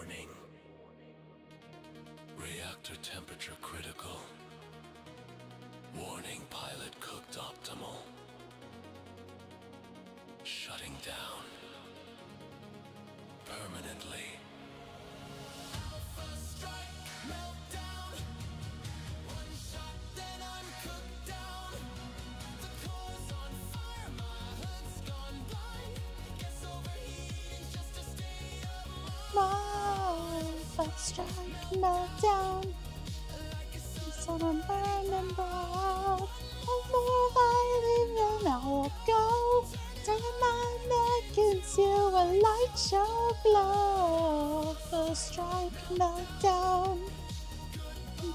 Warning. Reactor temperature critical. Warning, pilot cooked optimal. Shutting down. Permanently. Alpha strike, meltdown. One shot, then I'm cooked down. The core's on fire, my hood's gone blind. Guess overheating just a state of mind. Alpha strike, meltdown. Sun on burning bright. And more violin will now go. Turn my neck into a light show glow. Alpha strike, meltdown.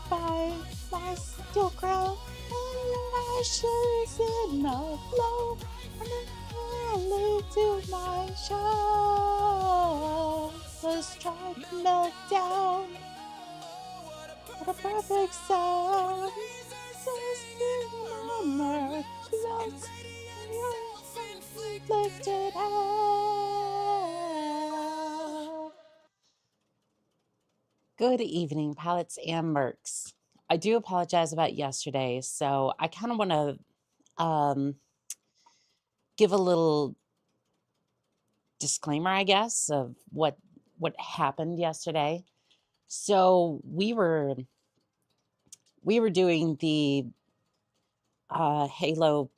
By my steel crown. And your ashes in a flow. And then I to my show. Alpha strike, meltdown. What a perfect sound. Says armor close. Your lifted out. Good evening, pilots and mercs. I do apologize about yesterday, so I kind of want to give a little disclaimer, I guess, of what happened yesterday. So we were doing the Halo,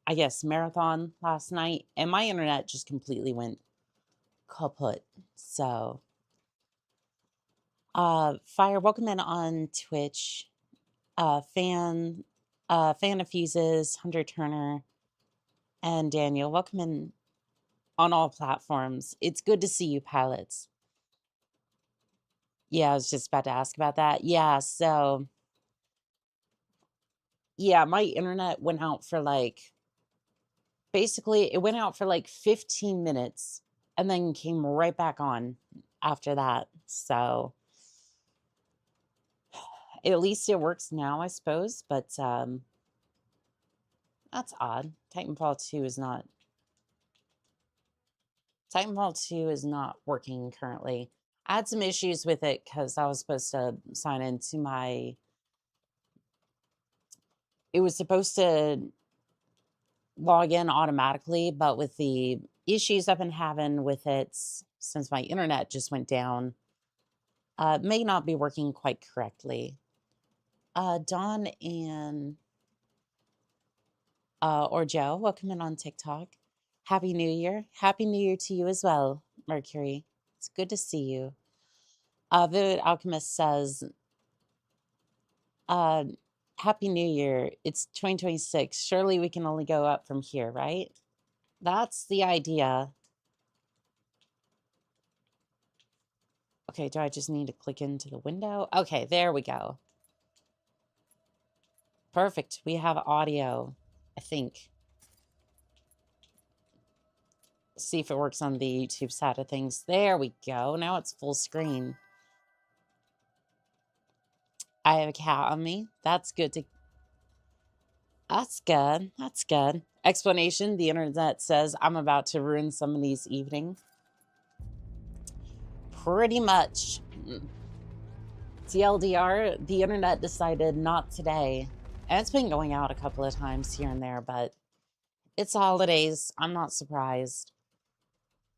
I guess, marathon last night, and my internet just completely went kaput. So, Fire, welcome in on Twitch. Fan of Fuses, Hunter Turner, and Daniel, welcome in on all platforms. It's good to see you, pilots. Yeah, I was just about to ask about that. Yeah, so yeah, my internet went out for like, basically it went out for like 15 minutes and then came right back on after that. So at least it works now, I suppose, but that's odd. Titanfall 2 is not working currently. I had some issues with it because I was supposed to sign into my, it was supposed to log in automatically, but with the issues I've been having with it since my internet just went down, may not be working quite correctly. Dawn and or Joe, welcome in on TikTok. Happy New Year. Happy New Year to you as well, Mercury. It's good to see you. Vivid Alchemist says, Happy New Year. It's 2026. Surely we can only go up from here, right? That's the idea. Okay, do I just need to click into the window? Okay, there we go. Perfect. We have audio, I think. See if it works on the YouTube side of things. There we go. Now it's full screen. I have a cat on me. That's good to... That's good. That's good. Explanation. The internet says I'm about to ruin somebody's evening. Pretty much. TLDR, the internet decided not today. And it's been going out a couple of times here and there, but it's holidays. I'm not surprised.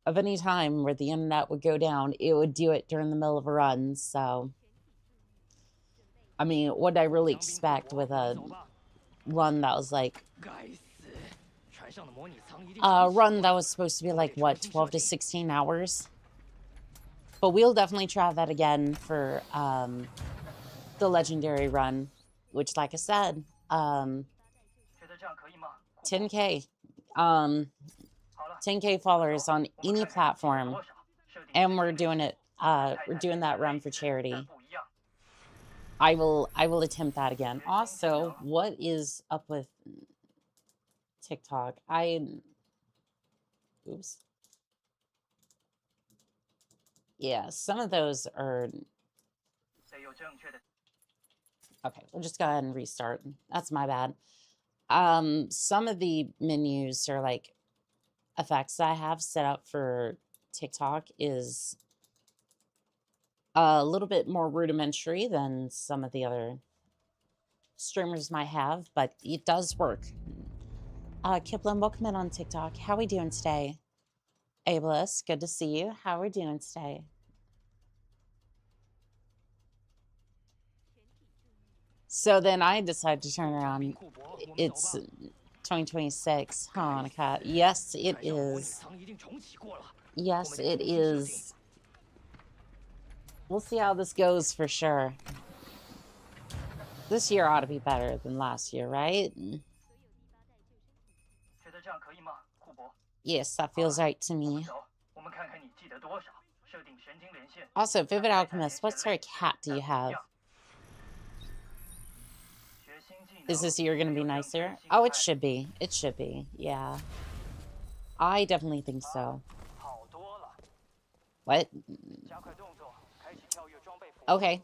Of any time where the internet would go down, it would do it during the middle of a run, so... I mean, what did I really expect with a run that was like... A run that was supposed to be like, what, 12 to 16 hours? But we'll definitely try that again for the legendary run, which, like I said, 10K. 10K followers on any platform, and we're doing it. We're doing that run for charity. I will attempt that again. Also, what is up with TikTok? Oops. Yeah, some of those are... Okay, we'll just go ahead and restart. That's my bad. Some of the menus are like effects I have set up for TikTok is a little bit more rudimentary than some of the other streamers might have, but it does work. Kiplin, welcome in on TikTok. How are we doing today? Ableist, good to see you. How are we doing today? So then I decided to turn around. It's 2026, huh, Monica? Yes, it is. Yes, it is. We'll see how this goes for sure. This year ought to be better than last year, right? Yes, that feels right to me. Also, Vivid Alchemist, what sort of cat do you have? Is this year going to be nicer? Oh, it should be. It should be. Yeah. I definitely think so. What? Okay.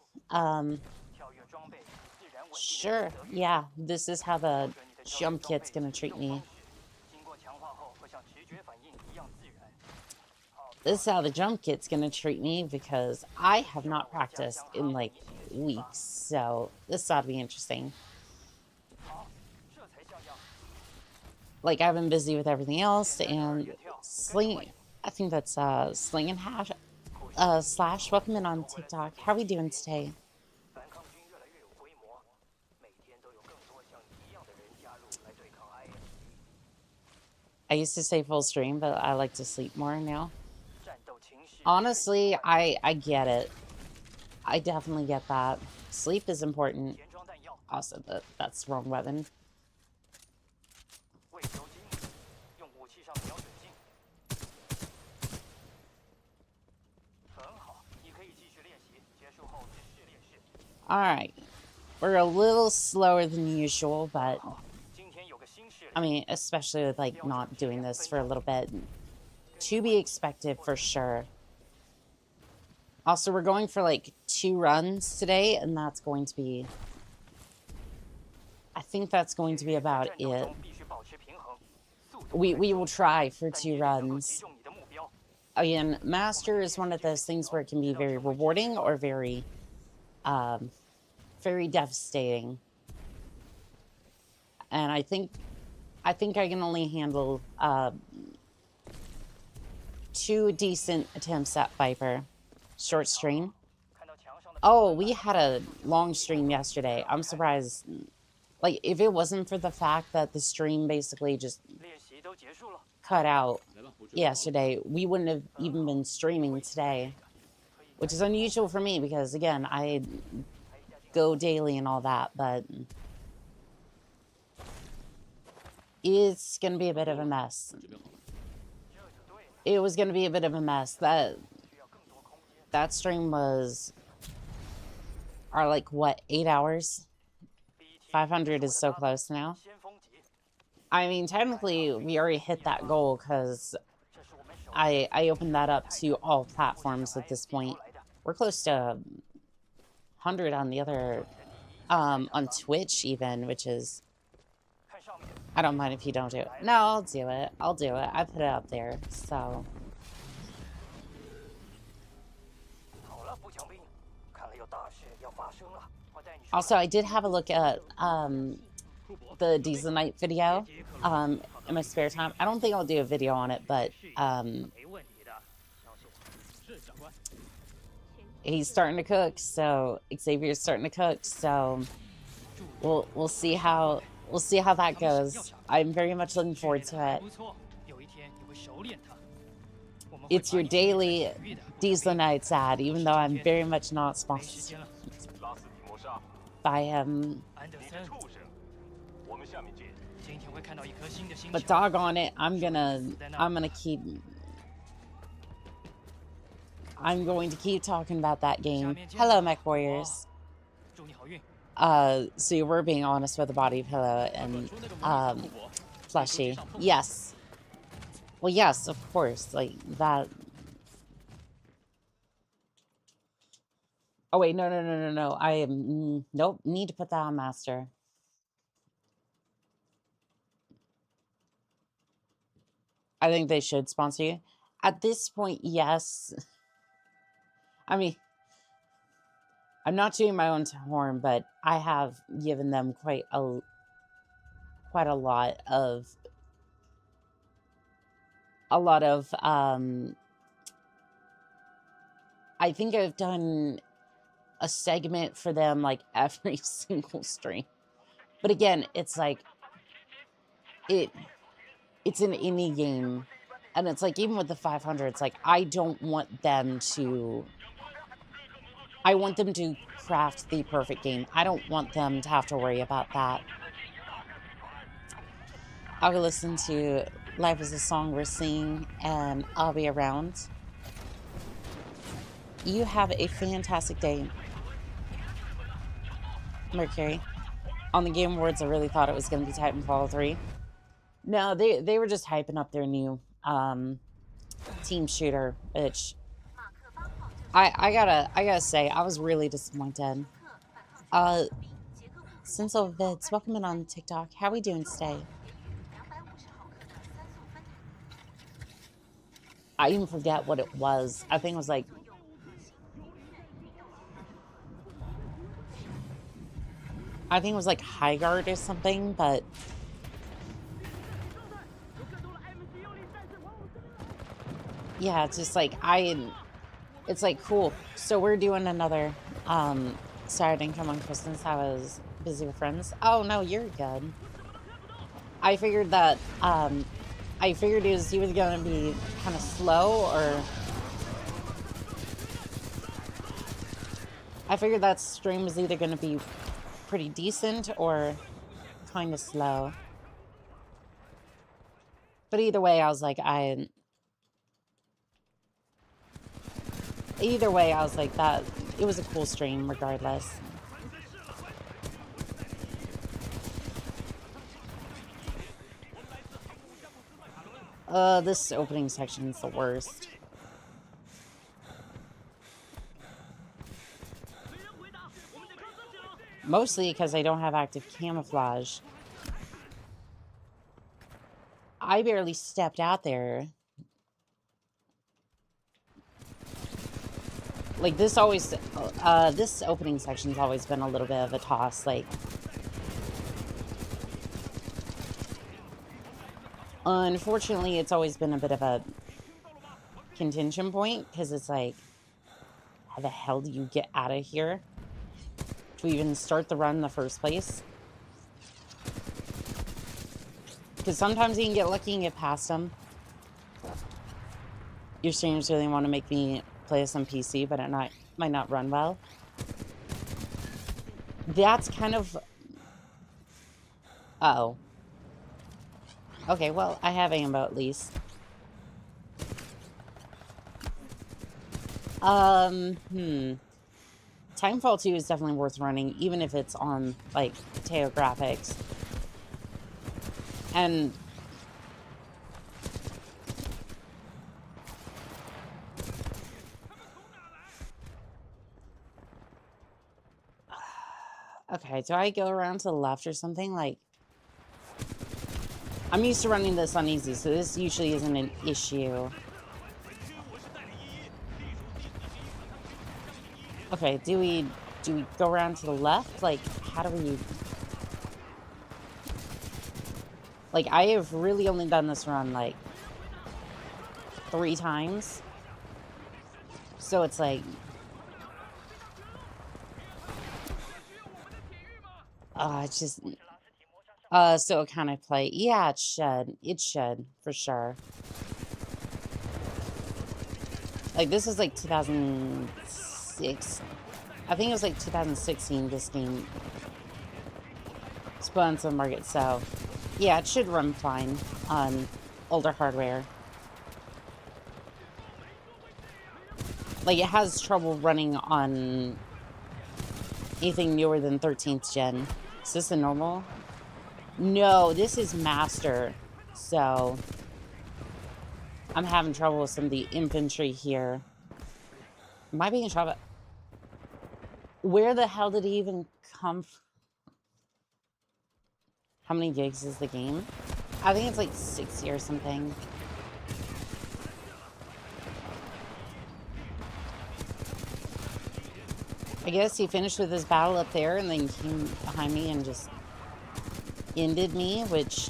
Sure. Yeah, this is how the jump kit's going to treat me. This is how the jump kit's going to treat me because I have not practiced in like weeks. So this ought to be interesting. Like, I've been busy with everything else, and Sling, I think that's Sling and Hash, Slash, welcome in on TikTok. How are we doing today? I used to say full stream, but I like to sleep more now. Honestly, I get it. I definitely get that. Sleep is important. Also, that's the wrong weapon. Alright. We're a little slower than usual, but I mean, especially with like not doing this for a little bit. To be expected for sure. Also, we're going for like 2 runs today, and that's going to be... I think that's going to be about it. We will try for 2 runs. Again, Master is one of those things where it can be very rewarding or very, very devastating. And I think I can only handle 2 decent attempts at Viper. Short stream. Oh, we had a long stream yesterday. I'm surprised. Like, if it wasn't for the fact that the stream basically just cut out yesterday, we wouldn't have even been streaming today. Which is unusual for me because, again, I go daily and all that, but it's going to be a bit of a mess. It was going to be a bit of a mess. That stream was... like, what, 8 hours? 500 is so close now. I mean, technically, we already hit that goal because I opened that up to all platforms at this point. We're close to 100 on the other, on Twitch even, which is... I don't mind if you don't do it. No, I'll do it. I'll do it. I put it up there, so... Also, I did have a look at the Diesel Night video in my spare time. I don't think I'll do a video on it, but he's starting to cook, so Xavier's starting to cook, so we'll see how that goes. I'm very much looking forward to it. It's your daily Diesel Nights ad, even though I'm very much not sponsored by him. But doggone it, I'm going to keep talking about that game. Hello, Mech Warriors. So you were being honest with the body pillow and Fleshy. Yes. Well, yes, of course. Like that. Oh wait, no. I am nope. Need to put that on Master. I think they should sponsor you. At this point, yes. I mean, I'm not doing my own horn, but I have given them quite a lot of I think I've done a segment for them like every single stream. But again, it's like it's an indie game, and it's like even with the 500, it's like I want them to craft the perfect game. I don't want them to have to worry about that. I'll go listen to Life is a Song We're Singing, and I'll be around. You have a fantastic day, Mercury. On the Game Awards, I really thought it was going to be Titanfall 3. No, they were just hyping up their new team shooter, which I gotta say, I was really disappointed. Senso Vids, welcome in on TikTok. How are we doing today? I even forget what it was. I think it was like High Guard or something, but yeah, it's just like it's like cool. So we're doing another sorry I didn't come on Christmas. I was busy with friends. Oh no, you're good. I figured that I figured it was either gonna be kind of slow, or I figured that stream was either gonna be pretty decent or kind of slow. But either way, I was like, that it was a cool stream regardless. This opening section is the worst. Mostly because I don't have active camouflage. I barely stepped out there. Like, this opening section's always been a little bit of a toss. Like, unfortunately, it's always been a bit of a contention point, because it's like, how the hell do you get out of here to even start the run in the first place? Because sometimes you can get lucky and get past them. Your streamers really want to make me play this on PC, but it might not run well. That's kind of... Uh-oh. Okay, well, I have ammo at least. Titanfall 2 is definitely worth running, even if it's on, like, Teo graphics. And... okay, do I go around to the left or something? Like, I'm used to running this on easy, so this usually isn't an issue. Okay, do we go around to the left? Like, how do we... Like, I have really only done this run, like, 3 times. So it's like... it's just... so it kind of play... Yeah, it should. It should, for sure. Like, this was, like, 2006. I think it was, like, 2016, this game spawned on the market, so... Yeah, it should run fine on older hardware. Like, it has trouble running on anything newer than 13th gen. Is this a normal? No, this is master. So, I'm having trouble with some of the infantry here. Am I being shot at? Where the hell did he even come from? How many gigs is the game? I think it's like 60 or something. I guess he finished with his battle up there and then came behind me and just ended me, which...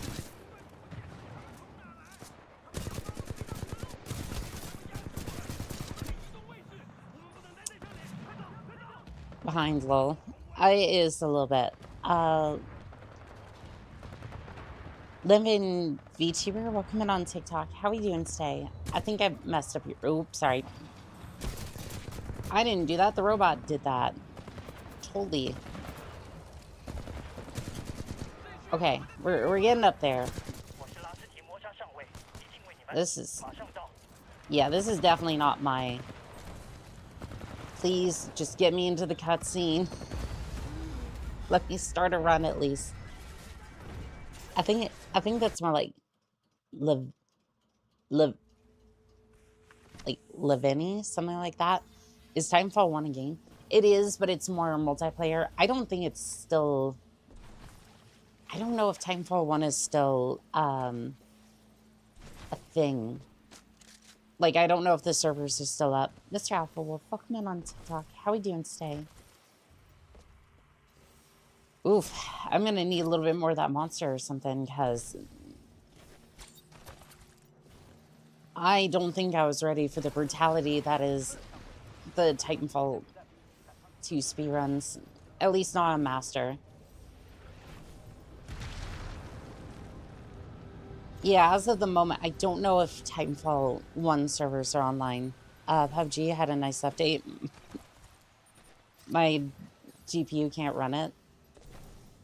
Behind lol. It is a little bit. Living VTuber, welcome in on TikTok. How are you doing today? I think I messed up your... Oops, sorry. I didn't do that. The robot did that. Totally. Okay, we're getting up there. This is... Yeah, this is definitely not my... Please, just get me into the cutscene. Let me start a run at least. I think that's more like Livini, something like that. Is Titanfall 1 a game? It is, but it's more multiplayer. I don't think it's still... I don't know if Titanfall 1 is still a thing. Like, I don't know if the servers are still up. Mr. Alpha Wolf, welcome in on TikTok. How are we doing today? Oof, I'm gonna need a little bit more of that monster or something, because I don't think I was ready for the brutality that is the Titanfall 2 speedruns. At least not on Master. Yeah, as of the moment, I don't know if Titanfall 1 servers are online. PUBG had a nice update. My GPU can't run it.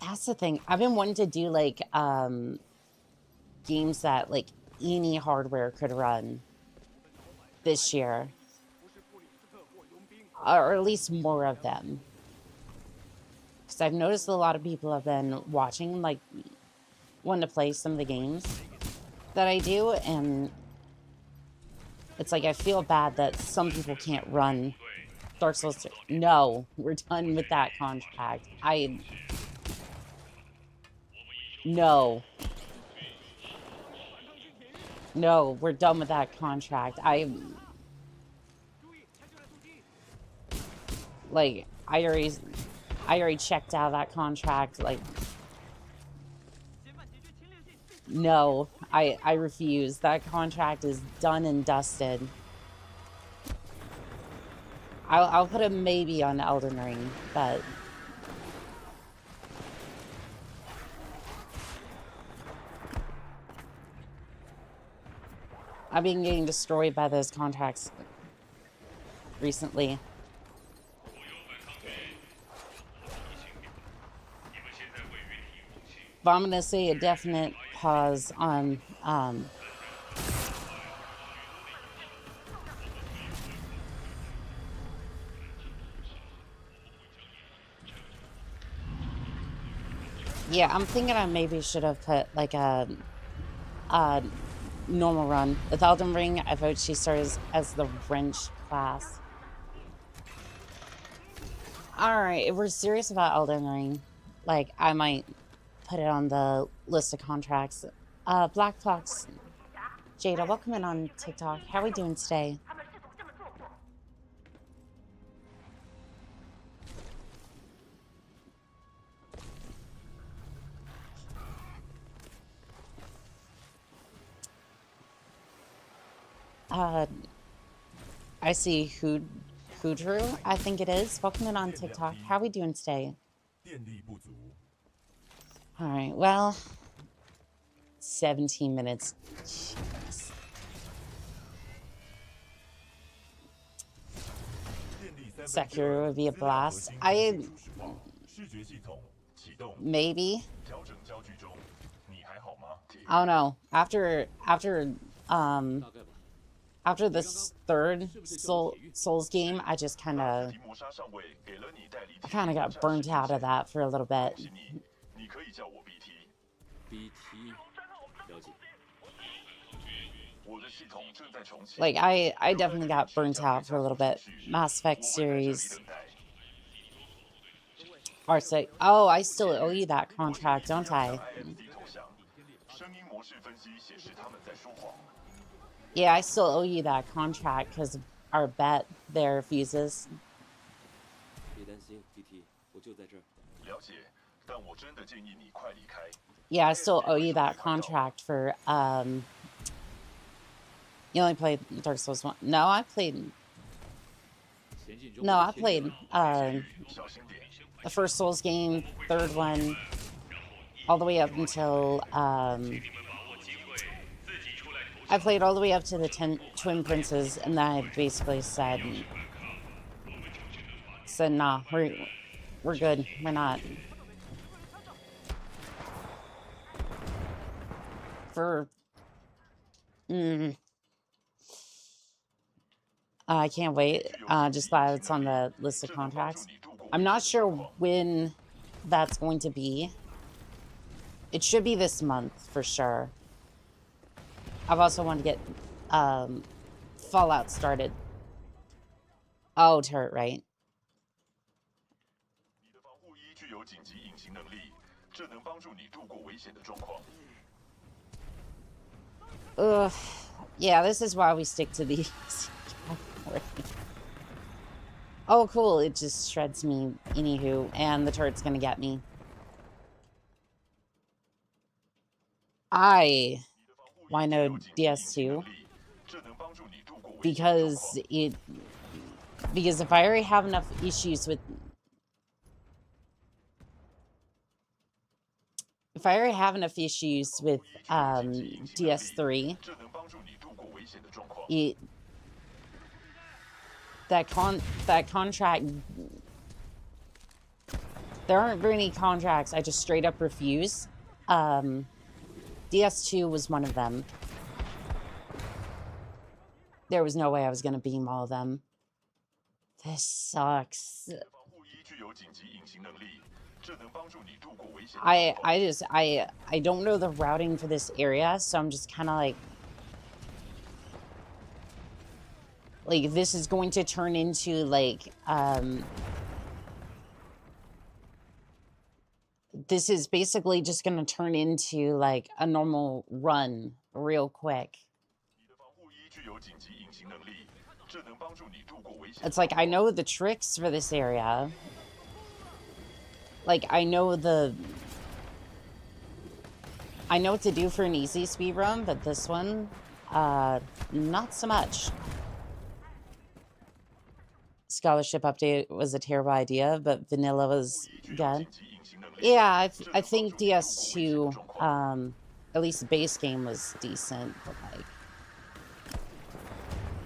That's the thing. I've been wanting to do, like, games that, like, any hardware could run this year. Or at least more of them. Because I've noticed a lot of people have been watching, like, wanting to play some of the games that I do, and it's like I feel bad that some people can't run Dark Souls 3. No, we're done with that contract. No, we're done with that contract. I already checked out of that contract. Like, no, I refuse. That contract is done and dusted. I'll put a maybe on Elden Ring, but I've been getting destroyed by those contracts recently. But I'm gonna say a definite pause on yeah, I'm thinking I maybe should have put like a normal run. With Elden Ring, I vote she starts as the wrench class. Alright, if we're serious about Elden Ring, like, I might put it on the list of contracts. Black Fox Jada, welcome in on TikTok. How are we doing today? I see Hoodrew, I think it is. Welcome in on TikTok. How are we doing today? Alright, well, 17 minutes. Jeez. Sekiro would be a blast. Maybe. I don't know. After this third Souls game, I just kind of got burnt out of that for a little bit. Like, I definitely got burnt out for a little bit. Mass Effect series. Arctic. Oh, I still owe you that contract, don't I? Yeah, I still owe you that contract because our bet there fuses. Yeah, I still owe you that contract for, you only played Dark Souls 1. No, I played, the first Souls game, third one, all the way up until, I played all the way up to the Twin Princes, and then I basically said, nah, we're good, we're not. For, I can't wait. Just glad it's on the list of contracts. I'm not sure when that's going to be. It should be this month for sure. I've also wanted to get Fallout started. Oh, turret, right? Ugh. Yeah, this is why we stick to these. Oh, cool. It just shreds me. Anywho, and the turret's gonna get me. Why no DS2? Because if I already have enough issues with DS3, that contract, there aren't very many contracts I just straight up refuse. DS2 was one of them. There was no way I was gonna beam all of them. This sucks. I don't know the routing for this area, so I'm just kind of like this is going to turn into like this is basically just going to turn into like a normal run real quick. It's like I know the tricks for this area. Like I know what to do for an easy speed run, but this one, not so much. Scholarship update was a terrible idea, but vanilla was good. Yeah, I think DS2, at least the base game was decent, but like,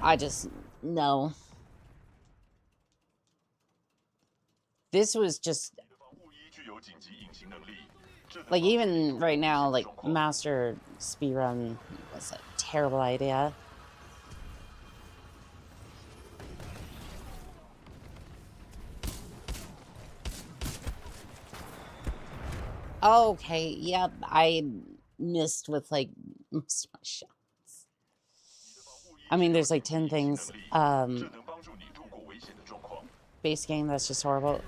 I just, no. This was just, like even right now, like Master Speedrun was a terrible idea. Okay, yep, I missed with like most of my shots. I mean, there's like 10 things. Base game, that's just horrible.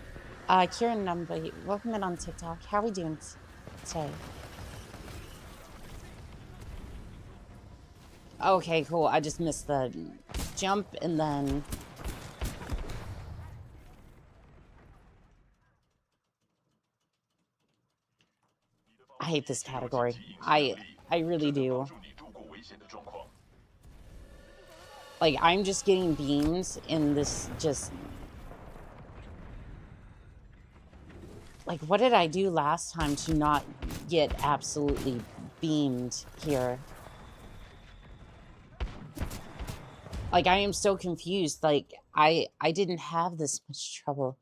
Kieran Number, welcome in on TikTok. How are we doing today? Okay, cool. I just missed the jump and then... I hate this category. I really do. Like, I'm just getting beams in this just... Like, what did I do last time to not get absolutely beamed here? Like, I am so confused. Like, I didn't have this much trouble.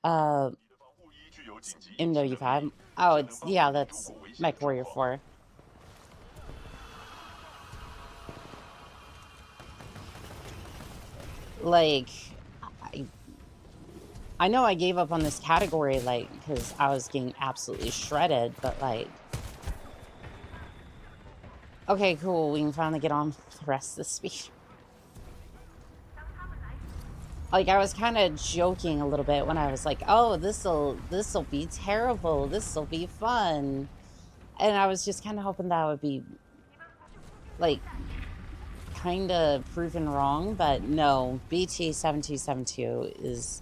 MW5. Oh, it's, yeah, that's Mech Warrior 4. Like, I know I gave up on this category, like, because I was getting absolutely shredded, but, like... Okay, cool, we can finally get on with the rest of the speed. Like, I was kind of joking a little bit when I was like, oh, this'll be terrible, this'll be fun. And I was just kind of hoping that would be, like, kind of proven wrong, but no, BT7272 is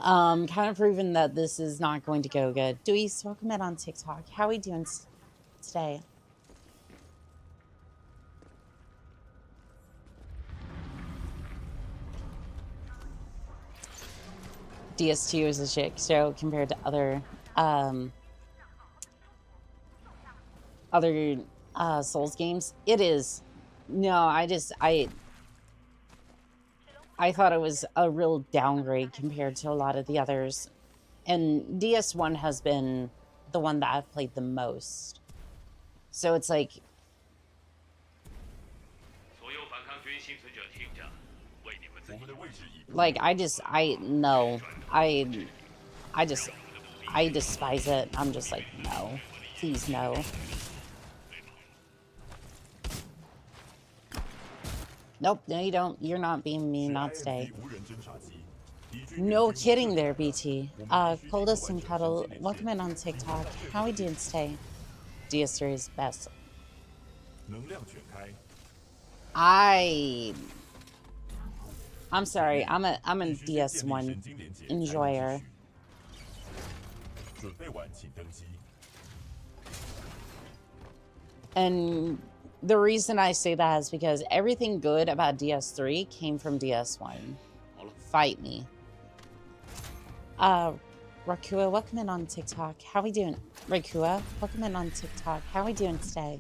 kind of proven that this is not going to go good. Duis, welcome in on TikTok. How are we doing today? DS2 is a shit show compared to other Souls games. It is. No, I thought it was a real downgrade compared to a lot of the others. And DS1 has been the one that I've played the most. So it's like I despise it. I'm just like, no, please no. Nope, no you don't. You're not being mean, not today. No kidding there, BT. Coldest and Cuddle, welcome in on TikTok. How are we doing today? DS3 is best. I'm sorry, I'm a DS1 enjoyer. And the reason I say that is because everything good about DS3 came from DS1. Fight me. Rakua, welcome in on TikTok. How we doing? Rakua, welcome in on TikTok. How we doing today?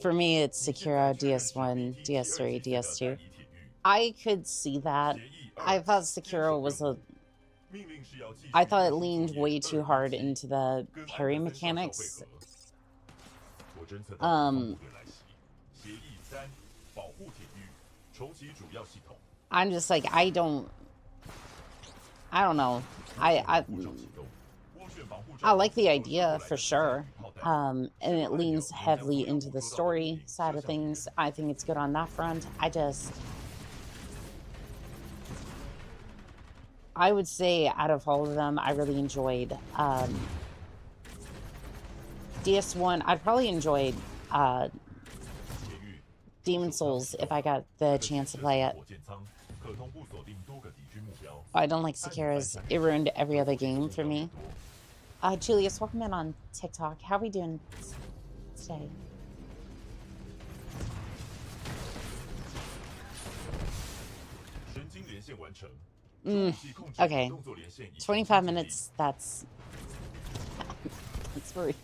For me, it's Sekiro, DS1, DS3, DS2. I could see that. I thought Sekiro was I thought it leaned way too hard into the parry mechanics. I'm just like, I don't know. I like the idea for sure. And it leans heavily into the story side of things. I think it's good on that front. I would say out of all of them, I really enjoyed DS1. I'd probably enjoyed Demon Souls if I got the chance to play it. I don't like Sekiro's. It ruined every other game for me. Julius, welcome in on TikTok. How are we doing today? Okay. 25 minutes, that's really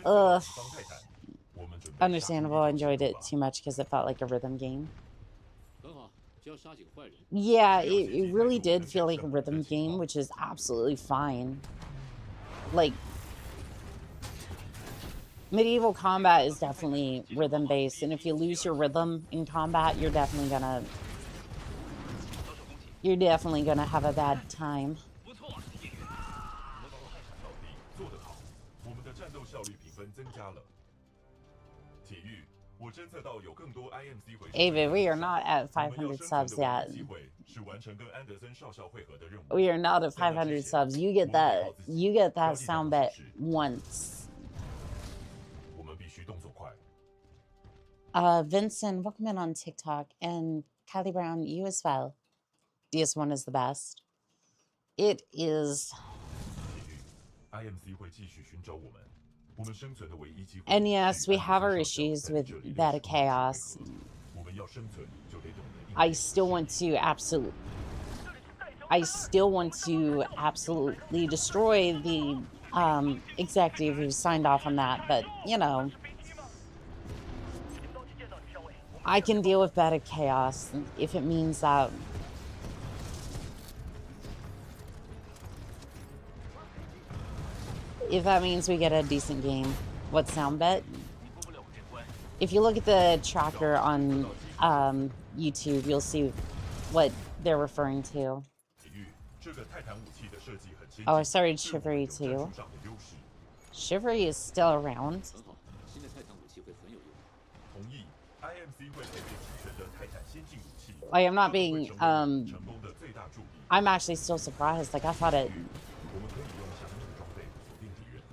bad. Understandable, I enjoyed it too much because it felt like a rhythm game. Yeah, it really did feel like a rhythm game, which is absolutely fine. Like, medieval combat is definitely rhythm-based, and if you lose your rhythm in combat, you're definitely gonna have a bad time. Ava, we are not at 500 subs yet. We are not at 500 subs. You get that sound bit once. Vincent, welcome in on TikTok, and Kylie Brown, you as well. DS1 is the best. It is. And yes, we have our issues with Beta Chaos. I still want to absolutely destroy the executive who signed off on that, but you know, I can deal with Beta Chaos if it means that means we get a decent game. What sound bet? If you look at the tracker on YouTube, you'll see what they're referring to. Oh, I started Chivalry too. Chivalry is still around. Like, I'm not being I'm actually still surprised. Like, I thought it 我们可以用详细装备锁定敌人，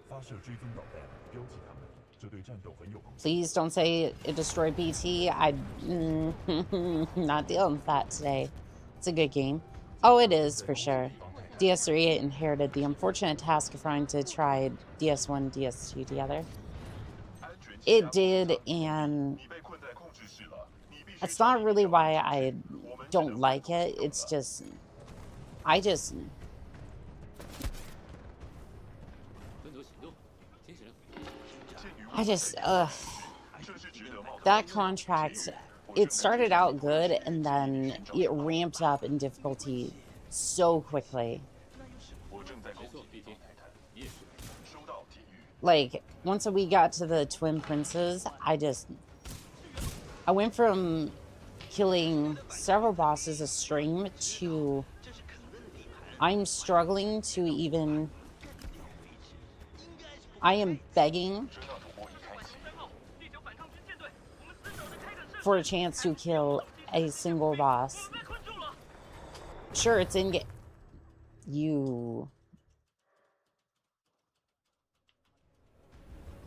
发射追踪导弹标记他们，这对战斗很有帮助。 Please don't say it destroyed BT. Not dealing with that today. It's a good game. Oh, it is for sure. DS3 inherited the unfortunate task of trying to try DS1, DS2 together. It did, and that's not really why I don't like it. It's just, I just that contract, it started out good and then it ramped up in difficulty so quickly. Like, once we got to the Twin Princes, I went from killing several bosses a stream to I'm struggling to even, I am begging for a chance to kill a single boss. Sure, it's in game.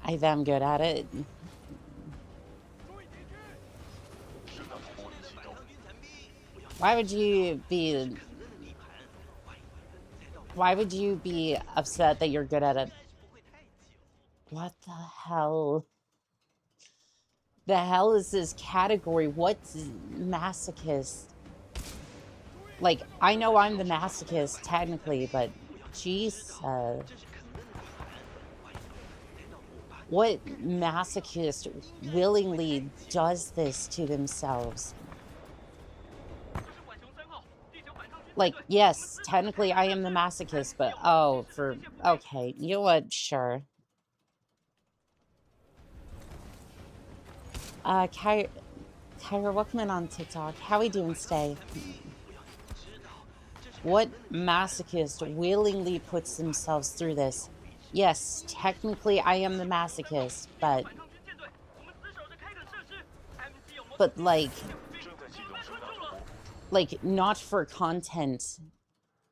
I'm good at it. Why would you be upset that you're good at it? What the hell? The hell is this category? What's masochist? Like, I know I'm the masochist technically, but Jesus. What masochist willingly does this to themselves? Like, yes, technically I am the masochist, but okay, you know what? Sure. Kyra, welcome in on TikTok. How we doing today? What masochist willingly puts themselves through this? Yes, technically I am the masochist, but like not for content.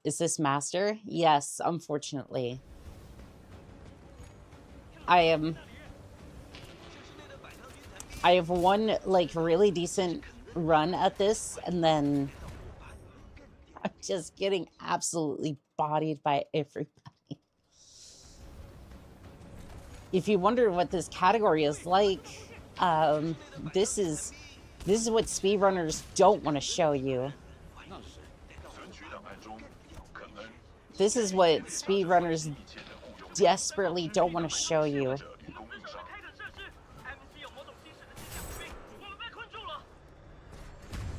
Is this master? Yes, unfortunately. I have one like really decent run at this, and then I'm just getting absolutely bodied by everybody. If you wonder what this category is like, this is what speedrunners don't want to show you. This is what speedrunners desperately don't want to show you.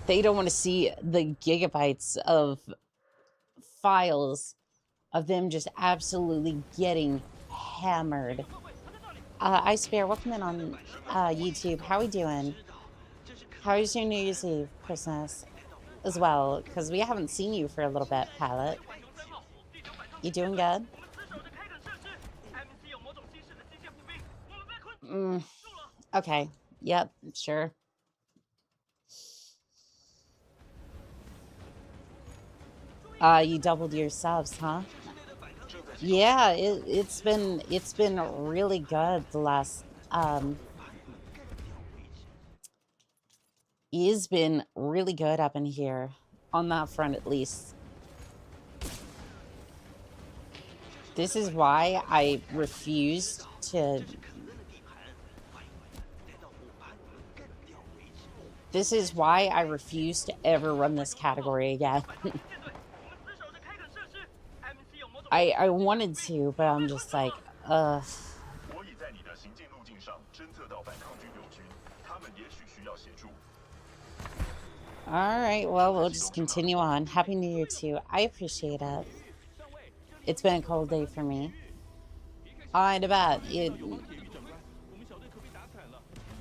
They don't want to see the gigabytes of files of them just absolutely getting hammered. I Spare, welcome in on YouTube. How we doing? How is your New Year's Eve, Christmas, as well? Because we haven't seen you for a little bit, Pilot. You doing good? Okay. Yep, sure. You doubled your subs, huh? Yeah, it's been really good the last it's been really good up in here on that front, at least. This is why I refused to ever run this category again. I wanted to, but I'm just like, ugh. Alright, well, we'll just continue on. Happy New Year to you. I appreciate it. It's been a cold day for me. I'd bet.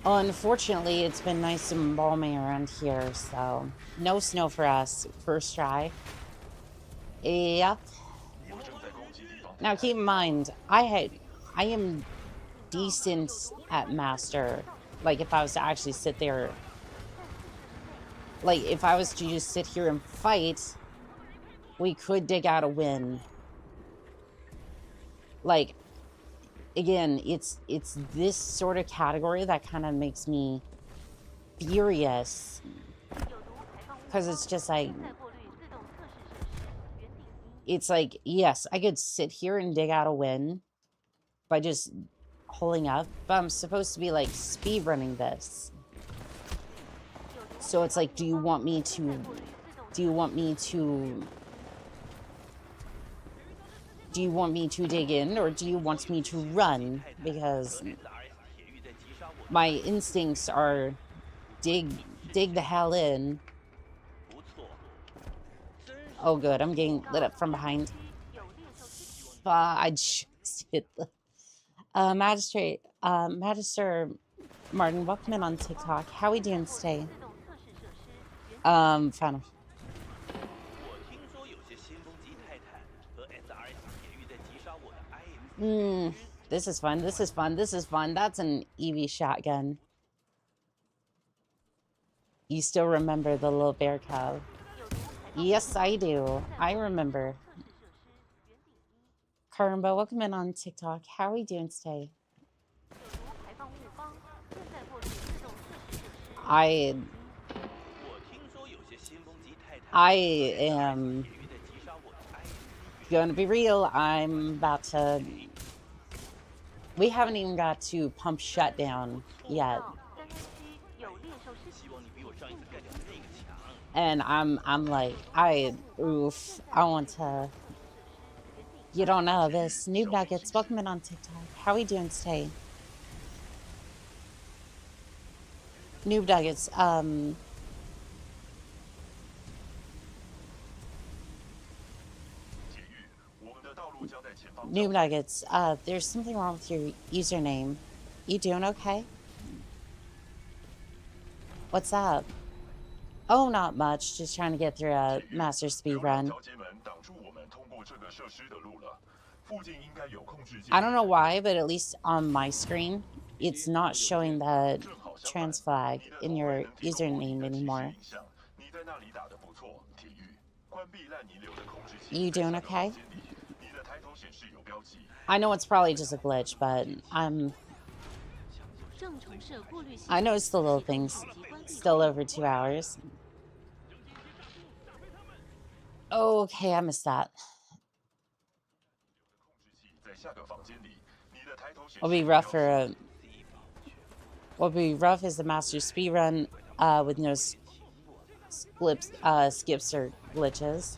Unfortunately, it's been nice and balmy around here, so no snow for us. First try. Yep. Now keep in mind, I am decent at Master. Like, if I was to actually sit there, like, if I was to just sit here and fight, we could dig out a win. Like, again, it's this sort of category that kind of makes me furious. Because it's just like, it's like, yes, I could sit here and dig out a win by just holding up, but I'm supposed to be like speed running this. So it's like, do you want me to dig in, or do you want me to run? Because my instincts are dig the hell in. Oh good, I'm getting lit up from behind. Fudge. Magister Martin, welcome in on TikTok. How we doing today? Final. This is fun. This is fun. This is fun. That's an EV shotgun. You still remember the little bear cub? Yes, I do. I remember. Karimba, welcome in on TikTok. How are we doing today? I am gonna be real. I'm about to... We haven't even got to pump shutdown yet. And I'm like, I want to... You don't know this. Noob Nuggets, welcome in on TikTok. How are we doing today? Noob Nuggets, Noob Nuggets, there's something wrong with your username. You doing okay? What's up? Oh, not much. Just trying to get through a master speed run. I don't know why, but at least on my screen, it's not showing the trans flag in your username anymore. You doing okay? I know it's probably just a glitch, but I know it's the little things. Still over 2 hours. Okay, I missed that. Will be rough for a... Will be rough as the master speed run with no skips or glitches.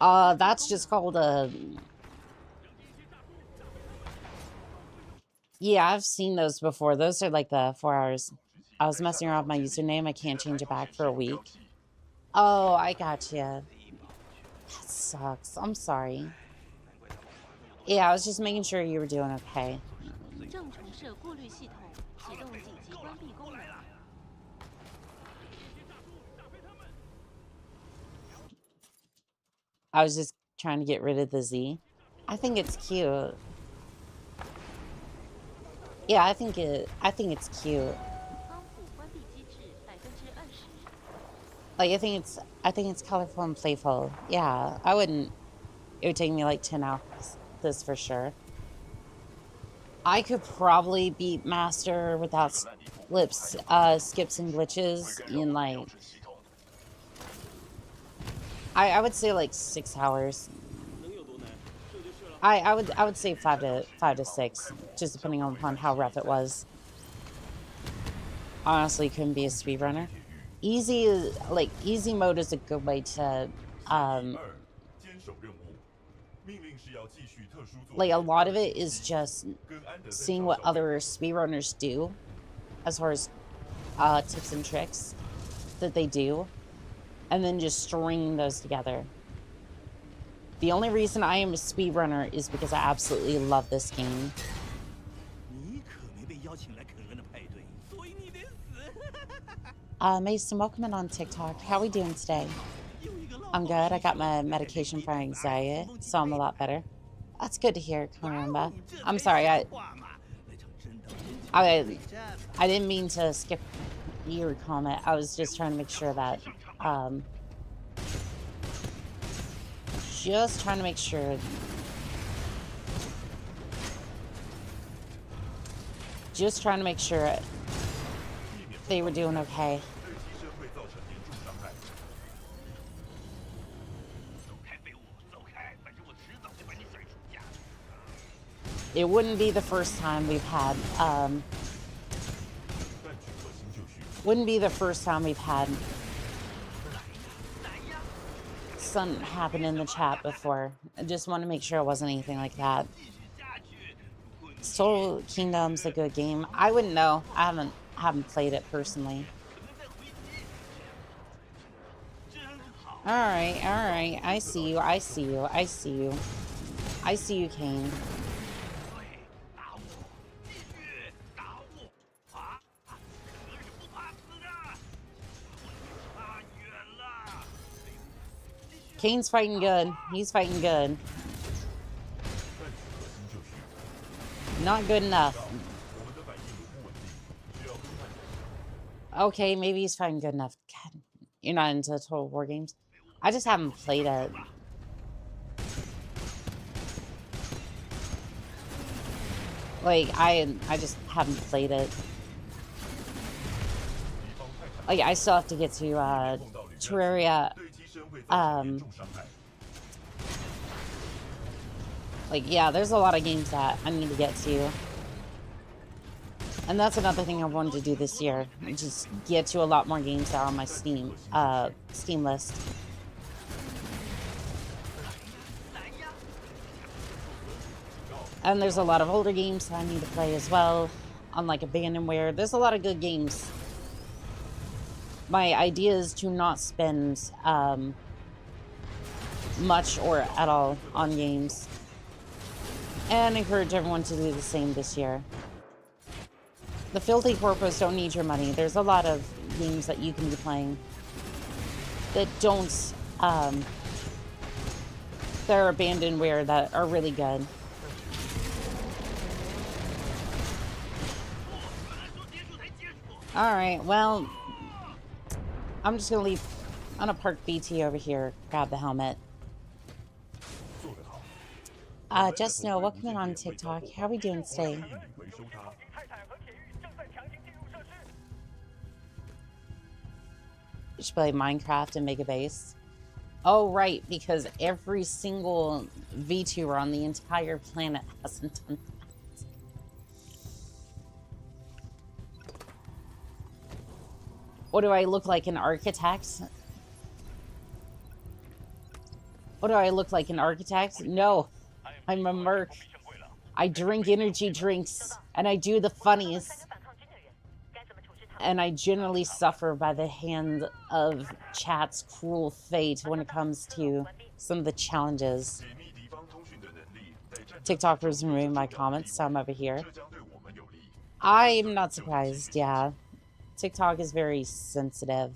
That's just called a... Yeah, I've seen those before. Those are like the 4 hours. I was messing around with my username. I can't change it back for a week. Oh, I gotcha. That sucks. I'm sorry. Yeah, I was just making sure you were doing okay. I was just trying to get rid of the Z. I think it's cute. Yeah, I think it's cute. Like I think it's colorful and playful. Yeah, I wouldn't... It would take me like 10 hours, this for sure. I could probably beat Master without skips and glitches in like... I would say like 6 hours. I would say 5 to 6, just depending on how rough it was. Honestly, couldn't be a speedrunner. Easy mode is a good way to like a lot of it is just seeing what other speedrunners do as far as tips and tricks that they do, and then just stringing those together. The only reason I am a speedrunner is because I absolutely love this game. Mason, welcome in on TikTok. How are we doing today? I'm good. I got my medication for anxiety, so I'm a lot better. That's good to hear, Karamba. I'm sorry, I didn't mean to skip your comment. I was just trying to make sure that, Just trying to make sure 避免 they were doing okay. 对机身会造成严重伤害。走开，废物，走开！反正我迟早会把你甩出家。 It wouldn't be the first time we've had, 占据核心就绪， wouldn't be the first time we've had something happen in the chat before. I just want to make sure it wasn't anything like that. 继续下去，如果你 Soul Kingdom's a good game. I wouldn't know. I haven't played it personally. 可能在回击，真好。 All right. I see you. I see you. I see you. I see you, Kane. 对，打我，继续打我啊！可是不怕死的，我差远了。 Kane's fighting good. He's fighting good. 占据核心就绪。 Not good enough. 我们的反应如不稳定，需要更换人。 Okay, maybe he's fighting good enough. God, you're not into Total War games. I just haven't played it. Like, I just haven't played it. 敌方泰坦 Like, I still have to get to, 碰到旅战 Terraria. 对机身会造成严重伤害。 Like, yeah, there's a lot of games that I need to get to. And that's another thing I wanted to do this year. Just get to a lot more games that are on my Steam list. And there's a lot of older games that I need to play as well. On like Abandonware. There's a lot of good games. My idea is to not spend much or at all on games. And encourage everyone to do the same this year. The filthy corpos don't need your money. There's a lot of games that you can be playing that don't, that are abandonware that are really good. Alright, well, I'm just gonna leave. I'm gonna park BT over here, grab the helmet. 做得好。 Just Snow, welcome in on TikTok. How are we doing today? 可以回收它。 泰坦和铁玉正在强行进入设施。 We should play Minecraft and make a base. Oh, right, because every single VTuber on the entire planet hasn't done that. What do I look like, an architect? What do I look like, an architect? No, I'm a merc. I drink energy drinks, and I do the funnies. And I generally suffer by the hand of chat's cruel fate when it comes to some of the challenges. 解密敌方通讯的能力，在战争 TikTokers removing my comments, so I'm over here. 这将对我们有利。 I'm not surprised, yeah. TikTok is very sensitive.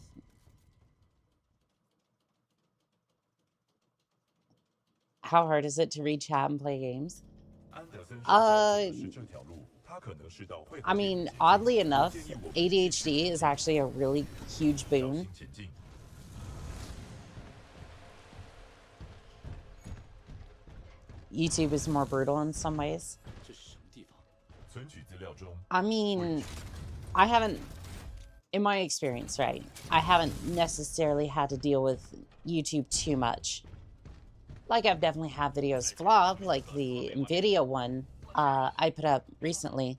How hard is it to read chat and play games? 安德森说是这条路，他可能是到会合 I 点 mean, 前 oddly 建 enough, 议我们 ADHD is actually a really huge 小 boon. 心前进。 YouTube is more brutal in some ways. 这是什么地方？ 存取资料中， I mean, I haven't, in my experience, right? I haven't necessarily had to deal with YouTube too much. Like, I've definitely had videos flop, like the NVIDIA one I put up recently.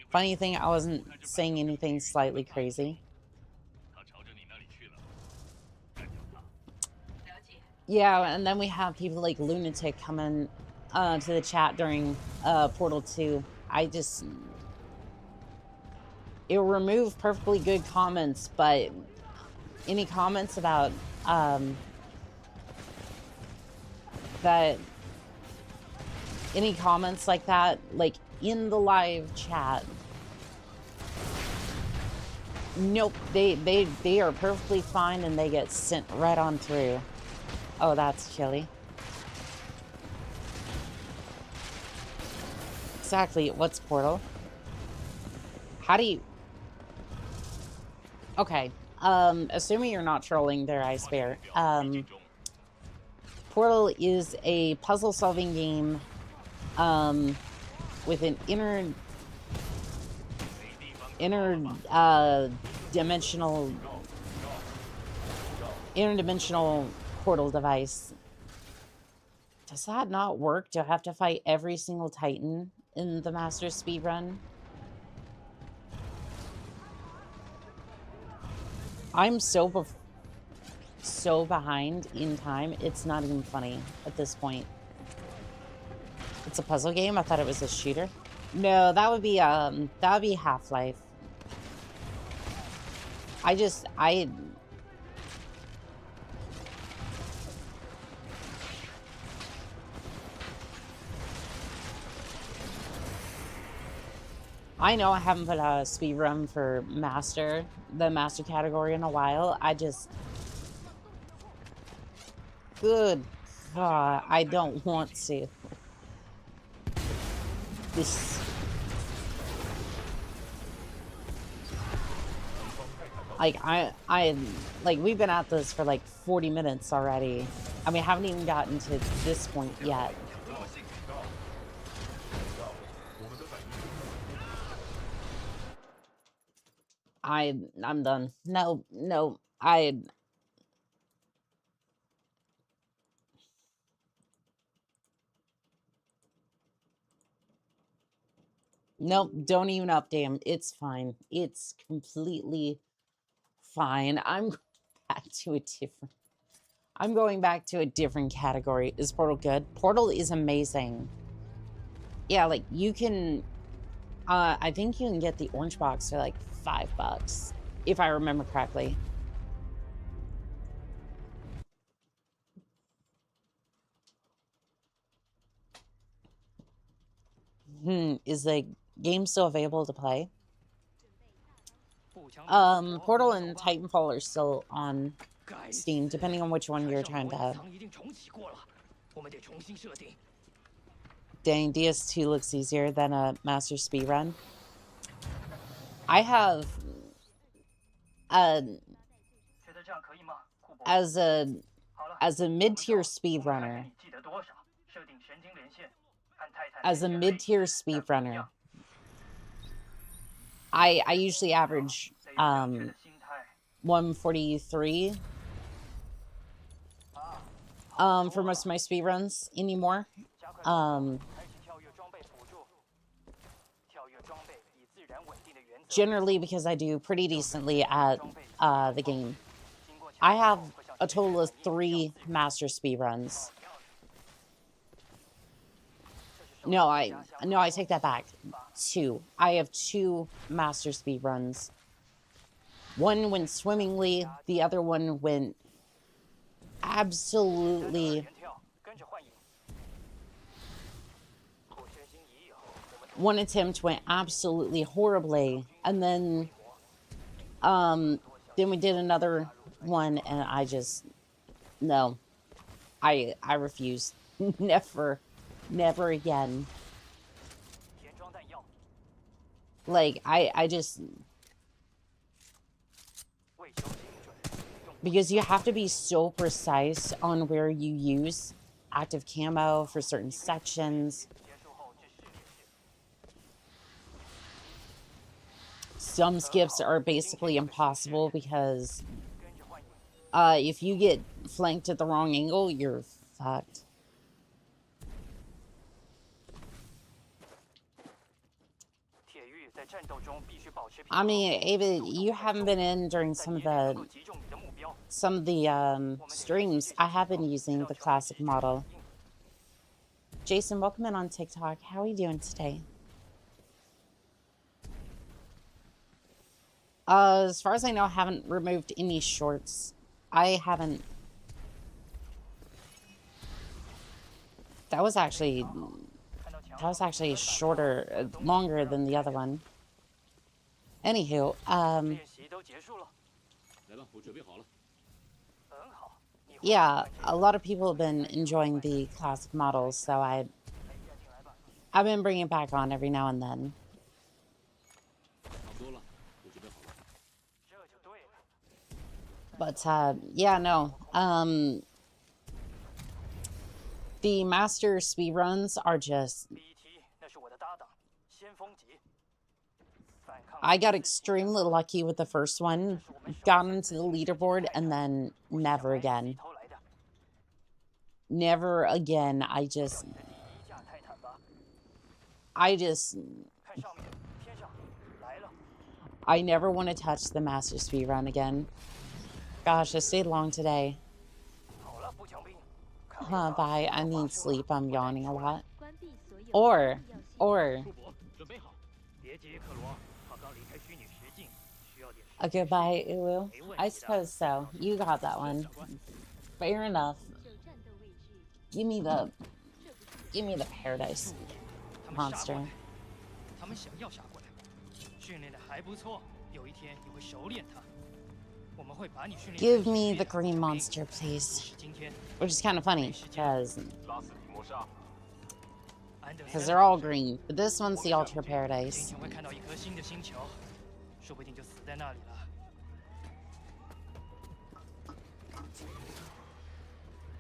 Funny thing, I wasn't saying anything slightly crazy. 他朝着你那里去了，干掉他。 Yeah, and then we have people like Lunatic coming to the chat during Portal 2. It'll remove perfectly good comments, but any comments about any comments like that, like in the live chat, nope, they are perfectly fine and they get sent right on through. Oh, that's chilly. Exactly. What's Portal? How do you... Okay. Assuming you're not trolling there, Ice Bear. Portal is a puzzle-solving game with an dimensional portal device. Does that not work? Do I have to fight every single Titan in the Master Speedrun? I'm so behind in time, it's not even funny at this point. It's a puzzle game? I thought it was a shooter. No, that would be Half-Life. I know I haven't put a speedrun for the master category in a while. Good God, I don't want to. Like, we've been at this for like 40 minutes already, and we haven't even gotten to this point yet. I'm done. No, nope, don't even update him. It's fine. It's completely fine. I'm going back to a different category. Is Portal good? Portal is amazing. Yeah, like, you can... I think you can get the orange box for like $5, if I remember correctly. Is the game still available to play? Portal and Titanfall are still on Steam, depending on which one you're trying to... Dang, DS2 looks easier than a Master Speedrun. I have... as a mid-tier speedrunner... I usually average 143 for most of my speedruns anymore. Generally because I do pretty decently at the game. I have a total of 3 master speedruns. No, I take that back. 2. I have 2 master speedruns. One went swimmingly, the other one went absolutely... One attempt went absolutely horribly, and then we did another one, and I just... No. I refuse. Never again. Like, I just... Because you have to be so precise on where you use active camo for certain sections. Some skips are basically impossible because if you get flanked at the wrong angle, you're fucked. I mean, Ava, you haven't been in during some of the streams. I have been using the classic model. Jason, welcome in on TikTok. How are you doing today? As far as I know, I haven't removed any shorts. I haven't... That was actually shorter, longer than the other one. Anywho, yeah, a lot of people have been enjoying the classic models, so I've been bringing it back on every now and then. But, yeah, no, the master speedruns are just... I got extremely lucky with the first one, got into the leaderboard, and then never again. Never again. I just I never want to touch the master speedrun again. Gosh, I stayed long today. Bye. I need sleep. I'm yawning a lot. Or, 库珀，准备好，别急，克罗，他刚离开虚拟实境，需要点时 a 间。 goodbye, Uwu. I suppose so. You got that one. Fair enough. Give me the paradise 他们杀过 monster. 来，他们想要杀过来，训练的还不错，有一天你会熟练它。我们会把你训练。 Give me the green monster, please. 是今天， Which is kind of funny, because 拉斯提摩沙，安德 they're all green. But this one's the Altar 今 Paradise. 天会看到一颗新的星球，说不定就死在那里了。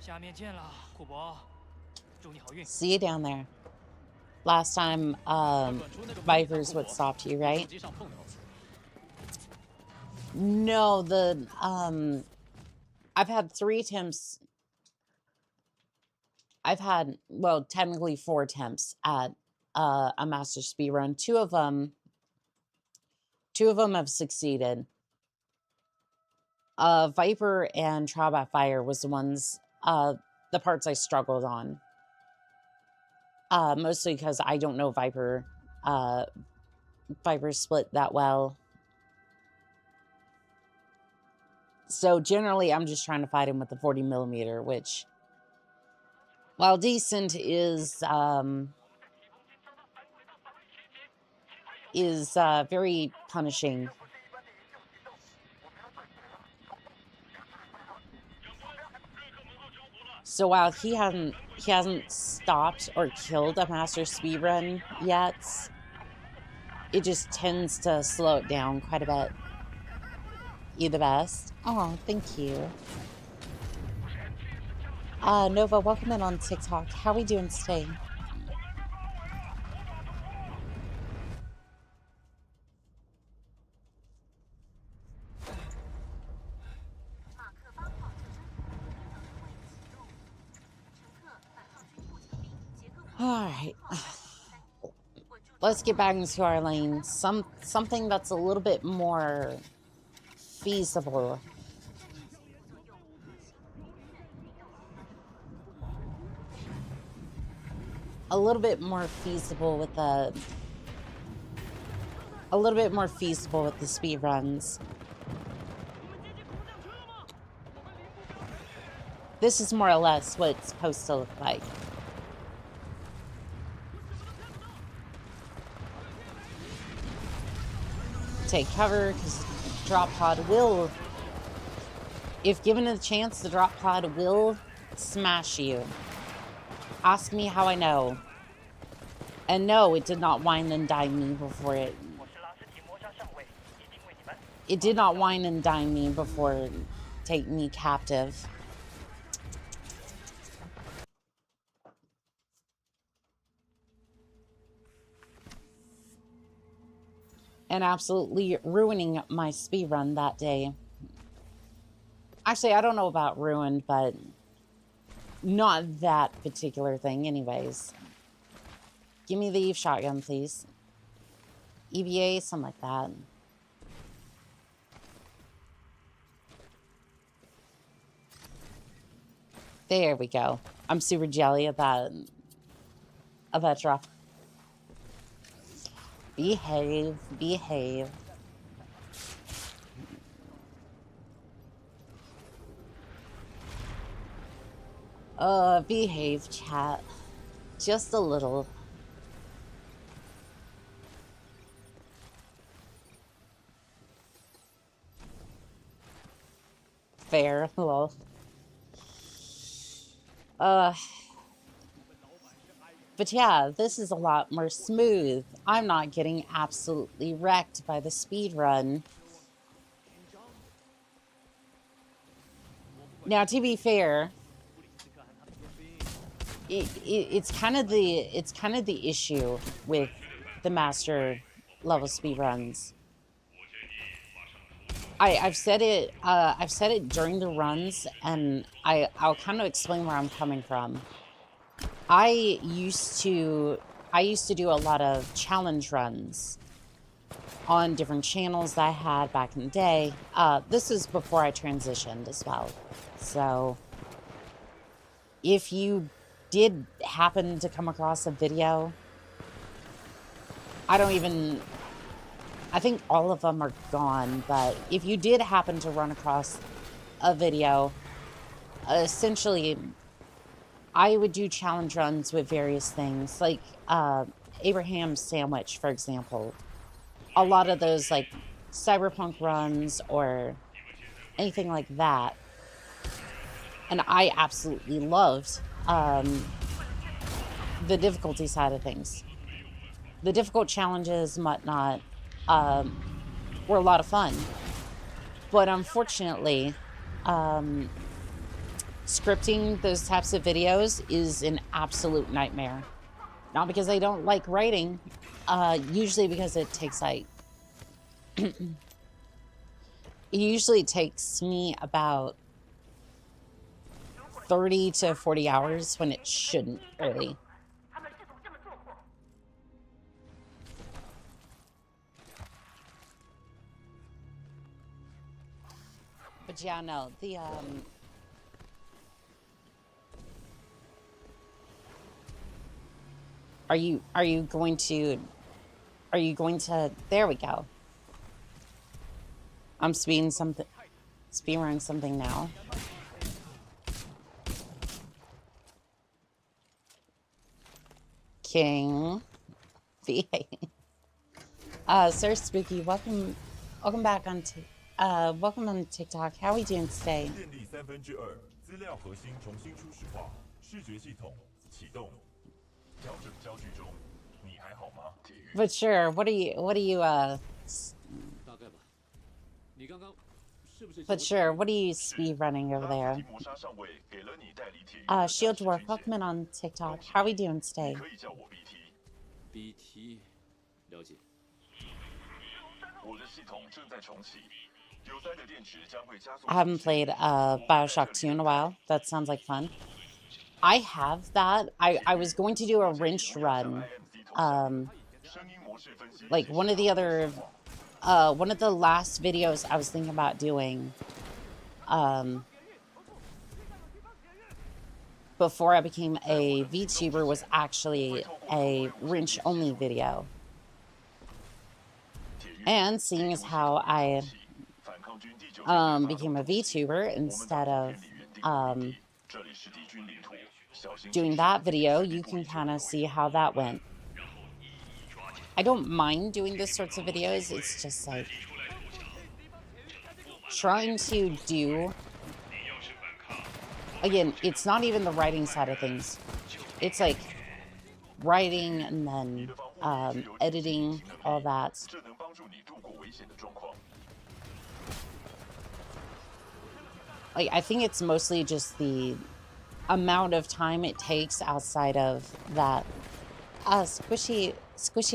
下面见了，库珀，祝你好运。 See you down there. Last time, Vipers would stop you, right? 机上碰到。 No, I've had 3 attempts. I've had, well, technically 4 attempts at a master speedrun. 2 of them have succeeded. Viper and Trial by Fire was the ones, the parts I struggled on. Mostly because I don't know Viper split that well. So generally, I'm just trying to fight him with the 40mm, which, while decent, is very punishing. So while he hasn't stopped or killed a master speedrun yet, it just tends to slow it down quite a bit. You the best. Oh, thank you. Nova, welcome in on TikTok. How are we doing today? All right. Let's get back into our lane. Something that's a little bit more feasible. A little bit more feasible with the speed runs. This is more or less what it's supposed to look like. Take cover, because drop pod will, if given a chance, the drop pod will smash you. Ask me how I know. And no, it did not wine and dine me before it. It did not wine and dine me before taking me captive. And absolutely ruining my speedrun that day. Actually, I don't know about ruined, but not that particular thing anyways. Give me the Eve shotgun, please. EVA, something like that. There we go. I'm super jelly of that drop. Behave, behave. Behave, chat. Just a little. Fair, lol. But yeah, this is a lot more smooth. I'm not getting absolutely wrecked by the speed run. Now, to be fair, it's kind of the issue with the master level speedruns. I've said it during the runs, and I'll kind of explain where I'm coming from. I used to do a lot of challenge runs on different channels that I had back in the day. This is before I transitioned as well. So if you did happen to come across a video, I think all of them are gone, but if you did happen to run across a video, essentially I would do challenge runs with various things, like Abraham's Sandwich, for example. A lot of those, like, cyberpunk runs or anything like that. And I absolutely loved the difficulty side of things. The difficult challenges and whatnot were a lot of fun. But unfortunately, scripting those types of videos is an absolute nightmare. Not because I don't like writing, usually because it takes like... it usually takes me about 30 to 40 hours when it shouldn't, really. But yeah, no, the Are you going to there we go. I'm speedrunning something now. King VA. Sir Spooky, welcome back on welcome on TikTok. How are we doing today? 电力2/3，资料核心重新初始化，视觉系统启动，调整焦距中，你还好吗？ But sure, what are you But sure, what are you speed running over there? 谋杀上尉给了你代理铁 Shield Dwarf, welcome in on TikTok. How are we doing today? 可以叫我 BT。 了解。我的系统正在重启，有塞的电池将会加速。 I haven't played Bioshock 2 in a while. That sounds like fun. I have that. I was going to do a wrench run. Like one of the last videos I was thinking about doing before I became a VTuber was actually a wrench only video. And seeing as how I became a VTuber instead of doing that video, you can kind of see how that went. I don't mind doing those sorts of videos. It's just like trying to do, again, it's not even the writing side of things. It's like writing and then editing, all that. 这能帮助你度过危险的状况。 Like, I think it's mostly just the amount of time it takes outside of that. Squishy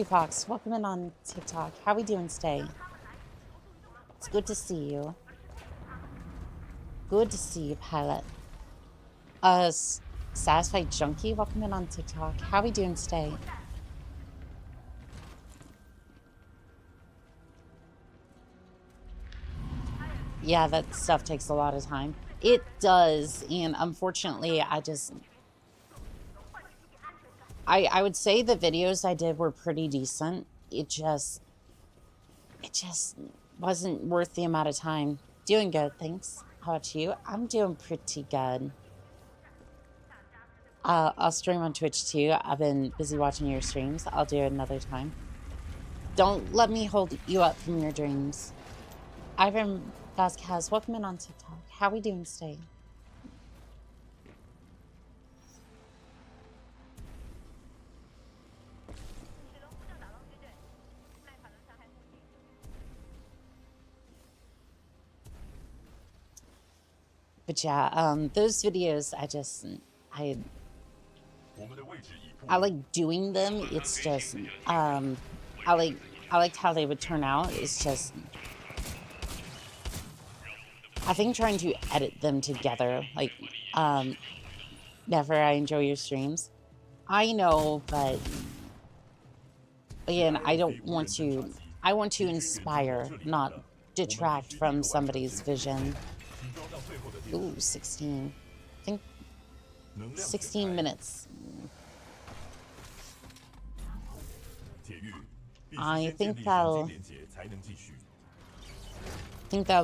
Fox, welcome in on TikTok. How are we doing today? It's good to see you. Good to see you, Pilot. Satisfied Junkie, welcome in on TikTok. How are we doing today? Yeah, that stuff takes a lot of time. It does, and unfortunately, I would say the videos I did were pretty decent. It just wasn't worth the amount of time. Doing good, thanks. How about you? I'm doing pretty good. I'll stream on Twitch too. I've been busy watching your streams. I'll do it another time. Don't let me hold you up from your dreams. Ivan Vasquez, welcome in on TikTok. How are we doing today? But yeah, those videos, I like doing them. It's just, I like I liked how they would turn out. It's just, I think trying to edit them together, like, never I enjoy your streams. I know, but again, I want to inspire, not detract from somebody's vision. Ooh, 16. I think 16 minutes. I think that'll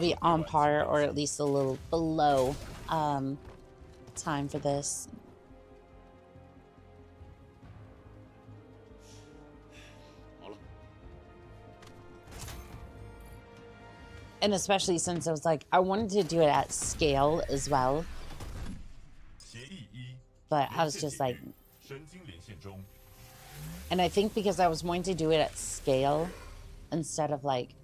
be on par or at least a little below time for this. And especially since I was like, I wanted to do it at scale as well. But I was just like, and I think because I was wanting to do it at scale instead of like,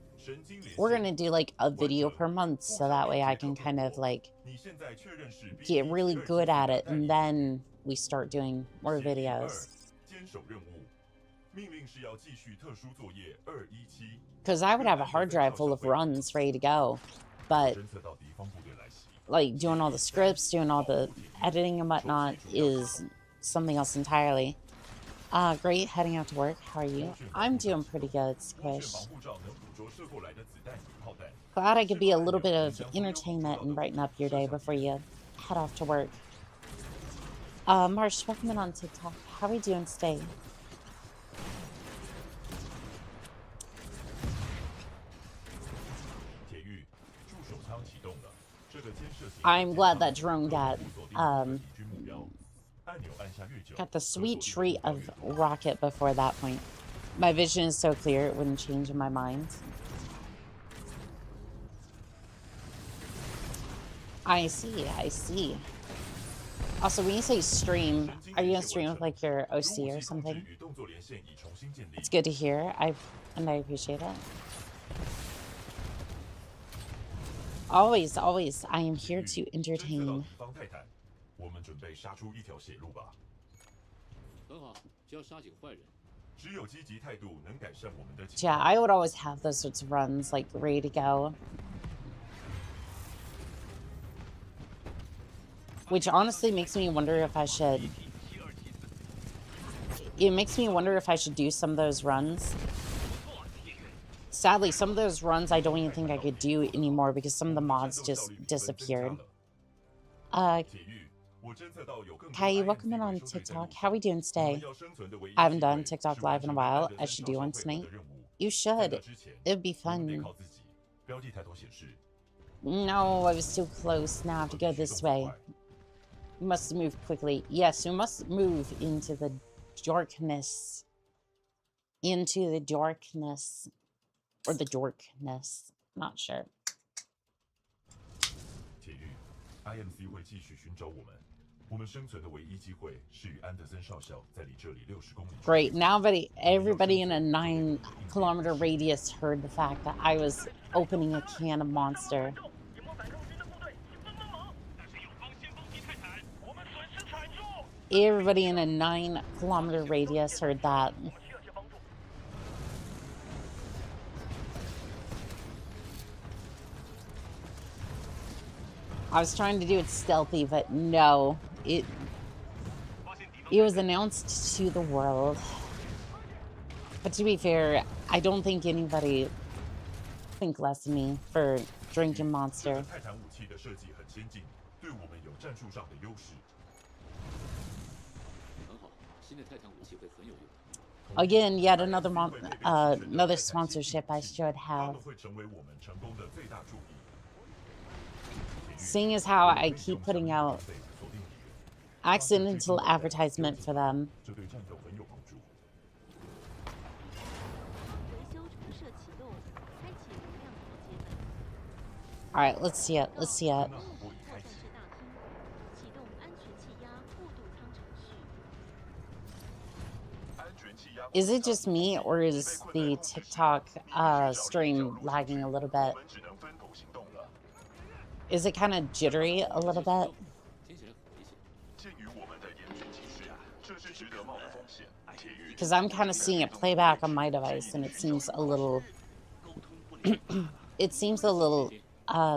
we're going to do like a video per month so that way I can kind of like get really good at it and then we start doing more videos. Because I would have a hard drive full of runs ready to go, but like doing all the scripts, doing all the editing and whatnot is something else entirely. Great, heading out to work. How are you? I'm doing pretty good, Squish. Glad I could be a little bit of entertainment and brighten up your day before you head off to work. Marsh, welcome in on TikTok. How are we doing today? I'm glad that drone got the sweet treat of rocket before that point. My vision is so clear it wouldn't change in my mind. I see, I see. Also, when you say stream, are you gonna stream with like your OC or something? It's good to hear. I appreciate it. Always, always, I am here to entertain. Yeah, I would always have those sorts of runs like ready to go. Which honestly makes me wonder if I should... It makes me wonder if I should do some of those runs. Sadly, some of those runs I don't even think I could do anymore because some of the mods just disappeared. Kai, welcome in on TikTok. How are we doing today? I haven't done TikTok live in a while. I should do one tonight. You should. It'd be fun. No, I was too close. Now I have to go this way. We must move quickly. Yes, we must move into the darkness. Into the darkness. Or the darkness. Not sure. Great. Now everybody in a 9-kilometer radius heard the fact that I was opening a can of Monster. Everybody in a 9-kilometer radius heard that. I was trying to do it stealthy, but no. It was announced to the world. But to be fair, I don't think anybody think less of me for drinking Monster. Again, yet another sponsorship I should have. Seeing as how I keep putting out accidental advertisement for them. Alright, let's see it. Let's see it. Is it just me, or is the TikTok stream lagging a little bit? Is it kind of jittery a little bit? Because I'm kind of seeing it play back on my device, and it seems a little... it seems a little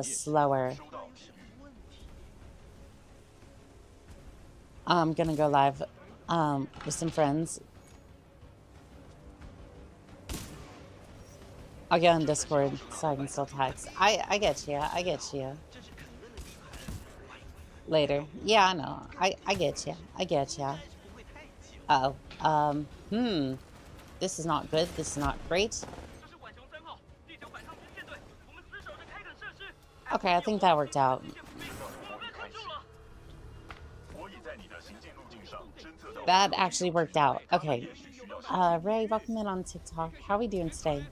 slower. I'm gonna go live with some friends. I'll get on Discord so I can still text. I get you. I get you. Later. Yeah, I know. I get you. I get you. Uh-oh. This is not good. This is not great. Okay, I think that worked out. That actually worked out. Okay. Ray, welcome in on TikTok. How are we doing today?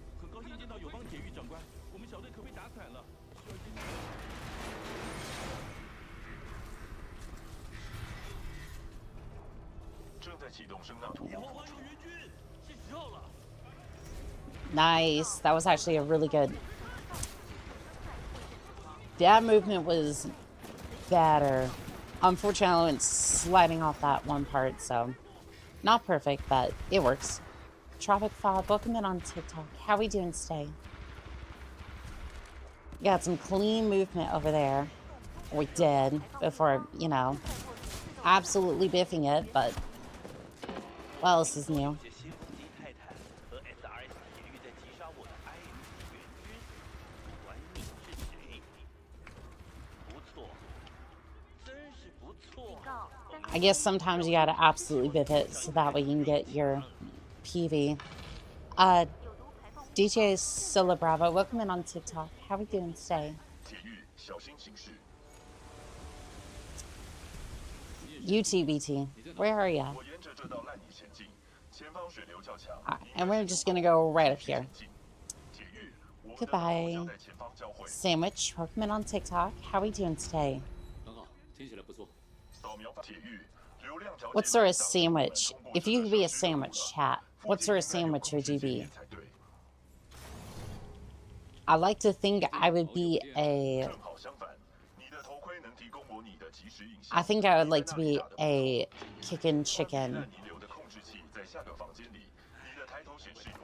Nice. That was actually a really good... That movement was better. Unfortunately, I went sliding off that one part, so... Not perfect, but it works. Tropic Fob, welcome in on TikTok. How we doing today? Got some clean movement over there. We did, before, you know, absolutely biffing it, but... What else is new? I guess sometimes you gotta absolutely biff it so that way you can get your PV. DJ Solo Bravo, welcome in on TikTok. How we doing today? UTBT, where are ya? And we're just gonna go right up here. Goodbye. Sandwich, welcome in on TikTok. How we doing today? What sort of sandwich? If you could be a sandwich, chat, what sort of sandwich would you be? I like to think I would be a... I think I would like to be a kickin' chicken.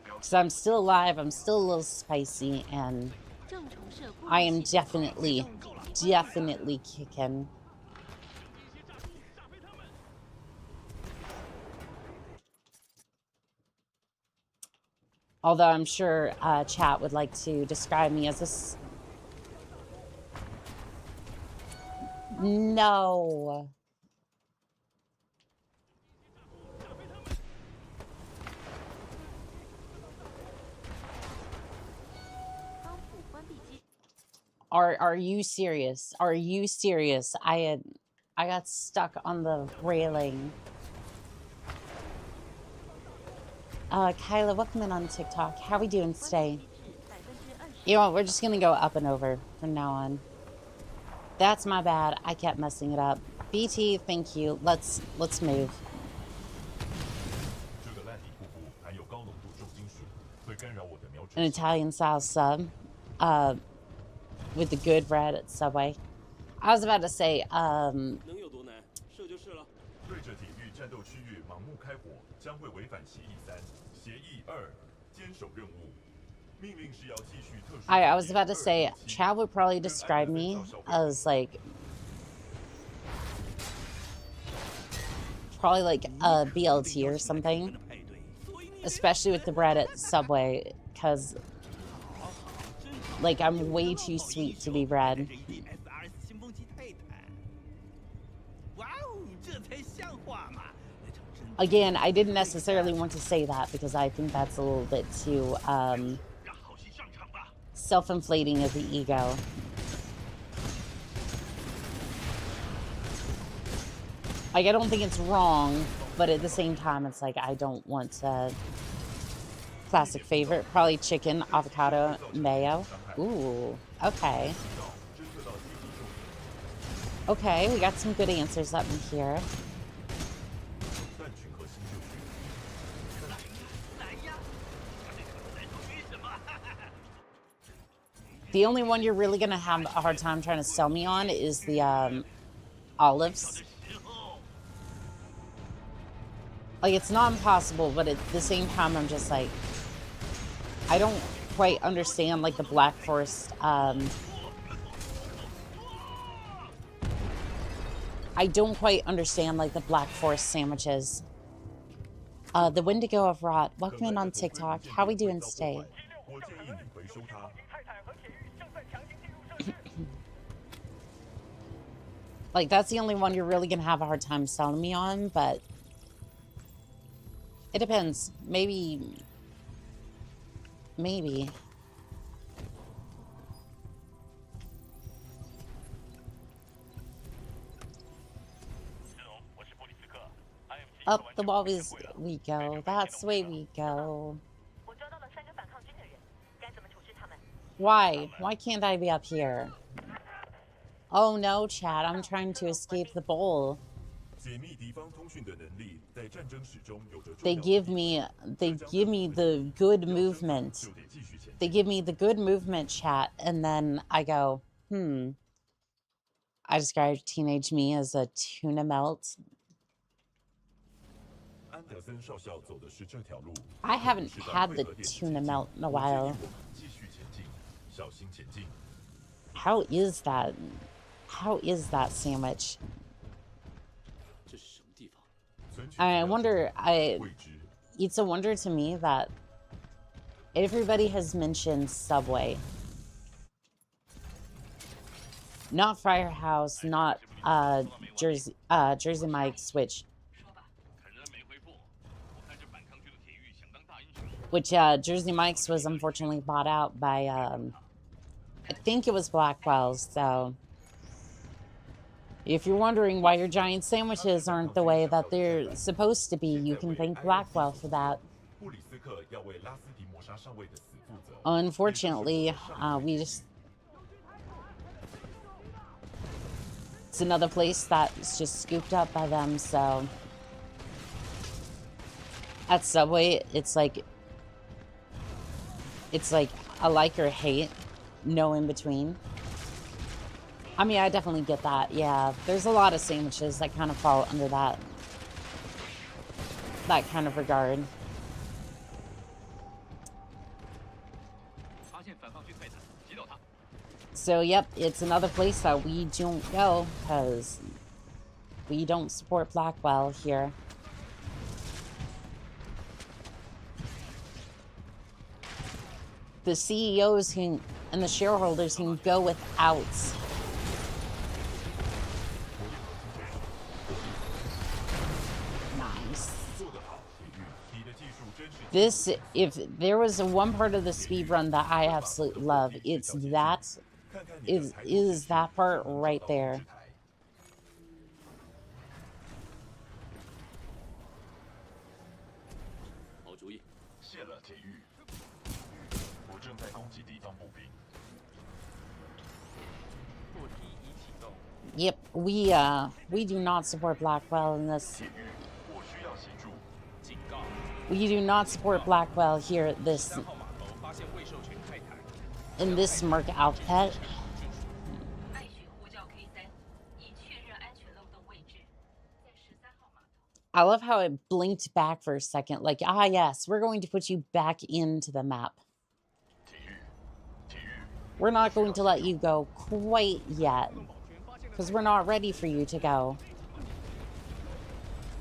Because I'm still alive, I'm still a little spicy, and I am definitely kicking. Although I'm sure chat would like to describe me as a... No. Are you serious? Are you serious? I got stuck on the railing. Kyla, welcome in on TikTok. How we doing today? You know what? We're just gonna go up and over from now on. That's my bad. I kept messing it up. BT, thank you. Let's move. An Italian style sub. With the good bread at Subway. I was about to say, I was about to say, Chad would probably describe me as like, probably like a BLT or something, especially with the bread at Subway, because like I'm way too sweet to be bread. Again, I didn't necessarily want to say that because I think that's a little bit too self-inflating of the ego. Like, I don't think it's wrong, but at the same time, it's like I don't want to... Classic favorite, probably chicken, avocado, mayo. Ooh, okay. Okay, we got some good answers up in here. The only one you're really gonna have a hard time trying to sell me on is the olives. Like, it's not impossible, but at the same time, I'm just like, I don't quite understand, like, the Black Forest, I don't quite understand, like, the Black Forest sandwiches. The Wendigo of Rot, welcome in on TikTok. How we doing today? 我建议你回收它。 Like, that's the only one you're really gonna have a hard time selling me on, but it depends. Maybe. Up the wall we go. That's the way we go. Why? Why can't I be up here? Oh no, Chad, I'm trying to escape the bowl. 解密敌方通讯的能力在战争史中有着重 They 要 give me the good movement. 就得继续前进。 They give me the good movement, chat, and then I go, I described teenage me as a tuna melt. 安德森少校走的是这条路。 I haven't 是到 had 汇 the 合点 tuna 前进 melt in a 我建议 while. 我们继续前进，小心前进。 How is that? How is that sandwich? 这是什么地方？ 存取 I 资料 wonder, 未知。 it's a wonder to me that everybody has mentioned Subway. Not Firehouse, not Jersey Mike's, which 看人没回复，我看这反抗军的铁玉想当大英雄。 which Jersey Mike's was unfortunately bought out by I think it was Blackwell's. So if you're wondering why your giant sandwiches aren't the way that they're supposed to be, you can thank Blackwell for that. 布里斯克要为拉斯蒂摩沙上尉的死负责。 Unfortunately, it's another place that's just scooped up by them. So at Subway, it's like a like or hate, no in between. I mean, I definitely get that. Yeah, there's a lot of sandwiches that kind of fall under that kind of regard. 发现反抗军泰坦，击倒他。 So, yep, it's another place that we don't go because we don't support Blackwell here. The CEOs and the shareholders can go without. Nice. 做得好，铁玉，你的技术真是。 This, if there was one part of the speedrun that I absolutely love, it's that, 看看你的才艺 is that part right there. 好主意。谢了，铁玉。我正在攻击敌方步兵。 破敌已启动。 Yep, we do not support Blackwell in this. 铁玉，我需要协助。 警告： We do not support Blackwell here at this 3号码头发现未授权泰坦。 in this Merc outfit. 爱许呼叫 K3，已确认安全漏洞位置，在13号码头。 I love how it blinked back for a second, like, ah, yes, we're going to put you back into the map. 铁玉，铁玉， We're not going to let you go quite yet, because we're not ready for you to go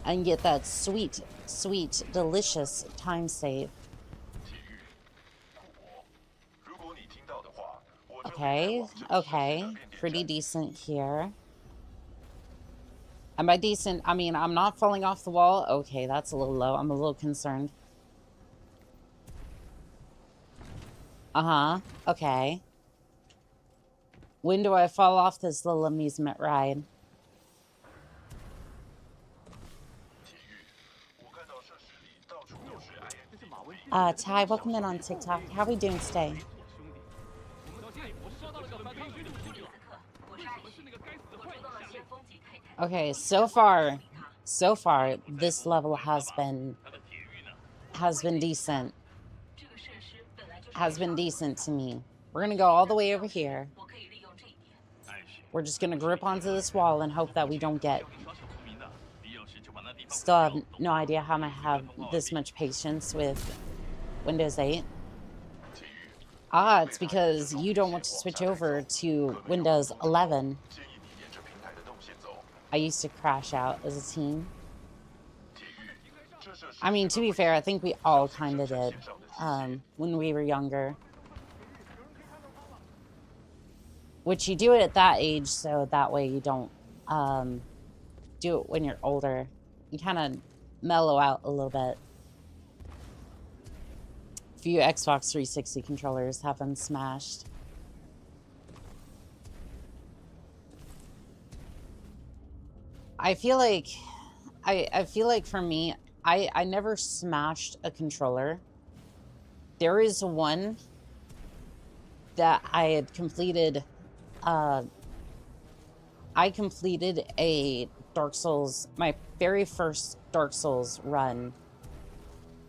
and get that sweet, sweet, delicious time save. 铁玉，我。如果你听到的话，我正在 Okay, 往这个 okay, 时代变 pretty 站 decent here. And by decent, I mean I'm not falling off the wall. Okay, that's a little low. I'm a little concerned. Uh-huh, okay. When do I fall off this little amusement ride? 铁玉，我看到设施里到处都是 IM。 这是马文君。 Ty, welcome in on TikTok. How we doing today? 我兄弟，我收到了个反抗军的呼救。我是爱我是许，那个该死的我坏人捉到了下面。先锋级泰坦。 Okay, so far, this level has been 他的铁玉呢？ decent. 这个设施本来就是 Has been decent to me. We're gonna go all the way over here. 我可以利用这一点。爱许， We're just gonna grip onto this wall and hope that we don't get 要给耍小聪明的，必要时就把那地方 still have no idea how I have this much patience with Windows 8. Ah, it's because you don't want to switch over to Windows 11. I used to crash out as a teen. I mean, to be fair, I think we all kind of did when we were younger. Which you do it at that age, so that way you don't do it when you're older. You kind of mellow out a little bit. Few Xbox 360 controllers have been smashed. I feel like I feel like for me, I never smashed a controller. There is one that I had completed. I completed a Dark Souls, my very first Dark Souls run,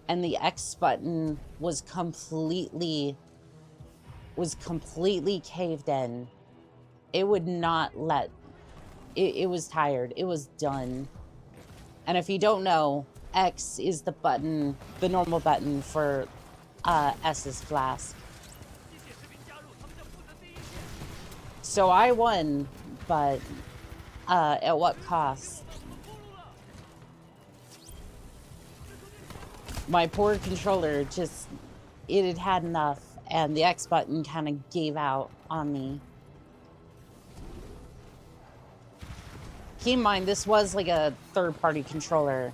and the X button was completely caved in. It would not let, it was tired. It was done. And if you don't know, X is the button, the normal button for S's flask. So I won, but at what cost? My poor controller just, it had had enough, and the X button kind of gave out on me. Keep in mind, this was like a third-party controller.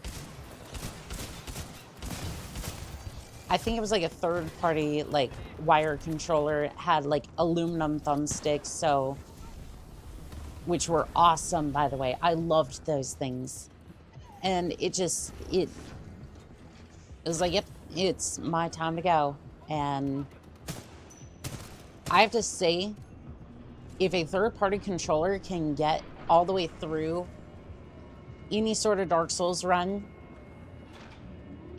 I think it was like a third-party, like, wire controller. It had, like, aluminum thumbsticks, so... which were awesome, by the way. I loved those things. And it just, it was like, yep, it's my time to go. And I have to say, if a third-party controller can get all the way through any sort of Dark Souls run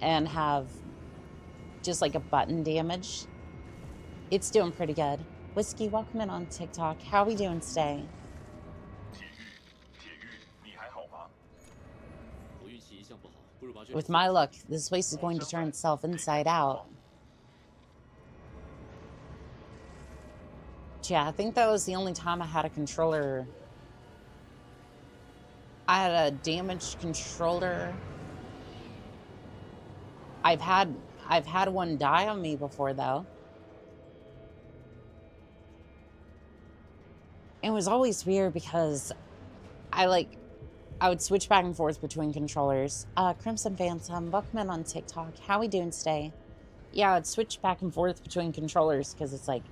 and have just like a button damage, it's doing pretty good. Whiskey, welcome in on TikTok. How are we doing today? With my luck, this place is going to turn itself inside out. Yeah, I think that was the only time I had a controller. I had a damaged controller. I've had one die on me before, though. It was always weird because I would switch back and forth between controllers. Crimson Phantom, welcome in on TikTok. How are we doing today? Yeah, I'd switch back and forth between controllers because it's like,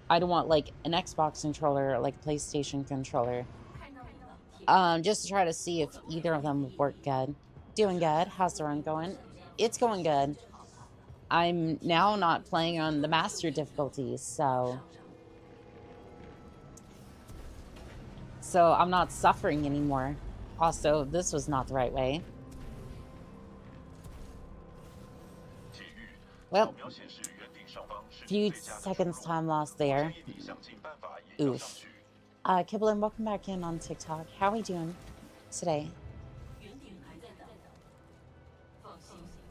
I don't want like an Xbox controller or like a PlayStation controller. Just to try to see if either of them would work good. Doing good. How's the run going? It's going good. I'm now not playing on the master difficulties, so I'm not suffering anymore. Also, this was not the right way. Well, few seconds time lost there. Oof. Kibblin, welcome back in on TikTok. How are we doing today?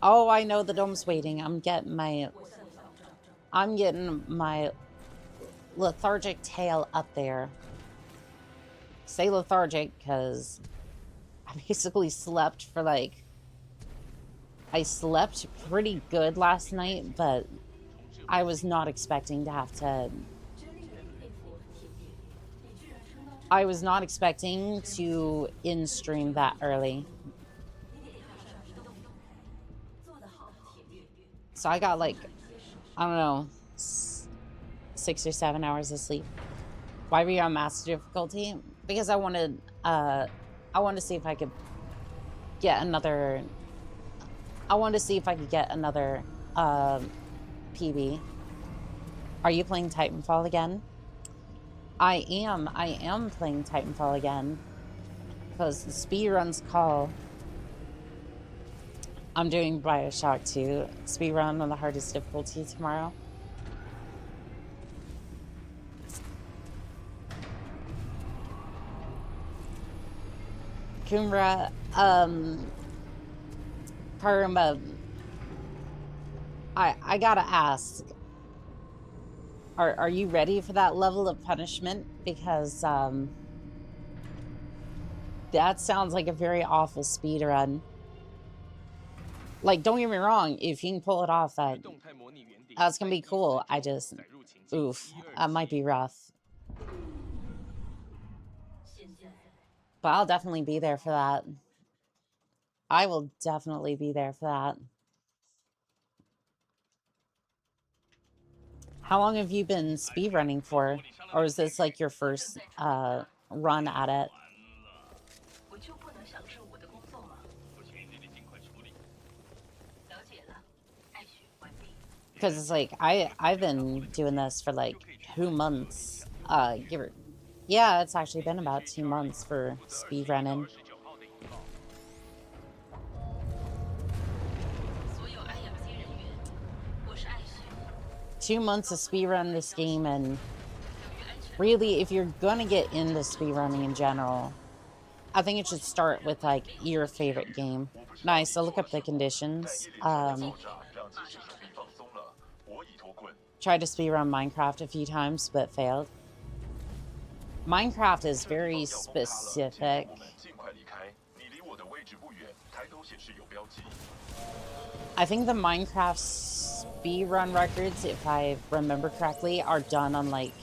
Oh, I know the dome's waiting. I'm getting my lethargic tail up there. Say lethargic because I basically slept for like, I slept pretty good last night, but I was not expecting to have to, I was not expecting to in-stream that early. So I got like, I don't know, 6 or 7 hours of sleep. Why were you on master difficulty? Because I wanted to see if I could get another, PB. Are you playing Titanfall again? I am playing Titanfall again. Because the speedruns call. I'm doing Bioshock 2 speedrun on the hardest difficulty tomorrow. Kumbra, Karma, I gotta ask, are you ready for that level of punishment? Because, that sounds like a very awful speed run. Like, don't get me wrong, if you can pull it off, that's gonna be cool. I just, oof, that might be rough. But I'll definitely be there for that. I will definitely be there for that. How long have you been speedrunning for? Or is this like your first run at it? 我就不能享受我的工作吗？不行，你得尽快处理。了解了，艾雪完毕。 Because it's like I've been doing this for like 2 months. Yeah, it's actually been about 2 months for speedrunning. 所有安雅街人员，我是艾雪。 2 months of speedrun this game, and 由于安全， really, if you're gonna get into speedrunning in general, I think it should start with like your favorite game. Nice. So look up the conditions. Tried to speedrun Minecraft a few times, but failed. Minecraft is very specific. I think the Minecraft speedrun records, if I remember correctly, are done on like,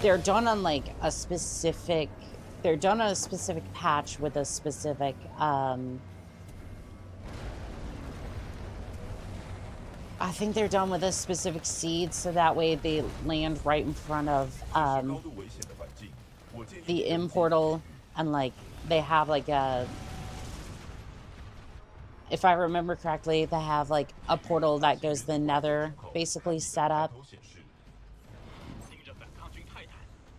they're done on like a specific, they're done on a specific patch with a specific, I think they're done with a specific seed, so that way they land right in front of the in portal, and like they have like a, if I remember correctly, they have like a portal that goes to the nether basically set up.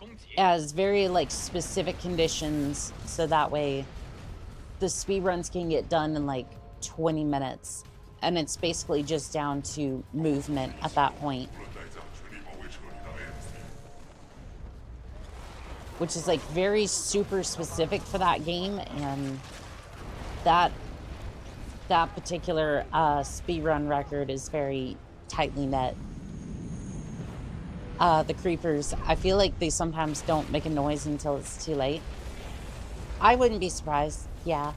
It has very like specific conditions, so that way the speedruns can get done in like 20 minutes. And it's basically just down to movement at that point. Which is like very super specific for that game, and that particular speedrun record is very tightly knit. The creepers, I feel like they sometimes don't make a noise until it's too late. I wouldn't be surprised, yeah.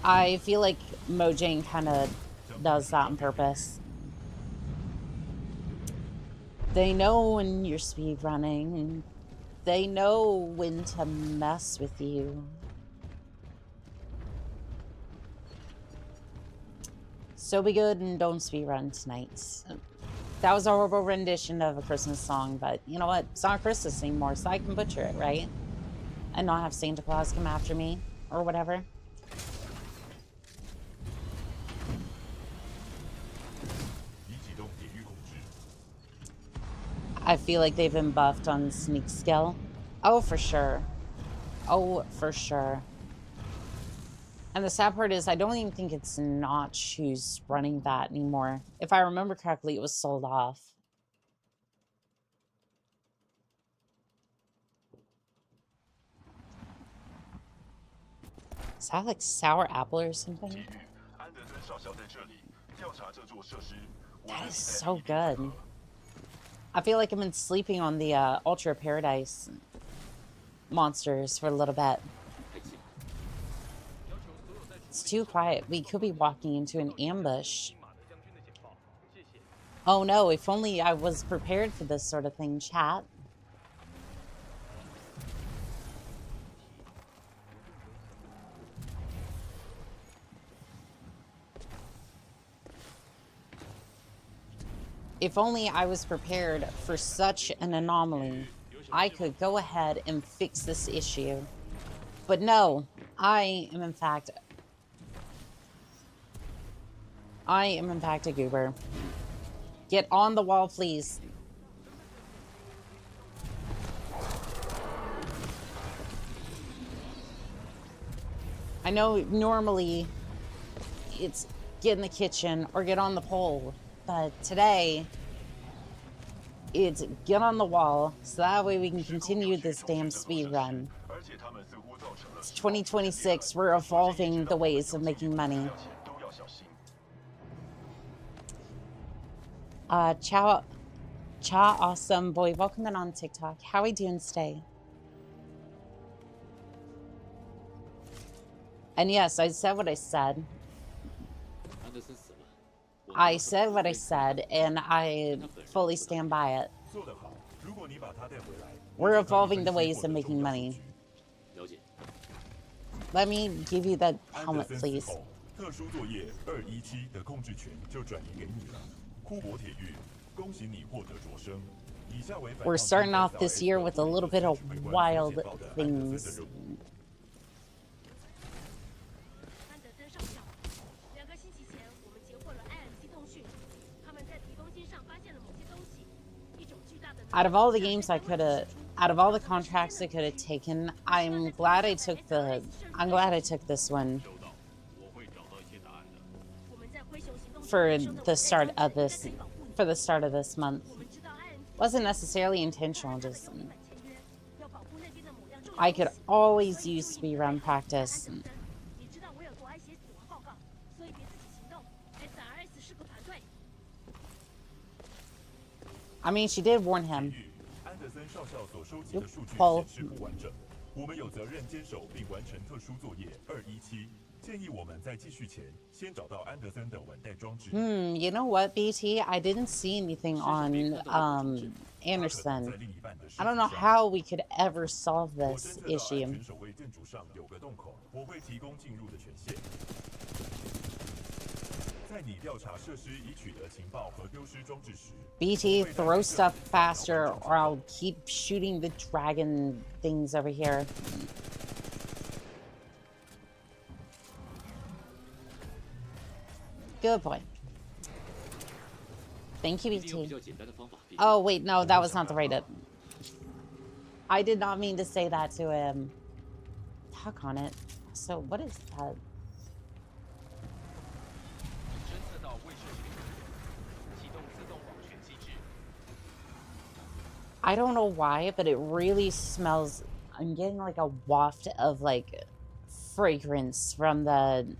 I feel like Mojang kind of does that on purpose. They know when you're speedrunning. They know when to mess with you. So be good and don't speedrun tonight. That was a horrible rendition of a Christmas song, but you know what? It's not Christmas anymore, so I can butcher it, right? And not have Santa Claus come after me or whatever. I feel like they've been buffed on sneak skill. Oh, for sure. Oh, for sure. And the sad part is I don't even think it's Notch who's running that anymore. If I remember correctly, it was sold off. Is that like sour apple or something? That is so good. I feel like I've been sleeping on the Ultra Paradise monsters for a little bit. It's too quiet. We could be walking into an ambush. Oh no, if only I was prepared for this sort of thing, chat. If only I was prepared for such an anomaly, I could go ahead and fix this issue. But no, I am in fact a goober. Get on the wall, please. I know normally it's get in the kitchen or get on the pole, but today it's get on the wall, so that way we can continue this damn speed run. It's 2026, we're evolving the ways of making money. Chow Awesome Boy, welcome in on TikTok. How are we doing today? And yes, I said what I said. I said what I said, and I fully stand by it. We're evolving the ways of making money. Let me give you that helmet, please. We're starting off this year with a little bit of wild things. Out of all the games I could have, out of all the contracts I could have taken, I'm glad I took this one for the start of this month. Wasn't necessarily intentional, just I could always use speedrun practice. I mean, she did warn him. Paul. You know what, BT? I didn't see anything on Anderson. I don't know how we could ever solve this issue. BT, throw stuff faster or I'll keep shooting the dragon things over here. Good boy. Thank you, BT. Oh, wait, no, that was not the right. I did not mean to say that to him. Talk on it. So, what is that? I don't know why, but it really smells. I'm getting like a waft of like fragrance from the.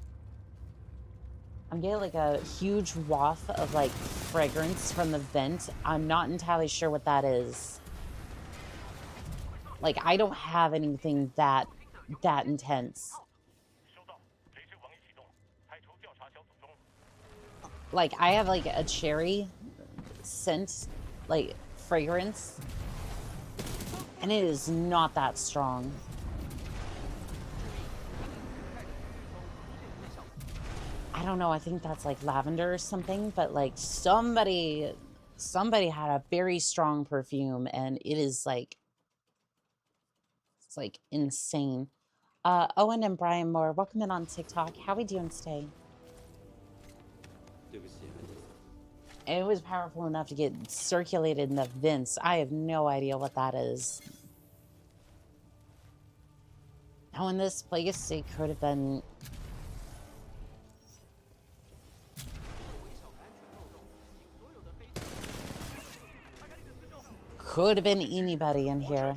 I'm getting like a huge waft of like fragrance from the vent. I'm not entirely sure what that is. Like, I don't have anything that intense. Like, I have like a cherry scent, like fragrance, and it is not that strong. I don't know, I think that's like lavender or something, but like somebody had a very strong perfume, and it is like, it's like insane. Owen and Brian Moore, welcome in on TikTok. How we doing today? It was powerful enough to get circulated in the vents. I have no idea what that is. Oh, and this plague state could have been... Could have been anybody in here.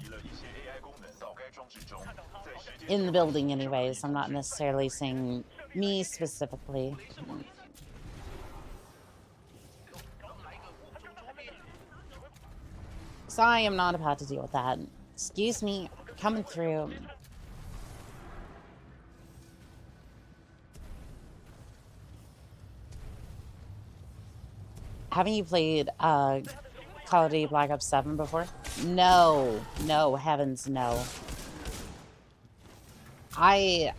In the building anyways. I'm not necessarily saying me specifically. So I am not about to deal with that. Excuse me, coming through. Haven't you played Call of Duty Black Ops 7 before? No. No, heavens no. I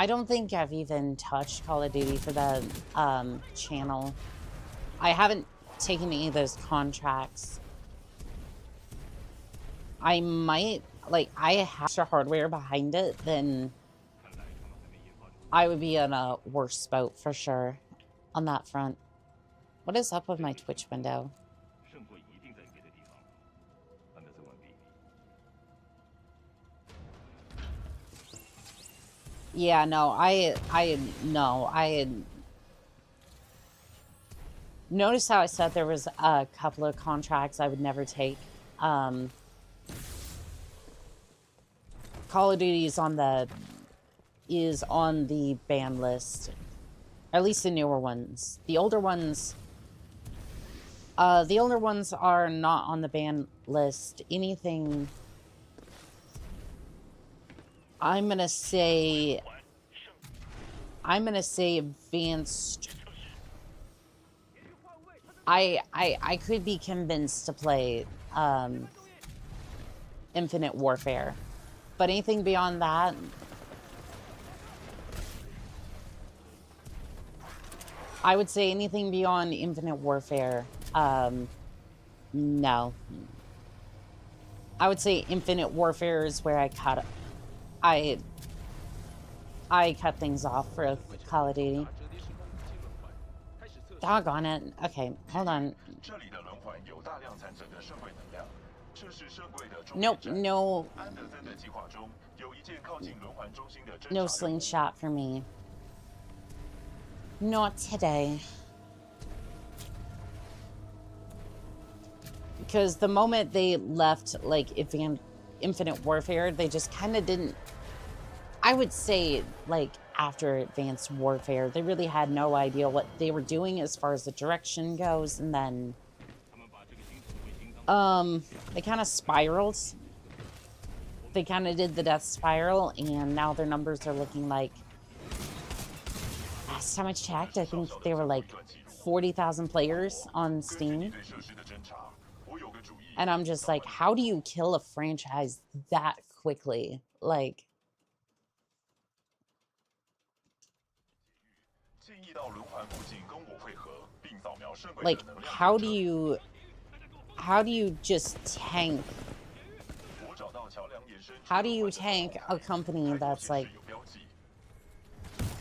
don't think I've even touched Call of Duty for the channel. I haven't taken any of those contracts. I might, like, I have extra hardware behind it, then I would be in a worse boat for sure on that front. What is up with my Twitch window? Yeah, no, Notice how I said there was a couple of contracts I would never take. Call of Duty is on the ban list, at least the newer ones. The older ones are not on the ban list. Anything, I'm gonna say advanced. I could be convinced to play Infinite Warfare, but anything beyond that, I would say anything beyond Infinite Warfare, no. I would say Infinite Warfare is where I cut things off for Call of Duty. Doggone it. Okay, hold on. Nope, no. No slingshot for me. Not today. Because the moment they left, like, Infinite Warfare, they just kind of didn't... I would say, like, after Advanced Warfare, they really had no idea what they were doing as far as the direction goes, and then... they kind of spiraled. They kind of did the death spiral, and now their numbers are looking like... Last time I checked, I think they were like 40,000 players on Steam. And I'm just like, how do you kill a franchise that quickly? Like how do you just tank? How do you tank a company that's like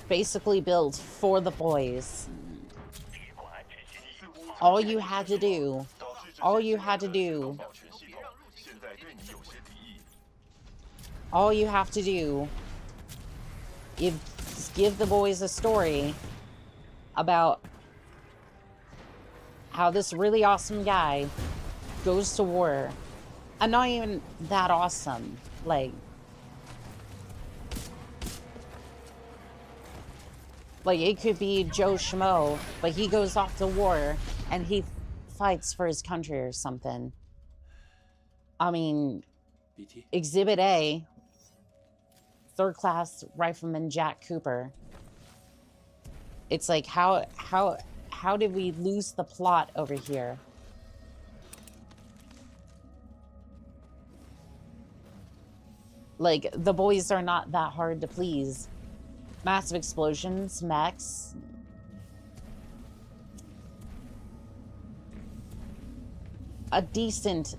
basically built for the boys? All you had to do is give the boys a story about how this really awesome guy goes to war. And not even that awesome. Like it could be Joe Schmo, but he goes off to war and he fights for his country or something. I mean, Exhibit A, third class rifleman Jack Cooper. It's like, how did we lose the plot over here? Like, the boys are not that hard to please. Massive explosions, mechs. A decent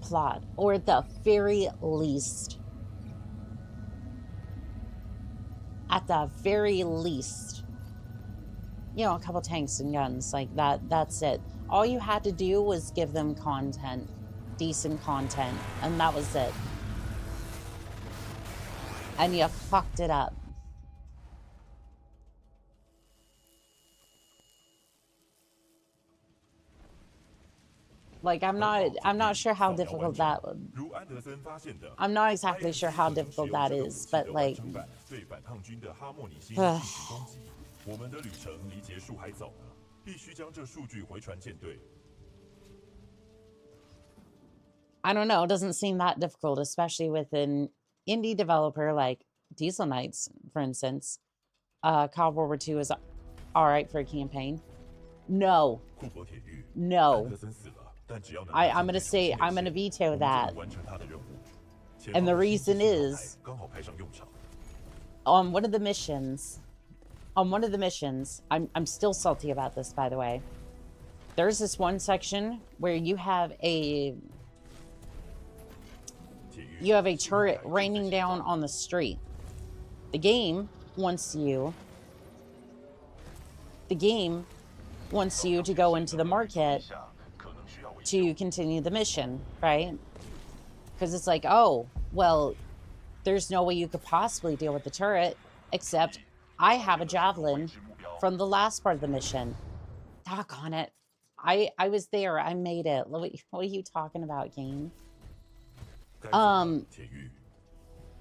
plot, or at the very least, you know, a couple tanks and guns, like that's it. All you had to do was give them content, decent content, and that was it. And you fucked it up. Like, I'm not sure how difficult that would... I'm not exactly sure how difficult that is, but like... I don't know, it doesn't seem that difficult, especially with an indie developer like Diesel Knights, for instance. Call of War II is alright for a campaign. No. I'm gonna veto that. And the reason is, on one of the missions, I'm still salty about this, by the way. There's this one section where you have a turret raining down on the street. The game wants you to go into the market to continue the mission, right? Because it's like, oh, well, there's no way you could possibly deal with the turret, except I have a javelin from the last part of the mission. Doggone it. I was there. I made it. What are you talking about, game? 该走吧铁玉。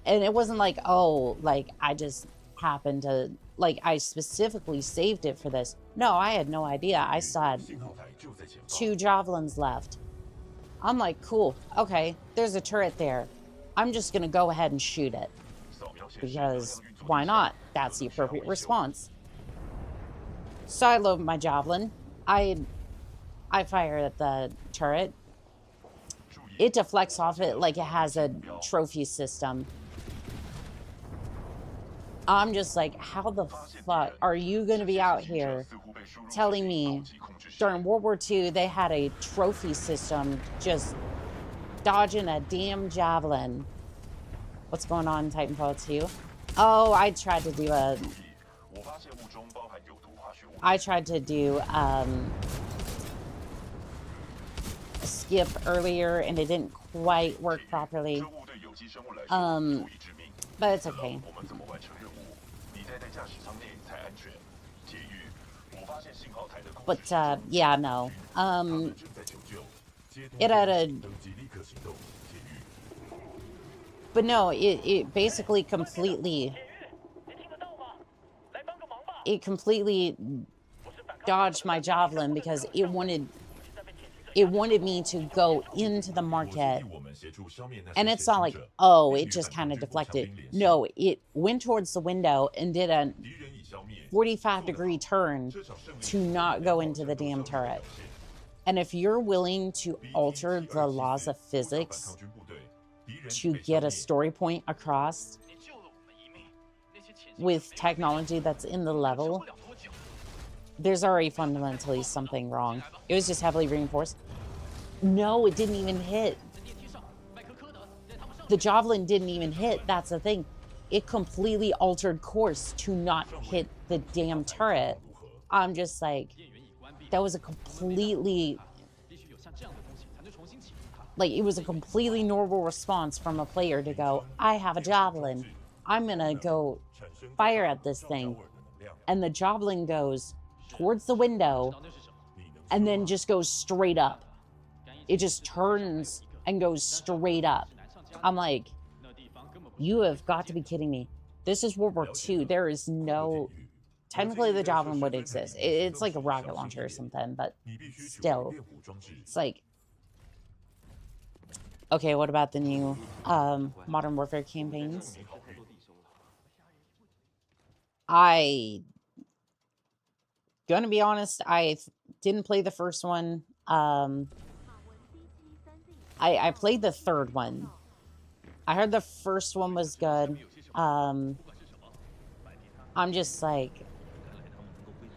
And it wasn't like, oh, like I just happened to, like I specifically saved it for this. No, I had no idea. I still had 信号台就在前方。 2 javelins left. I'm like, cool. Okay, there's a turret there. I'm just gonna go ahead and shoot it. 扫描显示 Because 亮域 why not? That's the appropriate response. So I load my javelin. I fire at the turret. It deflects off it like it has a trophy system. I'm just like, how the fuck are you gonna be out here telling me during World War II they had a trophy system just dodging a damn javelin? What's going on in Titanfall 2? Oh, I tried to do a 我发现物中包含有毒化学物。 I tried to do a skip earlier and it didn't quite work properly. 这物对有机生物来说足以致命。 But it's okay. 我们怎么完成任务？你待在驾驶舱内才安全。铁玉，我发现信号台的控制 But yeah, no. 他们正在求救。接通 It had a 登机立刻行动。铁玉， but no, it basically completely 你听得到吗？来帮个忙吧！ it completely dodged my javelin because it wanted me to go into the 我 market. 建议我们协助消灭那些 And it's not 血 like, 腥者 oh, 并 it 与 just 反 kind of 抗军部 deflected. 强兵联系 No, it went towards the window and did a 敌人已消灭。 45-degree turn 这场胜利 to not go into the damn turret. And if you're willing to alter the laws of physics 反抗军部队敌人 to 被消 get a 灭 story point across 你救了我们一命，那些潜行 with technology that's in the 撑 level, 不了多久。 there's already fundamentally something wrong. It was just heavily reinforced. No, it didn't even hit. 在电梯上，麦克科德在他们上 The javelin didn't even hit. That's the thing. It completely altered course to not hit the damn turret. I'm just like, 电源已关闭， that was a completely, 必须有像这样的东西才能重新启动它。 like, it was a completely normal response from a player to go, I have a javelin. I'm gonna go 产生 fire at this 照 thing. 味儿的能量。 And the javelin goes towards the window 知道那是什么？ 你能 and 说 then 吗 just goes straight up. 感应 It just turns and goes straight up. 是难上加难 I'm like, 那地方根本不是 you have got to be kidding me. This is World War II. There is no. Technically, the javelin would exist. It's like a rocket launcher or something, but 你必须取 still. 猎捕装置 it's like. Okay, what about the new Modern Warfare campaigns? Gonna be honest, I didn't play the first one. I played the third one. I heard the first one was good. I'm just like,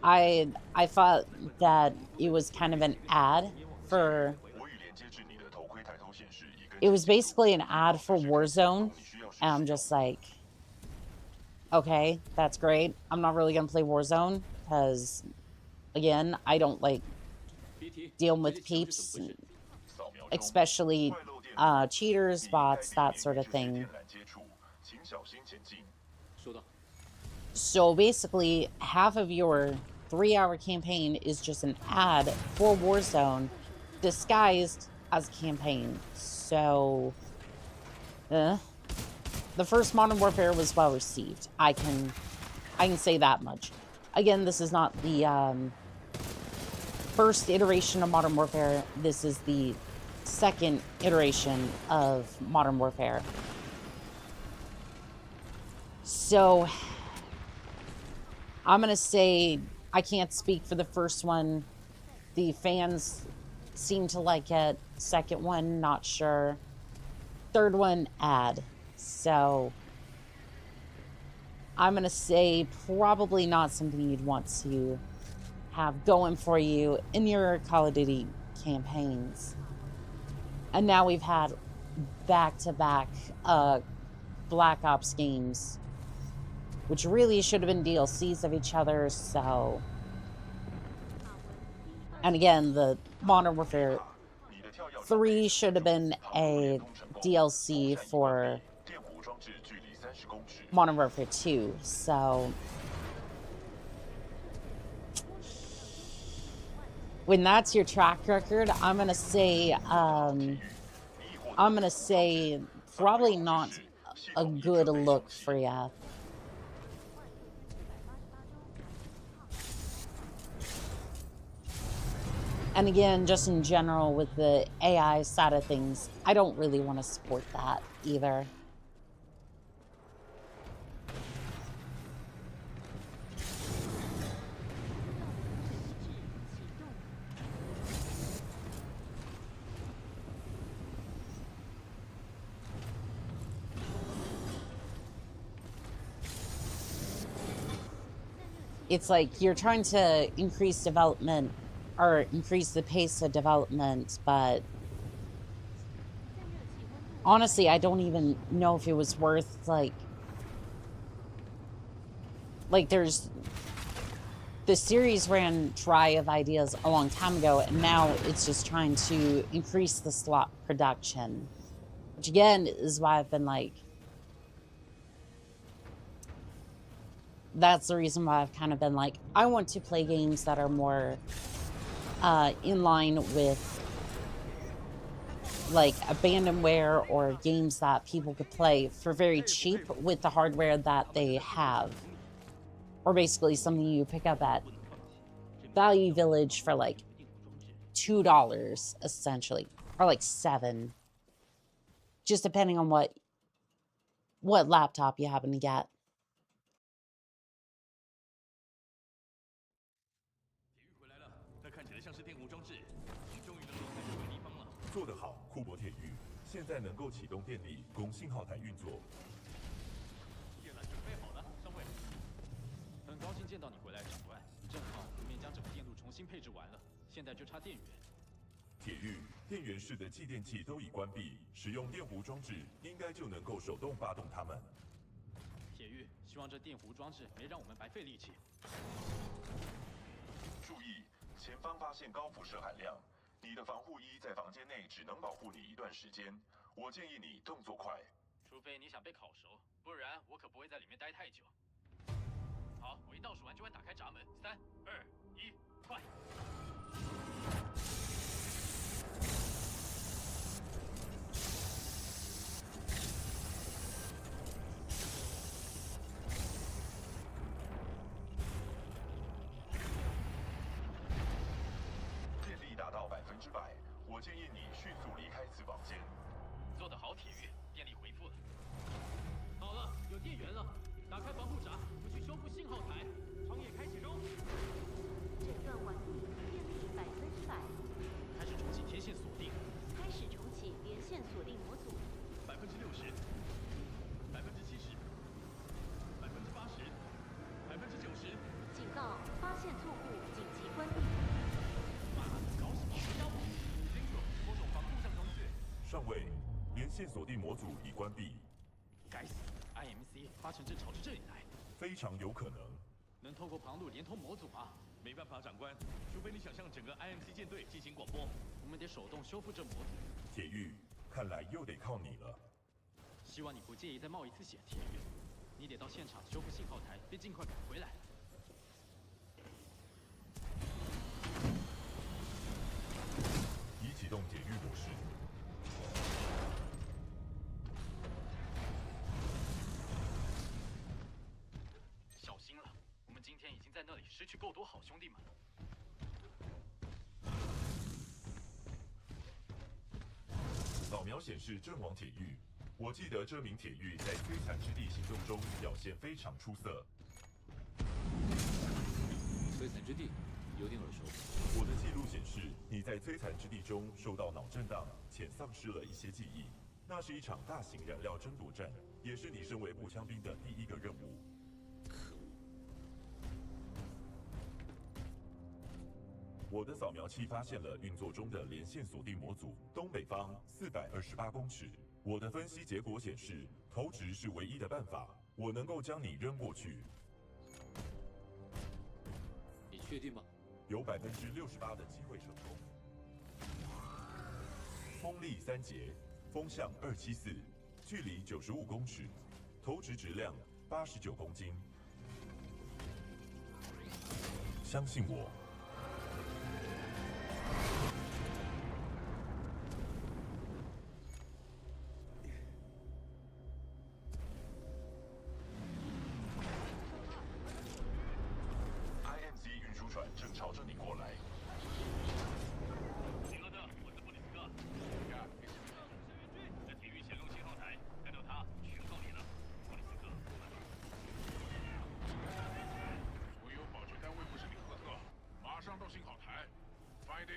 I thought that it was kind of an ad for. 我已连接至你的头盔抬头显示已跟 It was basically an ad for Warzone, 你需要 and I'm just like, okay, that's great. I'm not really gonna play Warzone because, again, I don't like dealing with peeps, 扫描中 especially 外漏电 cheaters, bots, that sort of thing. 电缆接触，请小心前进。 收到。 So basically, half of your 3-hour campaign is just an ad for Warzone disguised as a campaign. So, the first Modern Warfare was well received. I can say that much. Again, this is not the first iteration of Modern Warfare. This is the second iteration of Modern Warfare. So, I'm going to say I can't speak for the first one. The fans seem to like it. Second one, not sure. Third one, ad. So, I'm going to say probably not something you'd want to have going for you in your Call of Duty campaigns. And now we've had back-to-back Black Ops games, which really should have been DLCs of each other, so... And again, the Modern Warfare 你的跳跃 3 should have been a DLC for 电弧装置距离30公尺。 Modern Warfare 2, so... when that's your track record, I'm gonna say probably not a good look for ya. And again, just in general with the AI side of things, I don't really want to support that either. It's like you're trying to increase development or increase the pace of development, but honestly, I don't even know if it was worth like there's the series ran dry of ideas a long time ago, and now it's just trying to increase the slot production, which again is why I've been like, that's the reason why I've kind of been like, I want to play games that are more in line with like abandonware or games that people could play for very cheap with the hardware that they have. Or basically something you pick up at Value Village for like $2 essentially, or like $7, just depending on what laptop you happen to get. 做得好，库珀铁玉，现在能够启动电力供信号台运作。电缆准备好了，上尉。很高兴见到你回来，长官。正好对面将整个电路重新配置完了，现在就差电源。铁玉，电源室的继电器都已关闭，使用电弧装置应该就能够手动发动它们。铁玉，希望这电弧装置没让我们白费力气。注意，前方发现高辐射含量。 你的防护衣在房间内只能保护你一段时间，我建议你动作快。除非你想被烤熟，不然我可不会在里面待太久。好，我一倒数完就会打开闸门，3、2、1，快！电力达到100%，我建议你迅速离开此房间。做得好，铁玉，电力恢复了。好了，有电源了，打开防护闸，我去修复信号台。长野开启中。诊断完毕，电力100%。开始重启天线锁定。开始重启连线锁定模组。60%、70%、80%、90%。警告，发现错误，紧急关闭。 搞什么？不要我！清楚，某种防护上装置。上尉，连线锁定模组已关闭。该死 ，IMC 八成正朝着这里来。非常有可能。能透过旁路连通模组吗？没办法，长官，除非你想向整个 IMC 舰队进行广播。我们得手动修复这模组。铁玉，看来又得靠你了。希望你不介意再冒一次险，铁玉。你得到现场修复信号台，并尽快赶回来。 已启动铁玉模式。小心了，我们今天已经在那里失去够多好兄弟们了。扫描显示阵亡铁玉。我记得这名铁玉在摧残之地行动中表现非常出色。摧残之地。 有点耳熟。我的记录显示，你在摧残之地中受到脑震荡，且丧失了一些记忆。那是一场大型燃料争夺战，也是你身为步枪兵的第一个任务。可恶！我的扫描器发现了运作中的连线锁定模组，东北方428公尺。我的分析结果显示，投掷是唯一的办法。我能够将你扔过去。你确定吗？ 有68%的机会成功。风力3节，风向274，距离95公尺，投掷质量89公斤。相信我。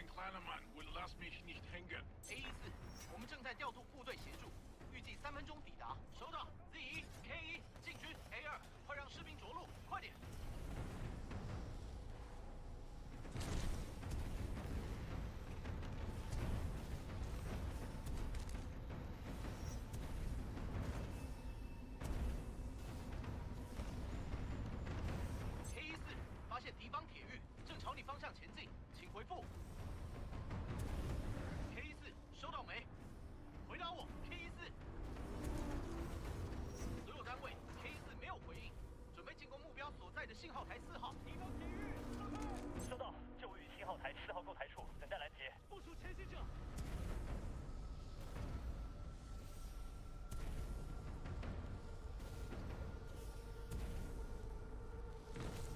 Den kleinen Mann will lass mich nicht hängen. A14，我们正在调度部队协助，预计3分钟抵达。收到。Z1、K1 进军 A2，快让士兵着陆，快点。K14，发现敌方铁狱，正朝你方向前进，请回复。K14，收到没？回答我。K14，所有单位 K14没有回应，准备进攻目标所在的信号台4号。敌方铁狱，收到，就位于信号台4号购台处，等待拦截。部署前行者。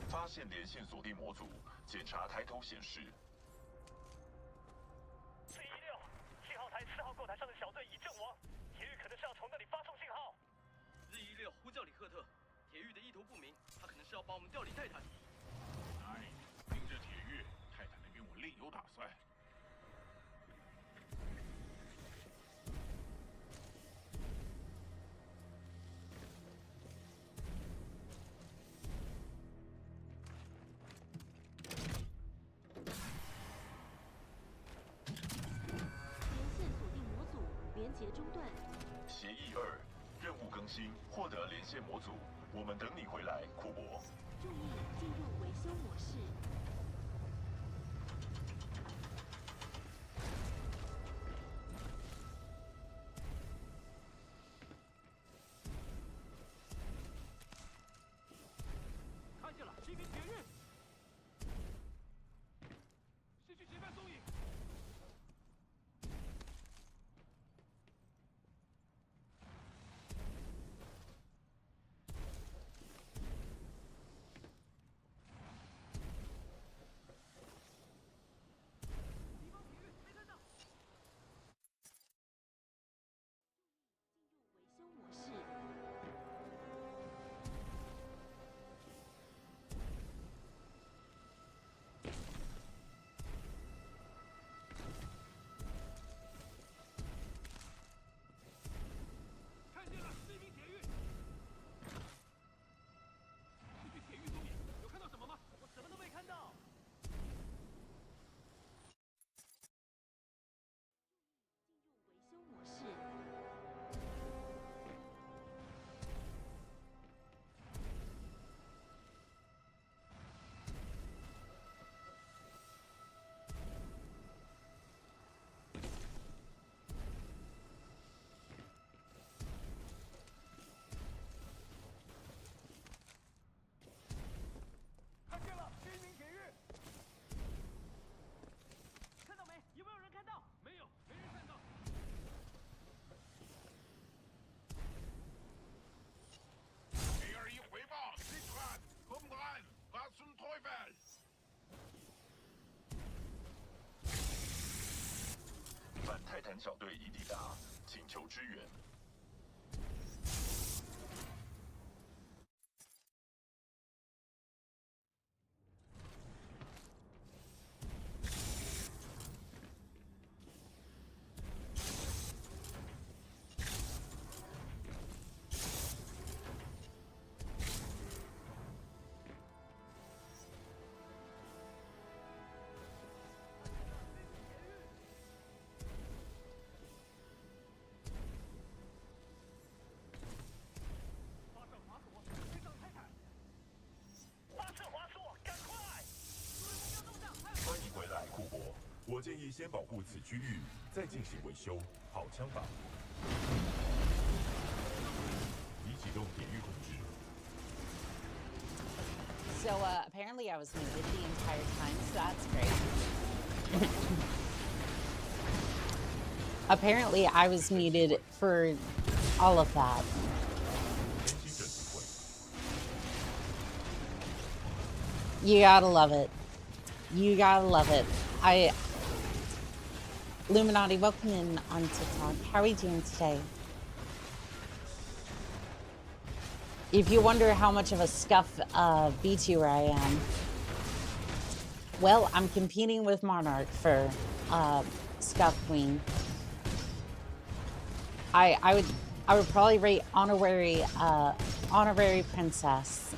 发现连线锁定模组，检查抬头显示。 416，信号台4号购台上的小队已阵亡，铁狱可能是要从那里发送信号。416，呼叫里赫特，铁狱的意图不明，他可能是要把我们调离泰坦。哎，盯着铁狱，泰坦那边我另有打算。 连接中断。协议2，任务更新，获得连线模组，我们等你回来，库珀。注意，进入维修模式。看见了，一名铁狱，失去结伴踪影。 反泰坦小队已抵达，请求支援。我建议先保护此区域，再进行维修，好枪法。已启动铁狱控制。 So apparently I was muted the entire time, so that's great. Apparently I was muted for all of that. You gotta love it. You gotta love it. Illuminati, welcome in on TikTok. How are we doing today? If you wonder how much of a scuff Vtuber I am, Well, I'm competing with Monarch for Scuff Queen. I would probably rate honorary princess.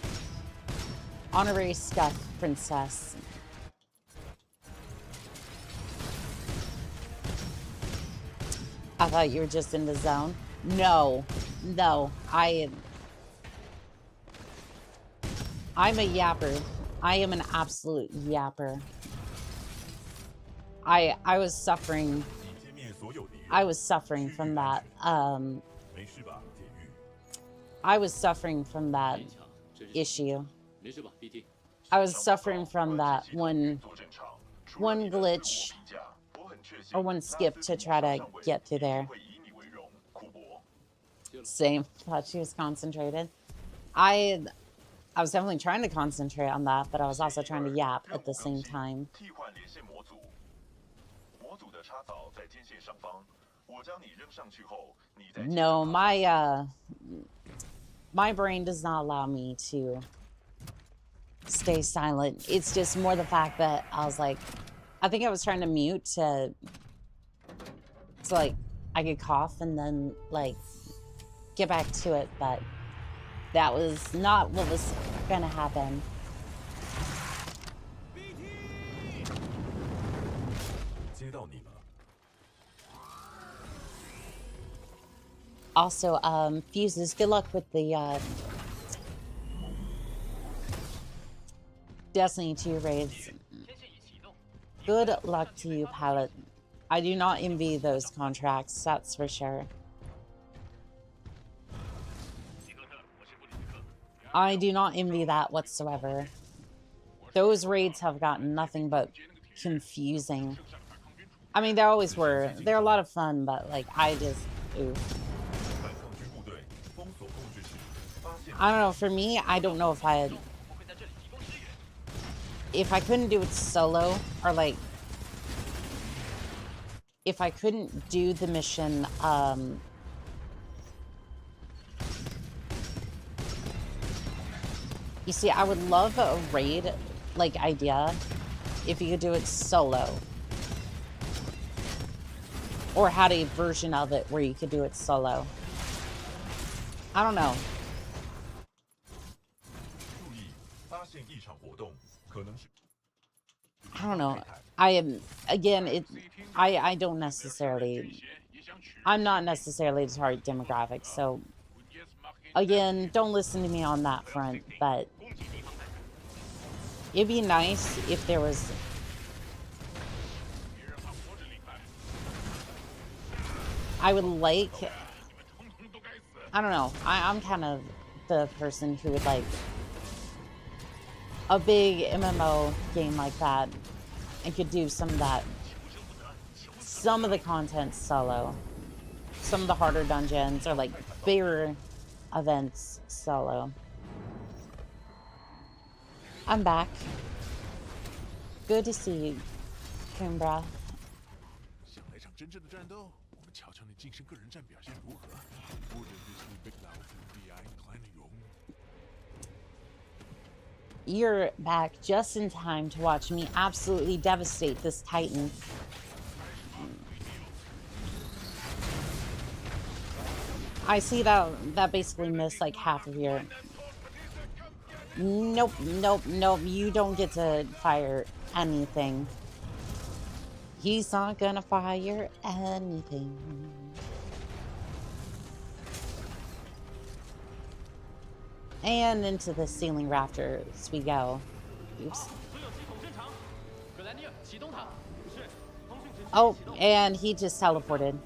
Honorary Scuff princess. I thought you were just in the zone. No, I'm a yapper. I am an absolute yapper. I was suffering. I was suffering from that. I was suffering from that issue. I was suffering from that one glitch or one skip to try to get through there. Same. Thought she was concentrated. I was definitely trying to concentrate on that, but I was also trying to yap at the same time. No, my brain does not allow me to stay silent. It's just more the fact that I was like, I think I was trying to mute to like I could cough and then like get back to it, but that was not what was gonna happen. Also, Fuses, good luck with the Destiny 2 raids. Good luck to you, Pilot. I do not envy those contracts, that's for sure. I do not envy that whatsoever. Those raids have gotten nothing but confusing. I mean, they always were. They're a lot of fun, but like, I just, ooh. I don't know, for me, I don't know if I couldn't do it solo, or like, if I couldn't do the mission, you see, I would love a raid, like, idea if you could do it solo. Or had a version of it where you could do it solo. I don't know. I don't know. I am, again, I don't necessarily, I'm not necessarily the target demographic, so again, don't listen to me on that front, but it'd be nice if there was, I would like, I don't know, I'm kind of the person who would like a big MMO game like that and could do some of that, some of the content solo, some of the harder dungeons or like bigger events solo. I'm back. Good to see you, Kimbra. You're back just in time to watch me absolutely devastate this Titan. I see that basically missed like half of your... Nope, you don't get to fire anything. He's not gonna fire anything. And into the ceiling rafters we go. Oops. Oh, and he just teleported.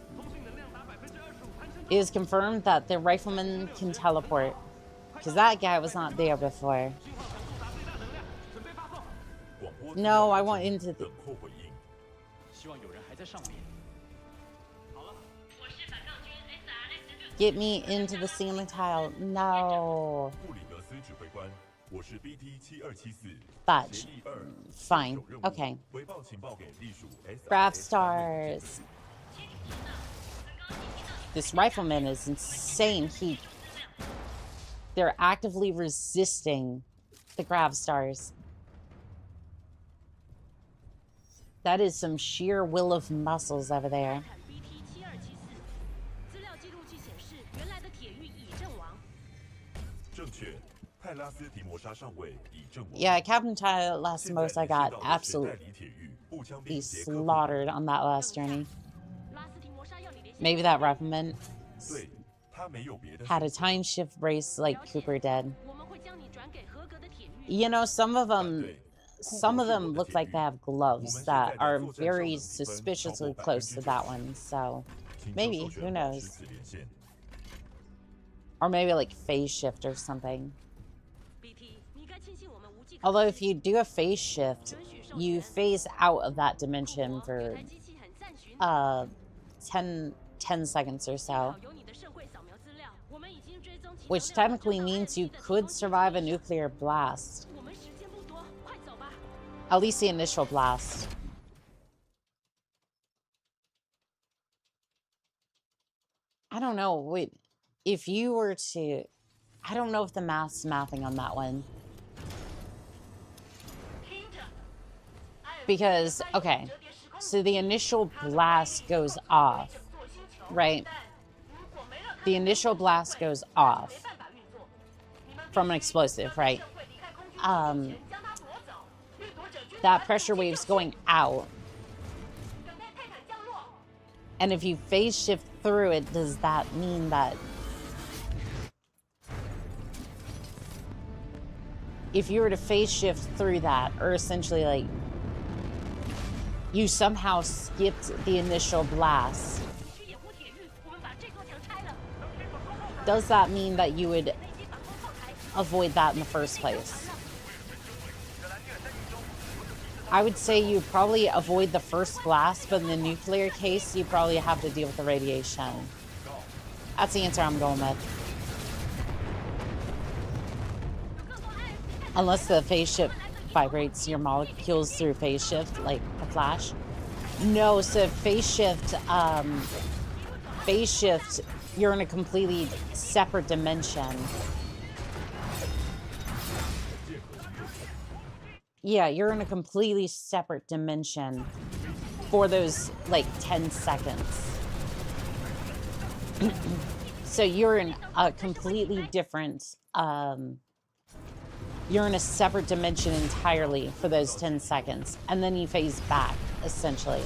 It is confirmed that the rifleman can teleport. Because that guy was not there before. No, I want into the... Get me into the ceiling tile. No. But, fine. Okay. Grav stars. This rifleman is insane. They're actively resisting the grav stars. That is some sheer will of muscles over there.资料记录器显示，原来的铁狱已阵亡。正确，泰拉斯提摩沙上尉已阵亡。 Yeah, Captain Tylasmos, I got 代 absolutely 理铁狱步枪兵杰克 slaughtered on that last journey. 拉斯提摩沙要你联系。 Maybe that Revenant 对，他没有别的 had a 选择 time shift brace like Cooper did. 我们会将你转给合格的铁狱。 You know, some of 反 them 对 some of them look like they have gloves Woman that said that are the very作战上的评分 suspiciously 超过 close to 90%. that one, so 请求 maybe, 授 who 权保持 knows? 此连线 Or maybe like phase shift or something. BT，你该庆幸我们无迹可 Although 施 if you do a phase shift, you phase out of that dimension 这 for 台机器很赞许你。 10 seconds or 好 so, 有你的社会扫描资料，我们已经追踪其中 which 6个 technically 正当 means 案 you 例的 could 成功 survive a 记录 nuclear blast. 我们时间不多，快走吧。 At least the initial blast. I don't know. Wait, if you were to... I don't know if the math's mathing on that one. Because, okay, so the initial blast goes off, right? The initial blast goes off from an explosive, right? That pressure wave's going out. And if you phase shift through it, does that mean that... If you were to phase shift through that, or essentially like... You somehow skipped the initial blast. Does that mean that you would avoid that in the first place? I would say you probably avoid the first blast, but in the nuclear case, you probably have to deal with the radiation. That's the answer I'm going with. Unless the phase shift vibrates your molecules through phase shift, like a flash. No, so phase shift, you're in a completely separate dimension. Yeah, you're in a completely separate dimension for those, like, 10 seconds. So you're in a completely different, you're in a separate dimension entirely for those 10 seconds. And then you phase back, essentially.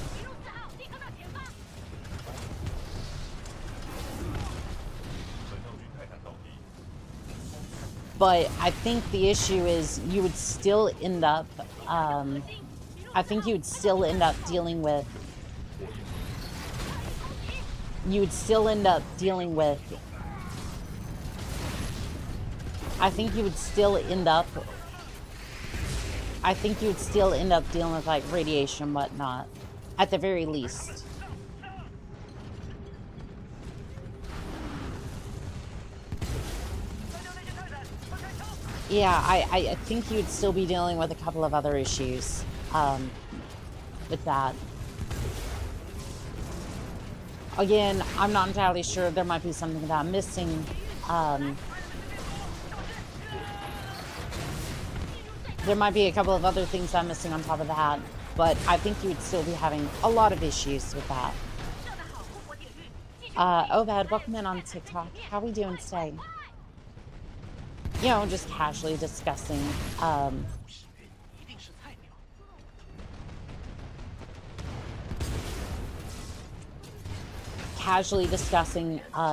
But I think the issue is you would still end up, I think you would still end up dealing with, I think you would still end up dealing with like radiation and whatnot, at the very least. Yeah, I think you would still be dealing with a couple of other issues with that. Again, I'm not entirely sure. There might be something that I'm missing. There might be a couple of other things I'm missing on top of that, but I think you would still be having a lot of issues with that. Obed, welcome in on TikTok. How are we doing today? You know, just casually discussing,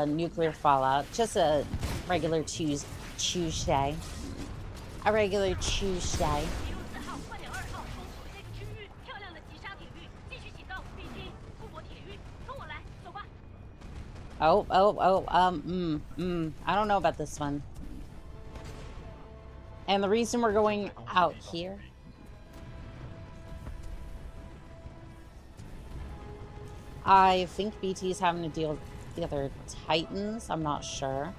nuclear fallout. Just a regular Tuesday. A regular Tuesday. I don't know about this one. And the reason we're going out here, I think BT's having to deal with the other Titans. I'm not sure.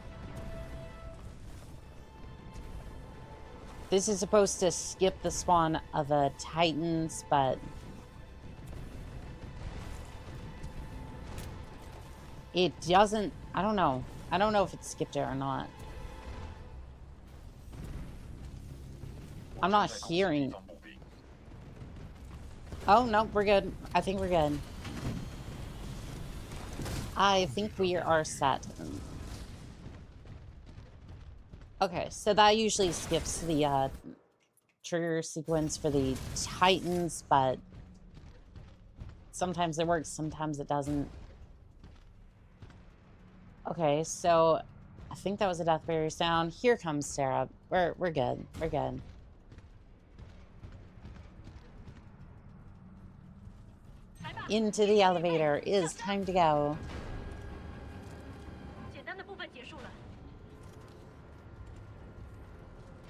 This is supposed to skip the spawn of the Titans, but it doesn't. I don't know. I don't know if it skipped it or not. I'm not hearing. Oh, no, we're good. I think we're good. I think we are set. Okay, so that usually skips the trigger sequence for the Titans, but sometimes it works, sometimes it doesn't. Okay, so I think that was a death barrier sound. Here comes Sarah. We're good. We're good. Into the elevator. It is time to go. 简单的部分结束了。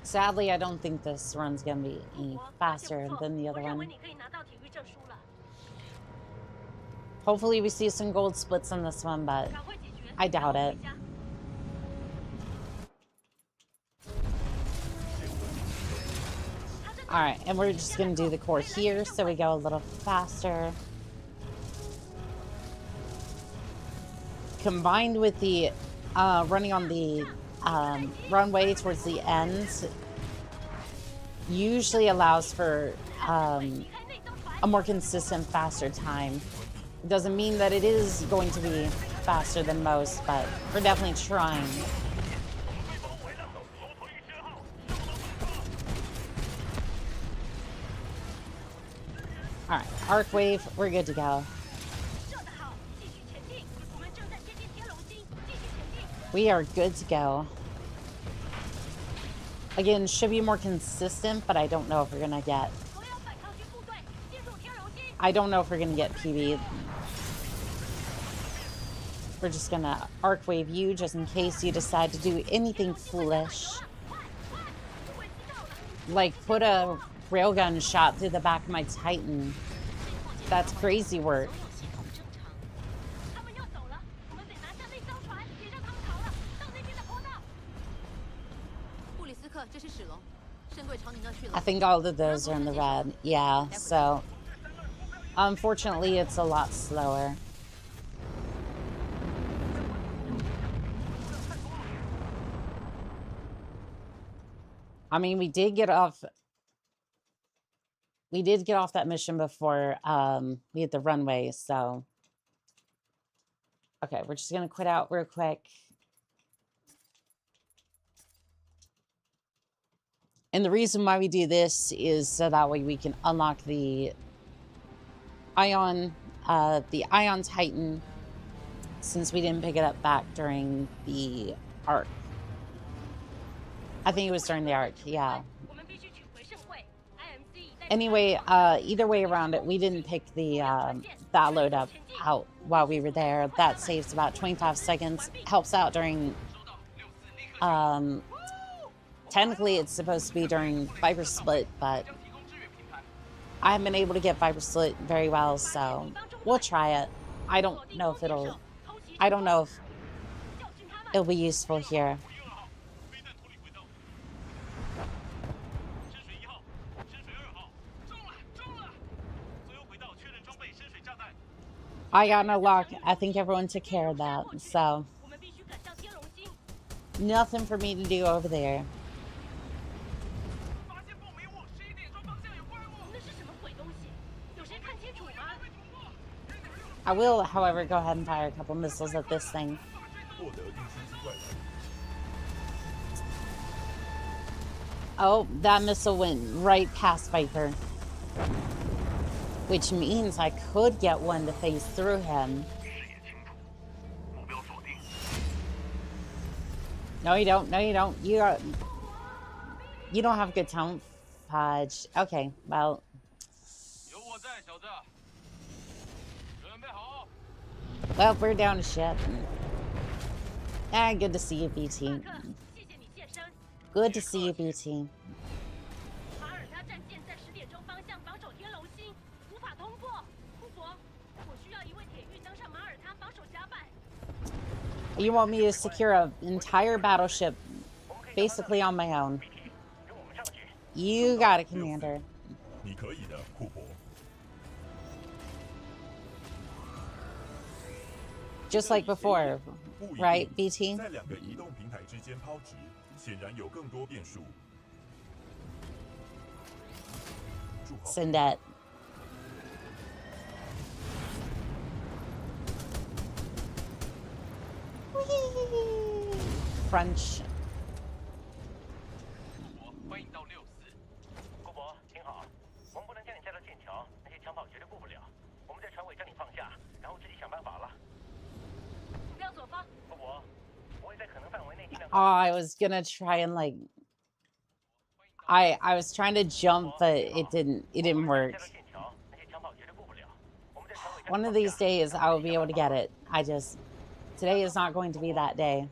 Sadly, I don't think this run's gonna be any 我表现 faster 不错 than the 我 other 认为 one. 你可以拿到体育证书了。 Hopefully we see some gold splits on this one, but 赶快解决 I doubt 然后 it. 回家 Alright, and we're just gonna do the core here so we go a little faster. Combined with the running on the runway towards the end, usually allows for a more consistent, faster time. It doesn't mean that it is going to be faster than most, but we're definitely trying. Alright, arc wave, we're good to go. 射得好，继续前进。我们正在接近天龙星，继续前进。 We are good to go. Again, should be more consistent, but I don't know if we're gonna get... 所有反抗军部队进入天龙星。 I don't know if we're gonna get PB. We're just gonna arc wave you just in case you decide to do anything foolish. 快快，护卫机到了。 Like put a railgun shot through the back of my Titan. That's crazy work. 系统正常。他们要走了，我们得拿下那艘船，别让他们逃了。到那边的坡道。布里斯克，这是史龙，圣柜朝你那去了。 I think all of those are in the red. Yeah, so unfortunately it's a lot slower. I mean, we did get off that mission before we hit the runway, so okay, we're just gonna quit out real quick. And the reason why we do this is so that way we can unlock the Ion Titan, since we didn't pick it up back during the arc. I think it was during the arc, yeah. 我们必须取回圣会。IMC 已带 Anyway, either way around it, we didn't pick the that load up out while we were there. That saves about 25 seconds, helps out during technically it's supposed to be during Viper Split, but I haven't been able to get Viper Split very well, so we'll try it. I don't know if it'll be useful here. 深水1号、深水2号，中了，中了！所有轨道确认装备深水炸弹。 I got no luck. I think everyone took care of that, so 我们必须赶向天龙星。 nothing for me to do over there. 发现爆煤物，11点钟方向有怪物。那是什么鬼东西？有谁看清楚吗？ I will, however, go ahead and fire a couple missiles at this thing. 获得定星机怪人。 Oh, that missile went right past Viper. Which means I could get one to phase through him. 视野清楚，目标锁定。 No, you don't. No, you don't. You don't have good talent, Fudge. Okay, well, 有我在，小子。准备好。 well, we're down to shit. Ah, good to see you, BT. 克，谢谢你现身。 Good to see you, BT. 马耳他战舰在10点钟方向防守天龙星，无法通过。库珀，我需要一位铁狱登上马耳他防守甲板。 You want me to secure an entire battleship basically on my own? You got it, Commander. 你可以的，库珀。 Just like before, 不一定 right, BT? 在两个移动平台之间抛掷，显然有更多变数。祝好。 Send it. Crunch. 欢迎到64。顾博，听好，我们不能将你带到剑桥，那些枪炮绝对过不了。我们在船尾将你放下，然后自己想办法了。目标左方。顾博，我也在可能范围内尽量。Oh, I was gonna try and like I was trying to jump, but it didn't work. One of these days I will be able to get it. Today is not going to be that day.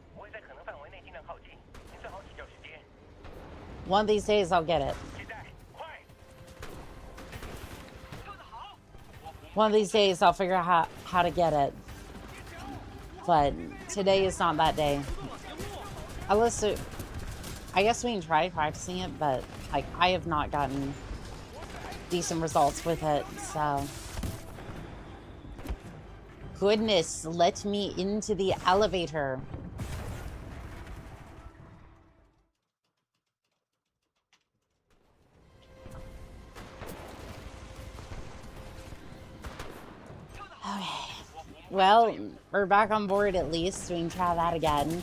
One of these days I'll get it. One of these days I'll figure out how to get it. But today is not that day. I guess we can try practicing it, but like I have not gotten decent results with it, so. Goodness, let me into the elevator. Okay. Well, we're back on board at least. We can try that again.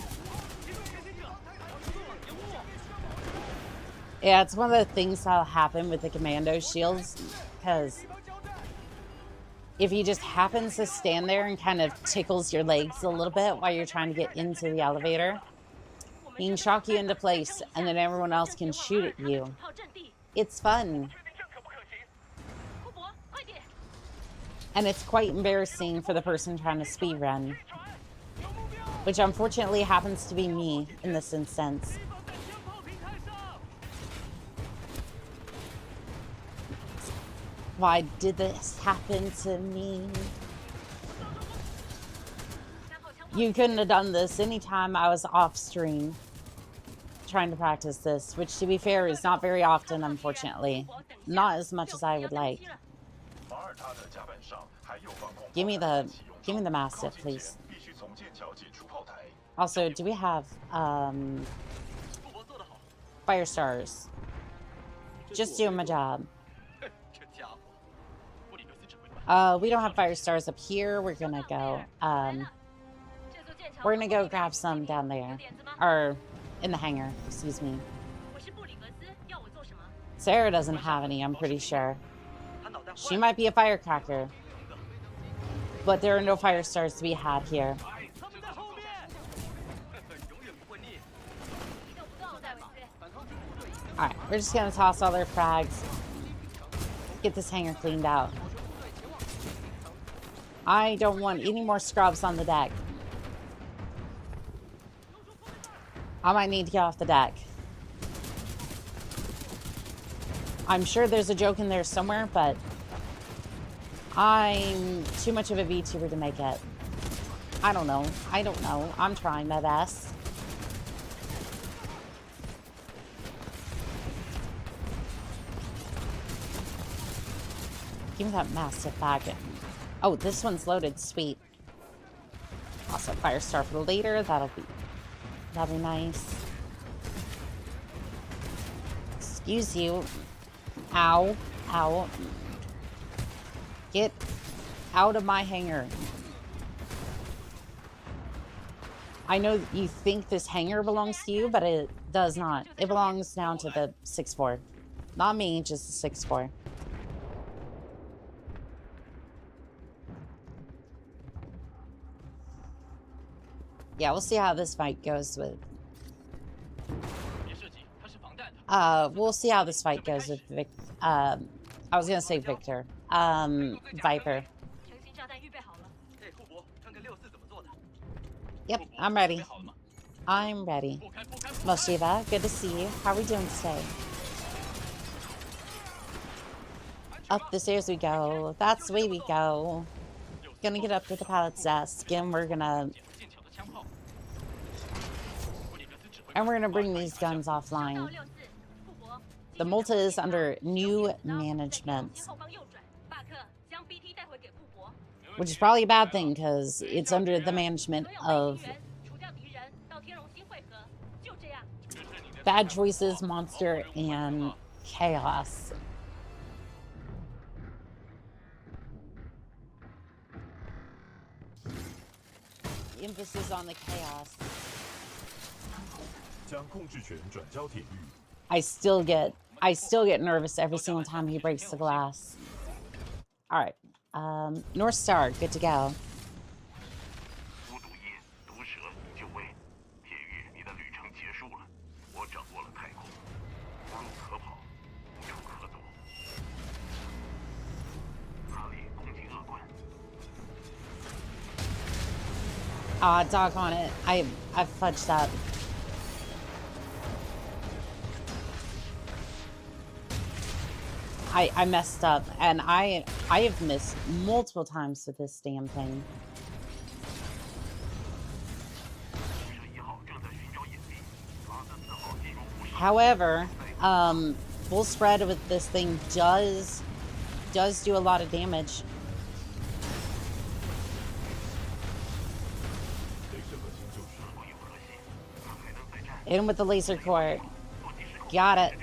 Yeah, it's one of the things that'll happen with the commando shields, because if you just happen to stand there and kind of tickles your legs a little bit while you're trying to get into the elevator, he can shock you into place, and then everyone else can shoot at you. It's fun. And it's quite embarrassing for the person trying to speedrun, which unfortunately happens to be me in this instance. Why did this happen to me? You couldn't have done this anytime I was off stream trying to practice this, which to be fair is not very often, unfortunately. Not as much as I would like. Give me the Mastiff, please. Also, do we have fire stars? Just doing my job. We don't have fire stars up here. We're gonna go grab some down there, or in the hangar, excuse me. Sarah doesn't have any, I'm pretty sure. She might be a firecracker, but there are no fire stars to be had here. Alright, we're just gonna toss all their frags, get this hangar cleaned out. I don't want any more scrubs on the deck. I might need to get off the deck. I'm sure there's a joke in there somewhere, but I'm too much of a VTuber to make it. I don't know. I'm trying my best. Give me that Mastiff back. Oh, this one's loaded. Sweet. Also, fire star for later. That'll be nice. Excuse you. Ow. Ow. Get out of my hangar. I know you think this hangar belongs to you, but it does not. It belongs down to the 6-4. Not me, just the 6-4. Yeah, we'll see how this fight goes with... we'll see how this fight goes with I was gonna say Victor. Viper. Yep, I'm ready. I'm ready. Moshiva, good to see you. How are we doing today? Up the stairs we go. That's the way we go. Gonna get up to the pilot's desk, and we're gonna bring these guns offline. The Malta is under new management, which is probably a bad thing because it's under the management of Bad Choices, Monster, and Chaos. emphasis on the chaos. 将控制权转交铁狱。 I still get nervous every single time he breaks the glass. All right, North Star, good to go. 无毒液、毒蛇已就位，铁狱，你的旅程结束了。我掌握了太空，无路可跑，无处可走。哈利攻击恶棍。 Ah, doggone it. I fudged up. I messed up, and I have missed multiple times with this damn thing. However, full spread with this thing does do a lot of damage. Hit him with the laser cord. Got it.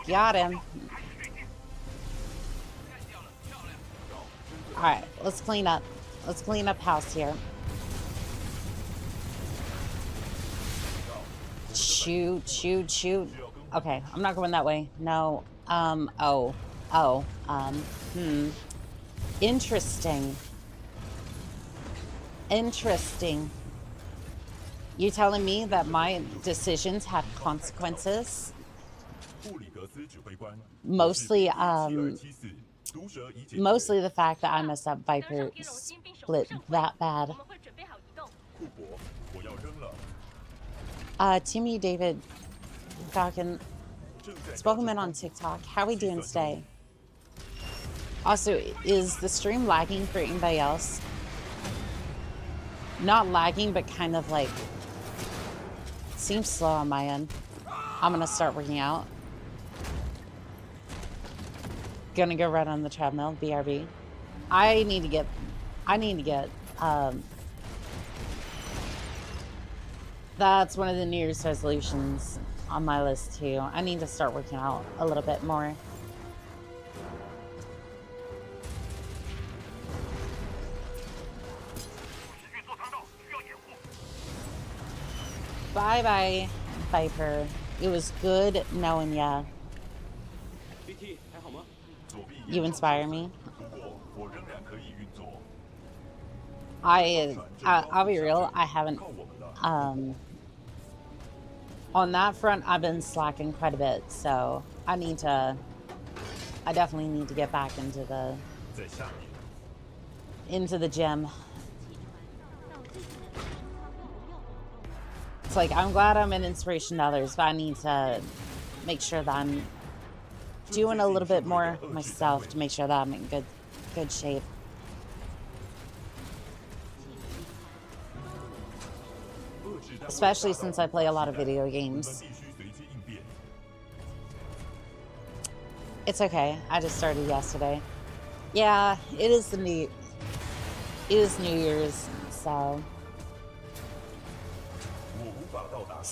Got him. Alright, let's clean up. Let's clean up house here. Shoot, shoot, shoot. Okay, I'm not going that way. No. Interesting. Interesting. You telling me that my decisions have consequences? Mostly the fact that I messed up Viper split that bad. Timmy David Falcon Spoken on TikTok. How we doing today? Also, is the stream lagging for anybody else? Not lagging, but kind of like seems slow on my end. I'm gonna start working out. Gonna go right on the treadmill, BRB. I need to get that's one of the New Year's resolutions on my list too. I need to start working out a little bit more. Bye bye, Viper. It was good knowing ya. You inspire me. I'll be real, I haven't on that front I've been slacking quite a bit, so I definitely need to get back into the gym. It's like, I'm glad I'm an inspiration to others, but I need to make sure that I'm doing a little bit more myself to make sure that I'm in good shape. Especially since I play a lot of video games. It's okay. I just started yesterday. Yeah, it is New Year's, so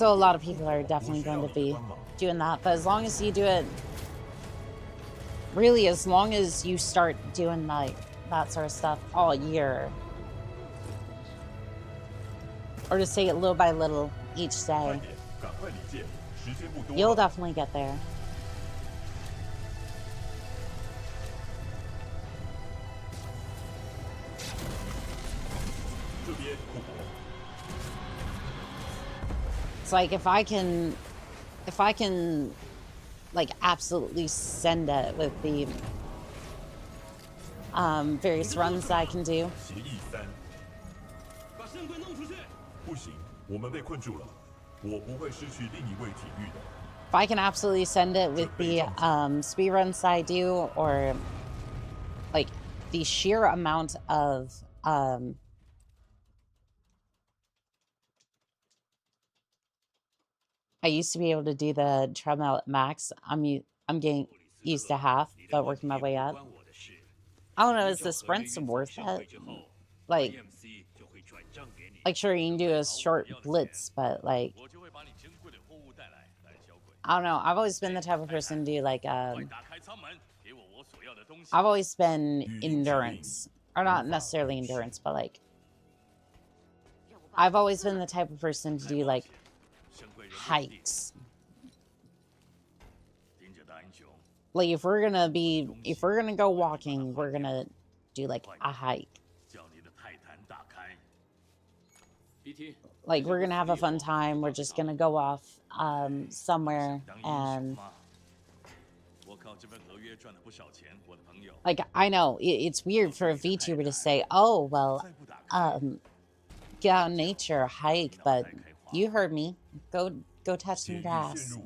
a lot of people are definitely going to be doing that. But as long as you do it, really, as long as you start doing like that sort of stuff all year, or just take it little by little each day, you'll definitely get there. It's like if I can like absolutely send it with the various runs that I can do. If I can absolutely send it with the speed runs that I do, or like the sheer amount of I used to be able to do the treadmill at max. I'm getting used to half, but working my way up. I don't know, is the sprints worth it? Like sure, you can do a short blitz, but like, I don't know. I've always been the type of person to do like, I've always been endurance, or not necessarily endurance, but like I've always been the type of person to do like hikes. Like if we're gonna go walking, we're gonna do like a hike. Like we're gonna have a fun time. We're just gonna go off somewhere and like I know it's weird for a VTuber to say, "Oh well, get out in nature, hike," but you heard me. Go touch some grass.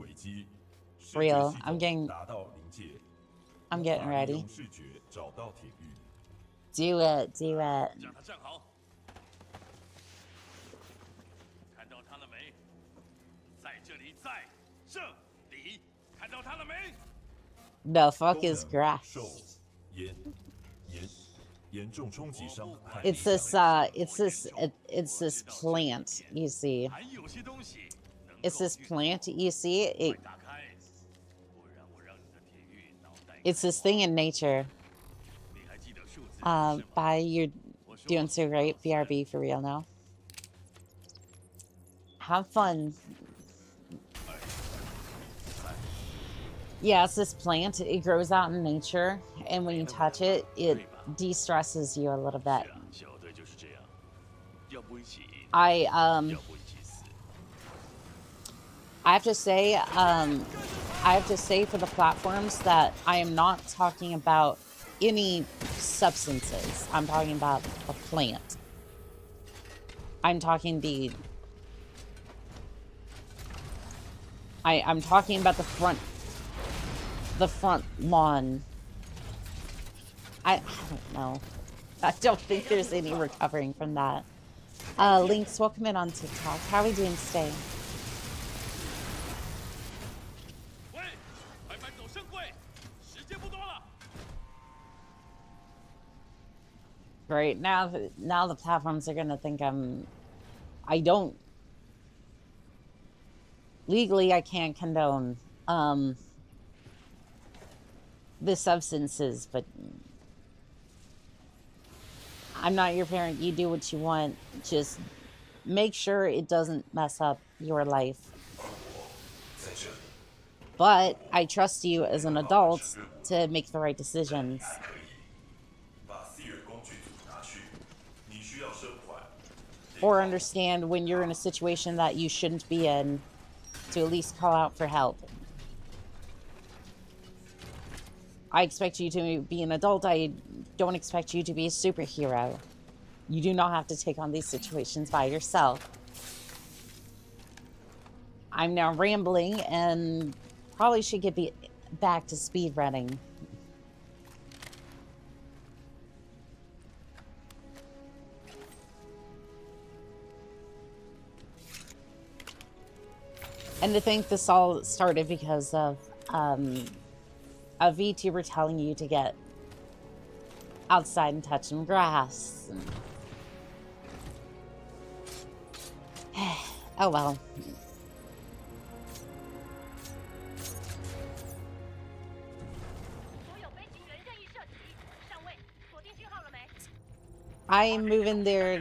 Real, I'm getting ready. Do it. The fuck is grass? It's this plant, you see. It's this plant, you see. It's this thing in nature. You're doing so great. BRB for real now. Have fun. Yeah, it's this plant. It grows out in nature, and when you touch it, it de-stresses you a little bit. I have to say for the platforms that I am not talking about any substances. I'm talking about a plant. I'm talking I'm talking about the front lawn. I don't know. I don't think there's any recovering from that. Lynx, welcome in on TikTok. How are we doing today? Great. Now the platforms are gonna think legally I can't condone the substances, but I'm not your parent. You do what you want. Just make sure it doesn't mess up your life. But I trust you as an adult to make the right decisions. Or understand when you're in a situation that you shouldn't be in, to at least call out for help. I expect you to be an adult. I don't expect you to be a superhero. You do not have to take on these situations by yourself. I'm now rambling and probably should get back to speedrunning. And to think this all started because of a VTuber telling you to get outside and touch some grass. Oh well. I'm moving there.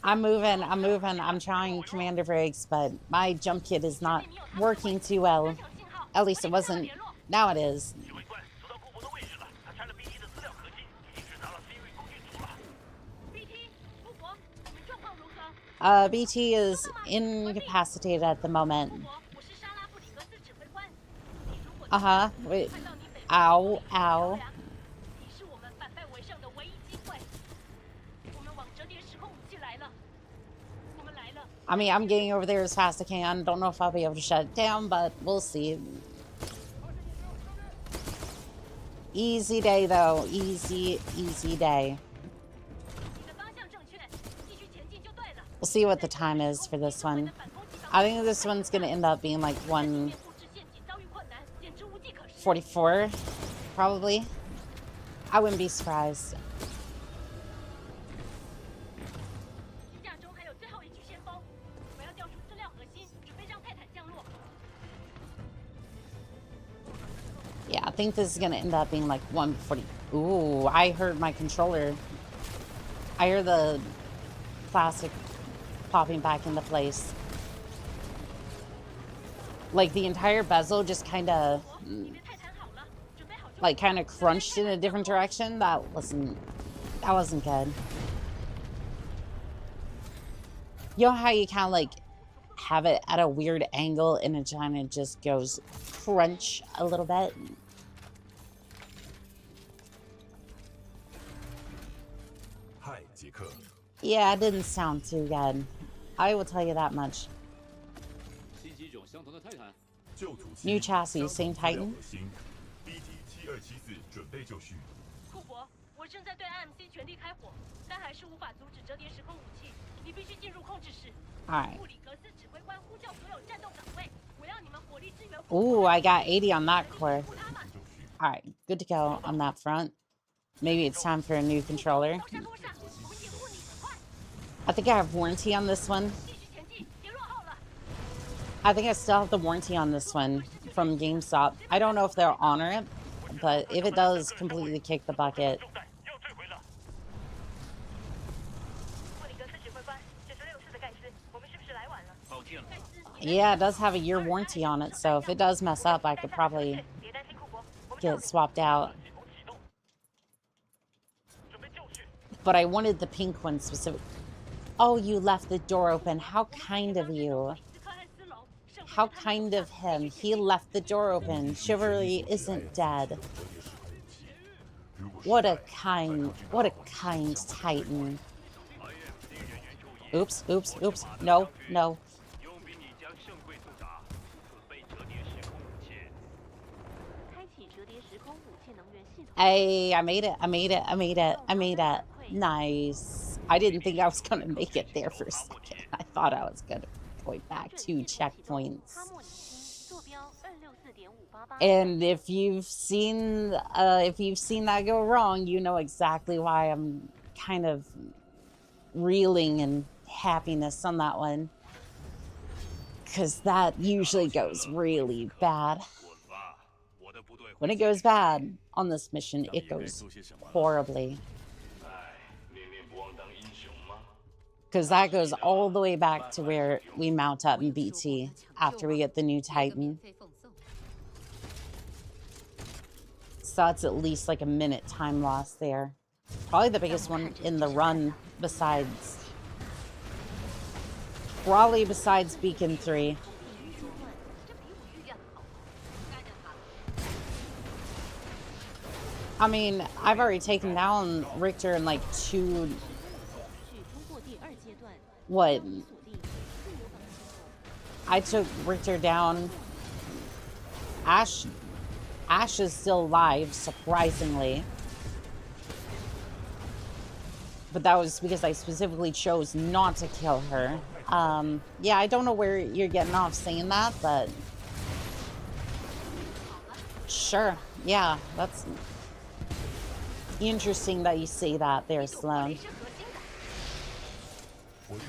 I'm moving. I'm trying Commander Briggs, but my jump kit is not working too well. At least it wasn't. Now it is. BT is incapacitated at the moment. Wait. Ow. Ow. I mean, I'm getting over there as fast as I can. Don't know if I'll be able to shut it down, but we'll see. Easy day, though. Easy day. We'll see what the time is for this one. I think this one's going to end up being like 1:44, probably. I wouldn't be surprised. Yeah, I think this is going to end up being like 1:40. Ooh, I heard my controller. I heard the plastic popping back into place. Like the entire bezel just kind of, like kind of crunched in a different direction. That wasn't good. You know how you kind of like have it at a weird angle and it kind of just goes crunch a little bit? Hi, 杰克。 Yeah, it didn't sound too good. I will tell you that much. 新机种相同的泰坦， 旧土期 New chassis, 相 same 同资料 Titan. 核心 BT7274 准备就绪。库珀，我正在对 IMC 全力开火，但还是无法阻止折叠时空武器。你必须进入控制室。 Alright. 布里格斯指挥官呼叫所有战斗岗位，我要你们火力支援。 Ooh, I got 80 on that core. 就绪。 Alright, good to go on that front. Maybe it's time for a new controller. 上路上，我们掩护你，快！ I think I have warranty on this one. 继续前进，别落后了。 I think I still have the warranty on this one from GameStop. I don't know if they'll honor it, but if it does completely kick the bucket. 重弹要坠毁了。布里格斯指挥官，这是6次的盖斯，我们是不是来晚了？抱歉了， Yeah, it does have a year warranty on it, so if it does mess up, I could probably 别担心，库珀，我们 get it swapped out. 系统启动，准备就绪。 But I wanted the pink one specific. Oh, you left the door open. How kind of you. 斯科汉斯隆，圣 How kind of him. He left the door open. Chivalry isn't dead. What a kind Titan. Oops, oops, oops. No, no. 佣兵你将圣柜驻扎，准备折叠时空武器。开启折叠时空武器能源系统。 Hey, I made it. I made it. I made it. I made it. Nice. I didn't think I was going to make it there for a second. I thought I was going to go back 2 checkpoints. 哈莫尼星坐标264.588。 And if you've seen that go wrong, you know exactly why I'm kind of reeling in happiness on that one. Because that usually goes really bad. 滚吧，我的部队。 When it goes bad on this mission, it goes horribly. 唉，念念不忘当英雄吗？ Because that goes all the way back to where we mount up in BT after we get the new Titan. So that's at least like a minute time loss there. Probably the biggest one in the run besides... Probably besides Beacon 3. I mean, I've already taken down Richter in like 2... What? I took Richter down. Ash is still alive, surprisingly. But that was because I specifically chose not to kill her. Yeah, I don't know where you're getting off saying that, but... Sure, yeah, that's... Interesting that you say that there, Sloan. Well,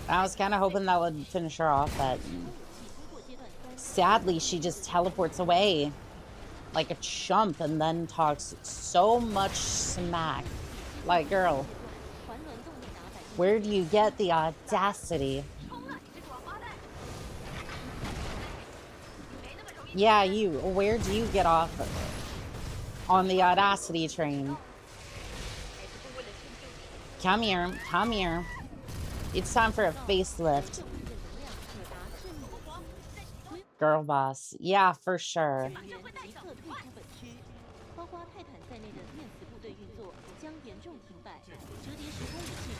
I was kind of hoping that would finish her off, but... Sadly, she just teleports away like a chump and then talks so much smack. Like, girl, where do you get the audacity? Yeah, you. Where do you get off on the audacity train? Come here. Come here. It's time for a facelift. Girl boss. Yeah, for sure.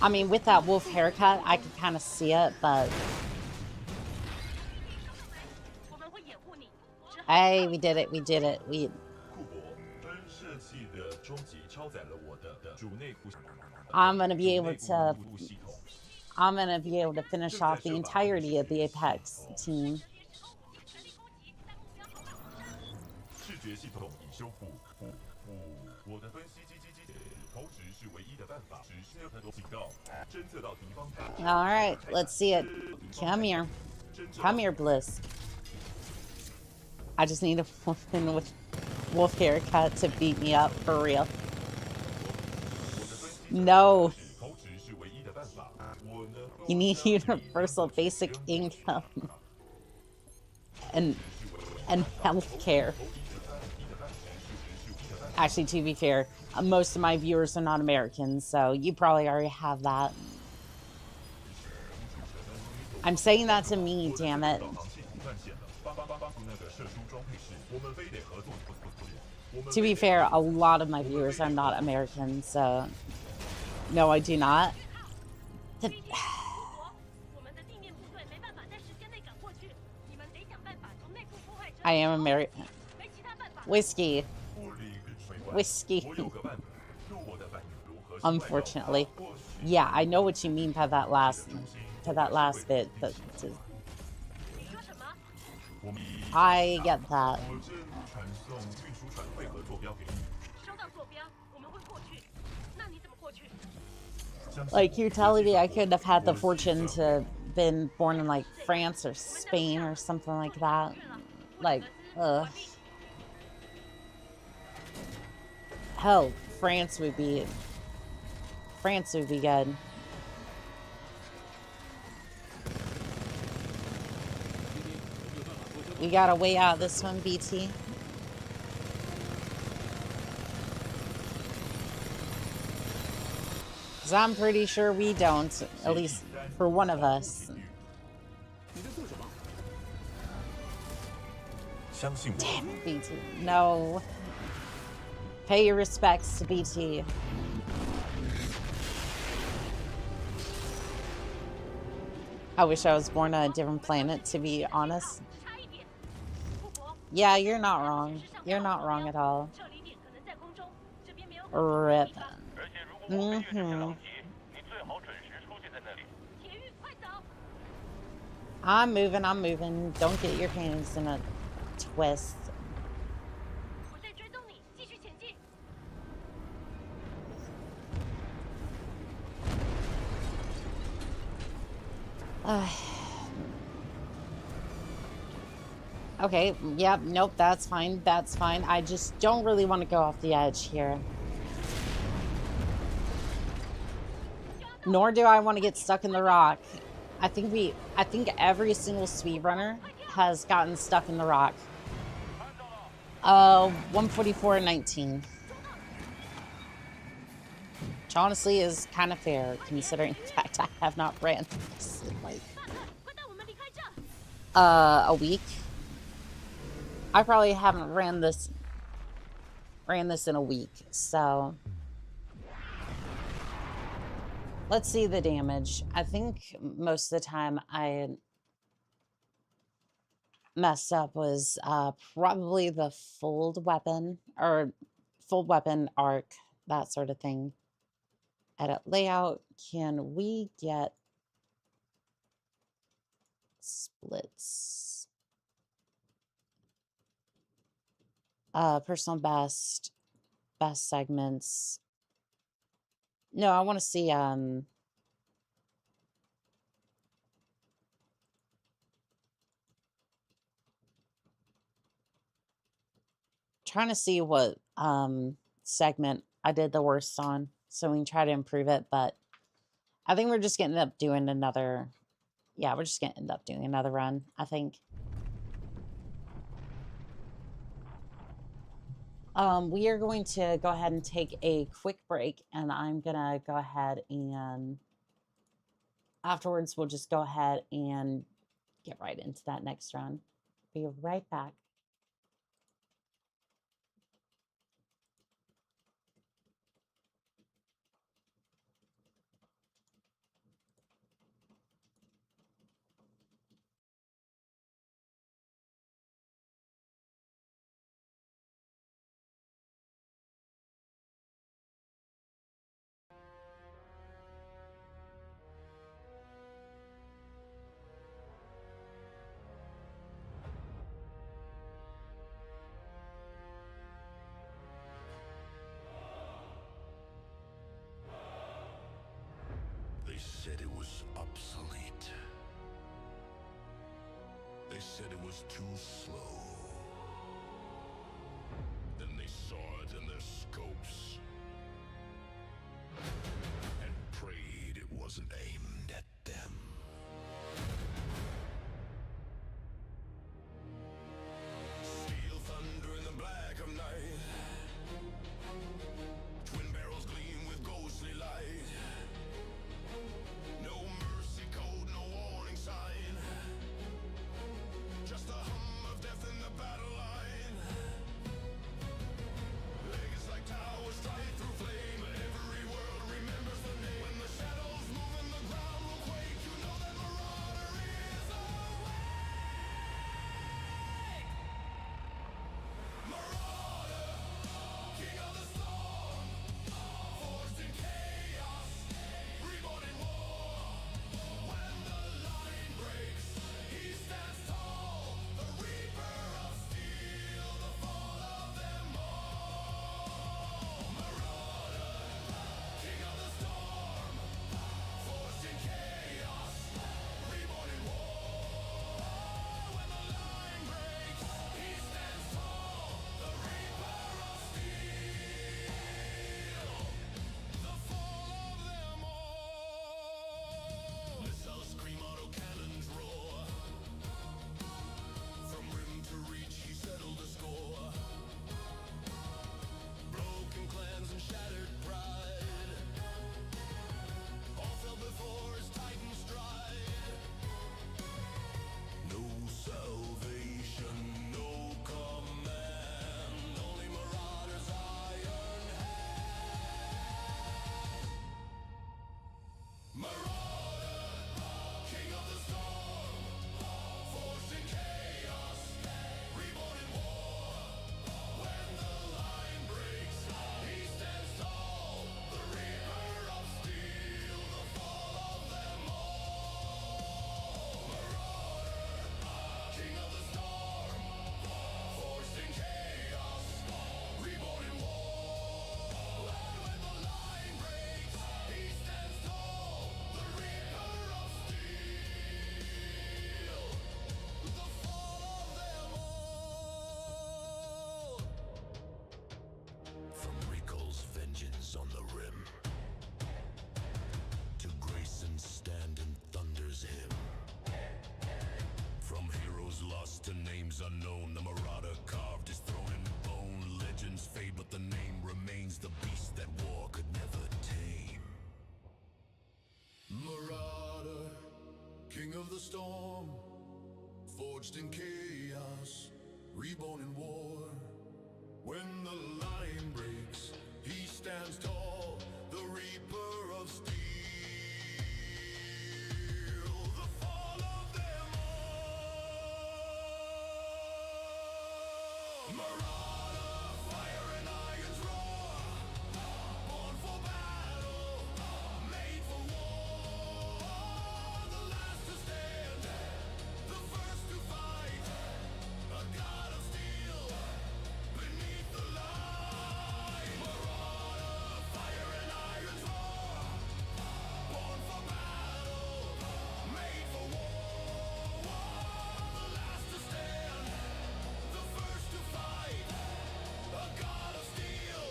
I mean, with that wolf haircut, I could kind of see it, but... Hey, we did it, we did it. We... 库珀，喷射器的终极超载了我的主内库。 I'm gonna be able to... I'm gonna be able to finish off the entirety of the Apex team. 视觉系统已修复。我的分析机投掷是唯一的办法。只是很多警告，侦测到敌方。 All right, let's see it. Come here. Come here, Bliss. I just need a woman with wolf haircut to beat me up for real. No. 投掷是唯一的办法。我能够 You need 将你 universal 扔过去 basic 扔过去 income and health care. Actually, to be fair, most of my viewers are not Americans, so you probably already have that. I'm saying that to me, damn it. To be fair, a lot of my viewers are not Americans, so no, I do not. I am American. Whiskey. Unfortunately. Yeah, I know what you mean by that last bit, but I get that. Like, you're telling me I couldn't have had the fortune to been born in, like, France or Spain or something like that? Like, ugh. Hell, France would be good. We gotta weigh out this one, BT. Because I'm pretty sure we don't, at least for one of us. Damn it, BT. No. Pay your respects to BT. I wish I was born on a different planet, to be honest. Yeah, you're not wrong. You're not wrong at all. RIP. I'm moving. Don't get your hands in a twist. Okay, yep, nope, that's fine, that's fine. I just don't really want to go off the edge here. Nor do I want to get stuck in the rock. I think every single speedrunner has gotten stuck in the rock. 144.19. Which honestly is kind of fair, considering the fact I have not ran this in like a week. I probably haven't ran this in a week, so let's see the damage. I think most of the time I messed up was probably the fold weapon arc, that sort of thing. Edit layout. Can we get splits? Personal best segments. No, I want to see trying to see what segment I did the worst on, so we can try to improve it. But I think we're just gonna end up doing another. Yeah, we're just gonna end up doing another run, I think. We are going to go ahead and take a quick break, and I'm gonna go ahead and afterwards we'll just go ahead and get right into that next run. Be right back. They said it was obsolete. They said it was too slow. Then they saw it in their scopes. unknown. The marauder carved his throne in bone. Legends fade, but the name remains. The beast that war could never tame. Marauder, king of the storm, forged in chaos, reborn in war. When the line breaks, he stands tall, the reaper of steel. The fall of them all. Marauder, fire and iron's roar. Born for battle, made for war. The last to stand, the first to fight. A god of steel beneath the light. Marauder, fire and iron's roar. Born for battle, made for war. The last to stand, the first to fight. A god of steel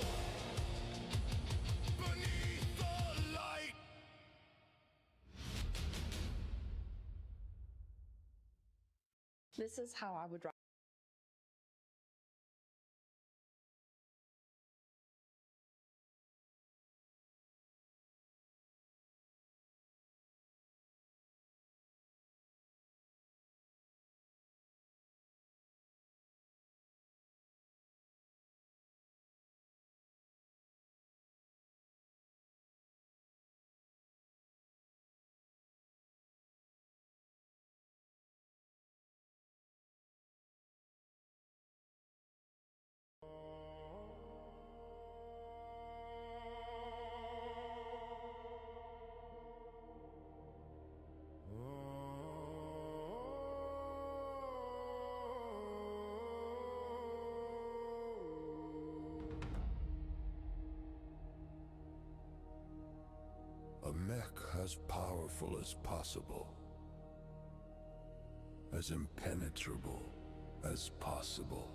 beneath the light. This is how I would write. A mech as powerful as possible, as impenetrable as possible,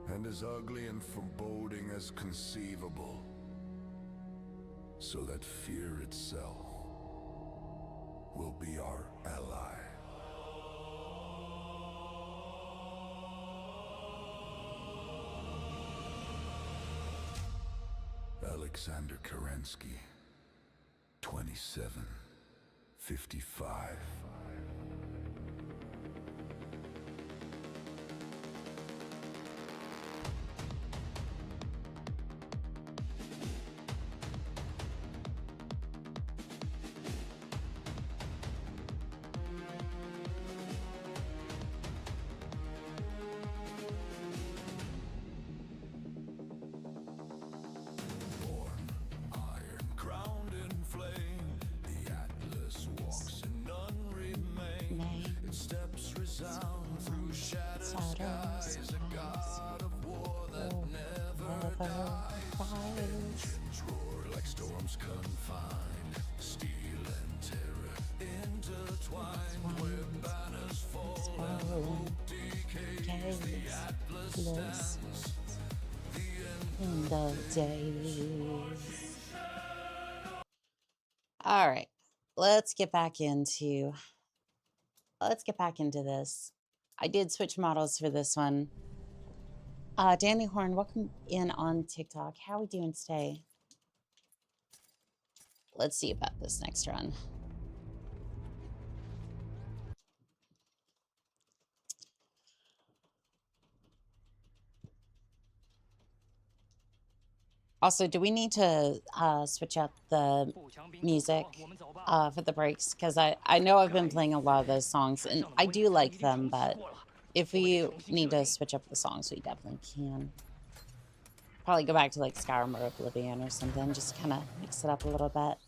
and as ugly and foreboding as conceivable, so that fear itself will be our ally. Alexander Kerensky, 2755. All right, let's get back into this. I did switch models for this one. Danny Horn, welcome in on TikTok. How are we doing today? Let's see about this next run. Also, do we need to switch up the music for the breaks? Because I know I've been playing a lot of those songs, and I do like them, but if we need to switch up the songs, we definitely can. Probably go back to like Skyrim or Oblivion or something, just kind of mix it up a little bit.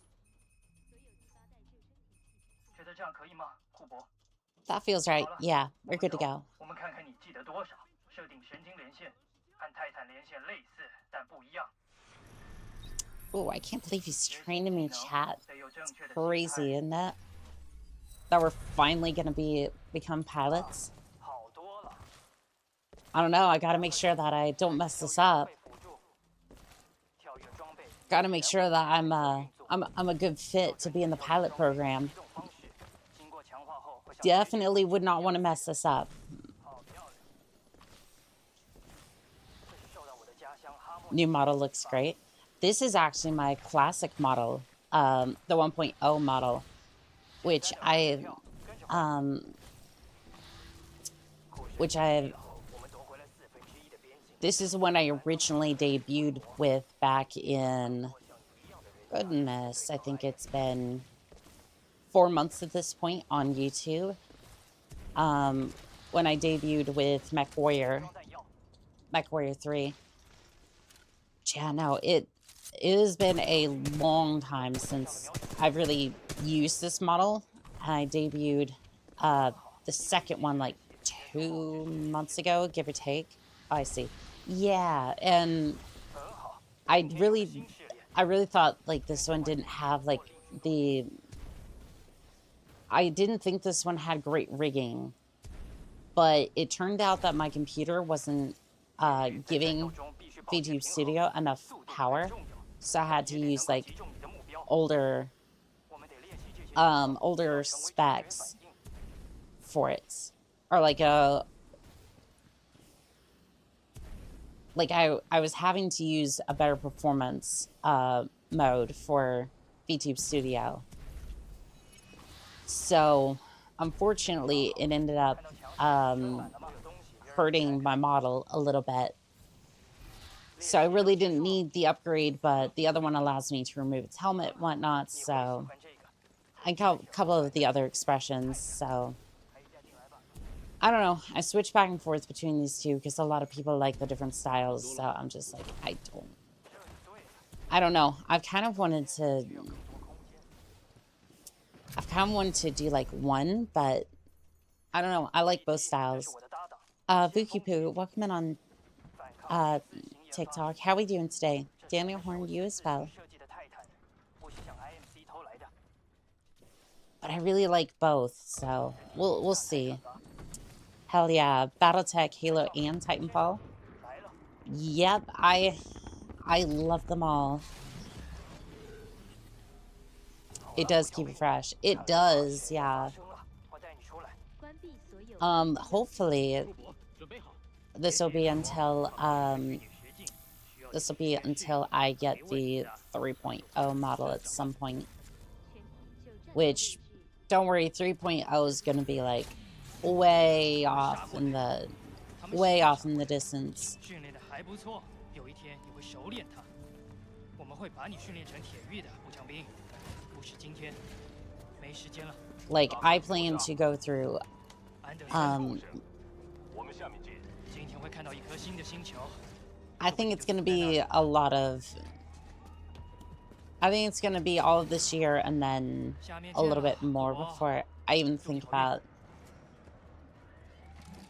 That feels right. Yeah, we're good to go. Oh, I can't believe he's training me chat. It's crazy, isn't it? That we're finally gonna become pilots. I don't know. I gotta make sure that I don't mess this up. Gotta make sure that I'm a good fit to be in the pilot program. definitely would not want to mess this up. New model looks great. This is actually my classic model, the 1.0 model, which this is when I originally debuted with back in, goodness, I think it's been 4 months at this point on YouTube. When I debuted with MechWarrior 3. Yeah, no, it has been a long time since I've really used this model. I debuted the second one like 2 months ago, give or take. Oh, I see. Yeah, and I really thought like this one didn't have like I didn't think this one had great rigging, but it turned out that my computer wasn't giving VTube Studio enough power, so I had to use like older specs for it, or like I was having to use a better performance mode for VTube Studio. So unfortunately it ended up hurting my model a little bit. So I really didn't need the upgrade, but the other one allows me to remove its helmet and whatnot, so and a couple of the other expressions, so I don't know. I switch back and forth between these two because a lot of people like the different styles, so I'm just like, I don't know. I've kind of wanted to do like one, but I don't know. I like both styles. Vukipu, welcome in on TikTok. How are we doing today? Daniel Horn, you as well. But I really like both, so we'll see. Hell yeah, BattleTech, Halo, and Titanfall. Yep, I love them all. It does keep it fresh. It does, yeah. Hopefully this will be until I get the 3.0 model at some point. Which, don't worry, 3.0 is gonna be like way off in the distance. Like, I plan to go through I think it's gonna be a lot of I think it's gonna be all of this year and then a little bit more before I even think about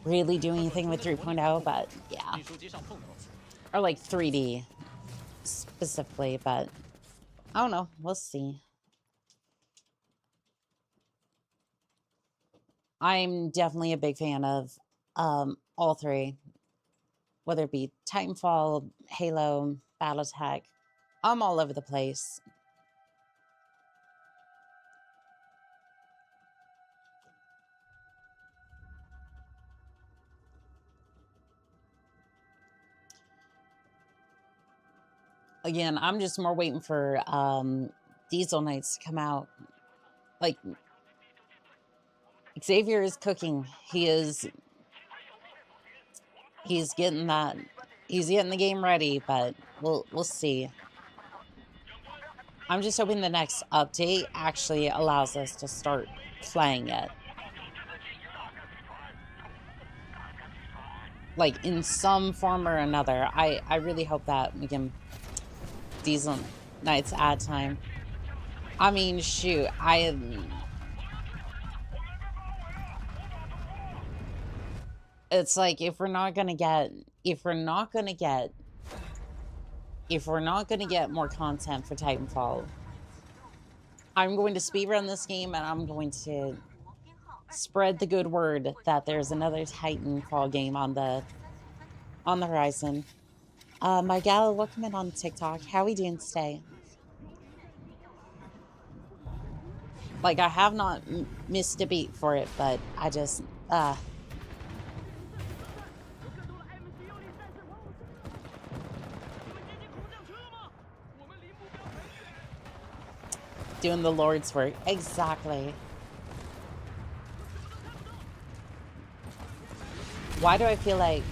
really doing anything with 3.0, but yeah. Or like 3D specifically, but I don't know. We'll see. I'm definitely a big fan of all three, whether it be Titanfall, Halo, BattleTech. I'm all over the place. Again, I'm just more waiting for Diesel Knights to come out. Like, Xavier is cooking. He's getting that. He's getting the game ready, but we'll see. I'm just hoping the next update actually allows us to start playing it. Like, in some form or another. I really hope that we can... Diesel Knights ad time. I mean, shoot, it's like, if we're not gonna get more content for Titanfall, I'm going to speedrun this game and I'm going to spread the good word that there's another Titanfall game on the horizon. My gal, welcome in on TikTok. How are we doing today? Like, I have not missed a beat for it, but I just, doing the Lord's work. Exactly. Why do I feel like...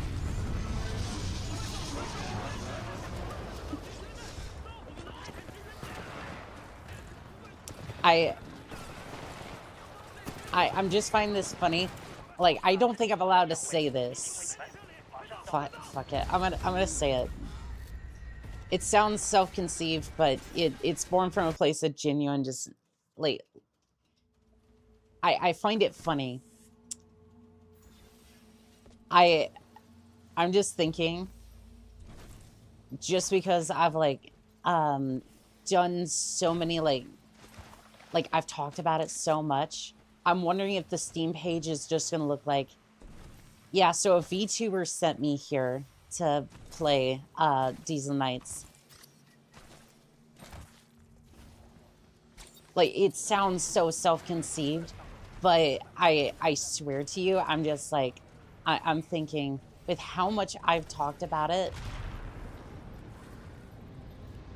I'm just finding this funny. Like, I don't think I'm allowed to say this. Fuck it. I'm gonna say it. It sounds self-conceived, but it's born from a place of genuine just, like... I find it funny. I'm just thinking, just because I've, like, done so many, like, I've talked about it so much, I'm wondering if the Steam page is just gonna look like, yeah, so a VTuber sent me here to play Diesel Knights. Like, it sounds so self-conceived, but I swear to you, I'm just like, I'm thinking, with how much I've talked about it,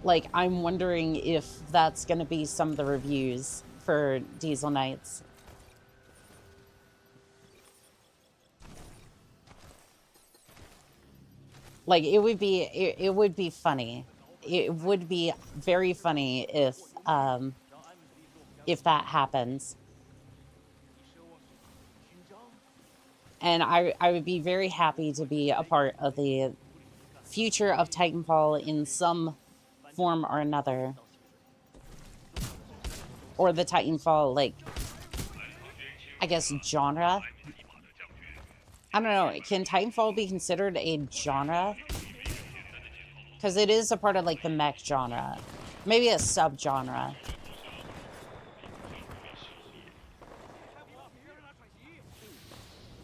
like, I'm wondering if that's gonna be some of the reviews for Diesel Knights. Like, it would be funny. It would be very funny if that happens. And I would be very happy to be a part of the future of Titanfall in some form or another. Or the Titanfall, like, I guess, genre. I don't know, can Titanfall be considered a genre? Because it is a part of, like, the mech genre. Maybe a subgenre.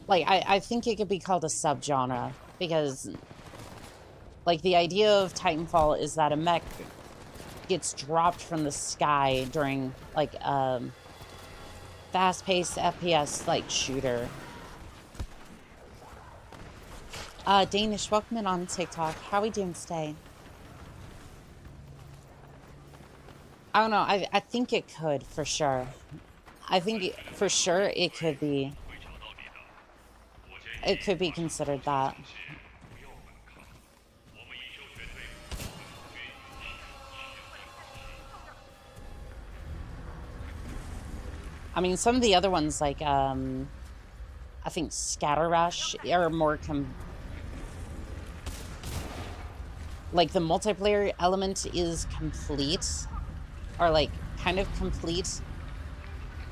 Like, I think it could be called a subgenre, because, like, the idea of Titanfall is that a mech gets dropped from the sky during, like, fast-paced FPS, like, shooter. Danish, welcome in on TikTok. How we doing today? I don't know. I think it could, for sure. I think, for sure, it could be. It could be considered that. I mean, some of the other ones, like, I think Scatter Rush, are more like, the multiplayer element is complete, or, like, kind of complete.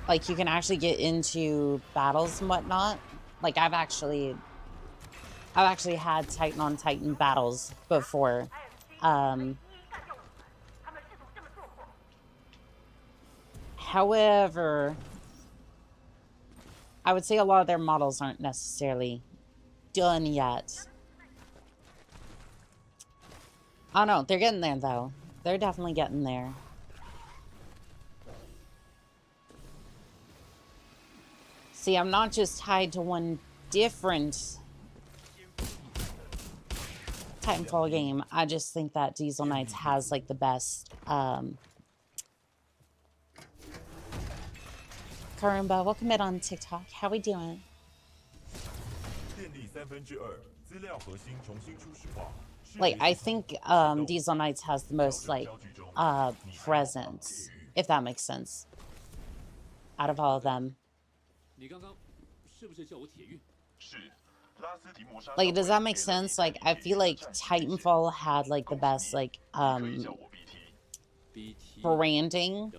Like, you can actually get into battles and whatnot. Like, I've actually had Titan on Titan battles before. However, I would say a lot of their models aren't necessarily done yet. I don't know. They're getting there, though. They're definitely getting there. See, I'm not just tied to one different Titanfall game. I just think that Diesel Knights has, like, the best. Karumba, welcome in on TikTok. How we doing? Like, I think Diesel Knights has the most, like, presence, if that makes sense, out of all of them. Like, does that make sense? Like, I feel like Titanfall had, like, the best, like, branding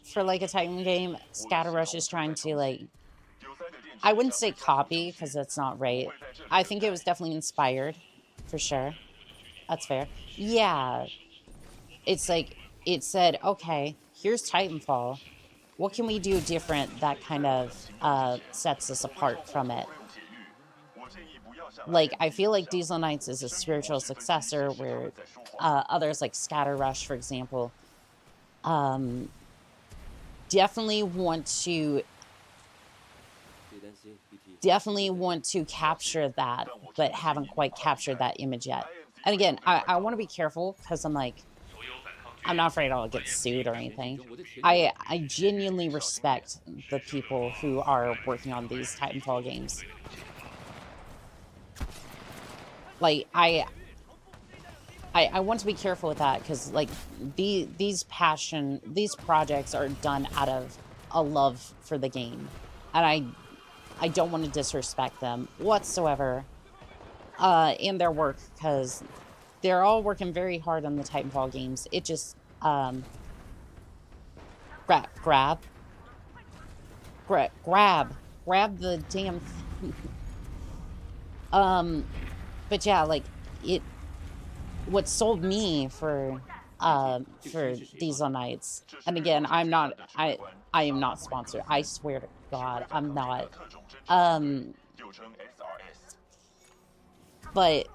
for, like, a Titan game. Scatterrush is trying to, like, I wouldn't say copy, because that's not right. I think it was definitely inspired, for sure. That's fair. Yeah. It's like, it said, okay, here's Titanfall. What can we do different that kind of sets us apart from it? Like, I feel like Diesel Knights is a spiritual successor, where others, like Scatter Rush, for example, definitely want to capture that, but haven't quite captured that image yet. And again, I want to be careful because I'm like, I'm not afraid I'll get sued or anything. I genuinely respect the people who are working on these Titanfall games. Like, I want to be careful with that because, like, these projects are done out of a love for the game. And I don't want to disrespect them whatsoever in their work because they're all working very hard on the Titanfall games. It just, grab the damn thing. But yeah, like, what sold me for Diesel Knights, and again, I am not sponsored. I swear to God, I'm not. But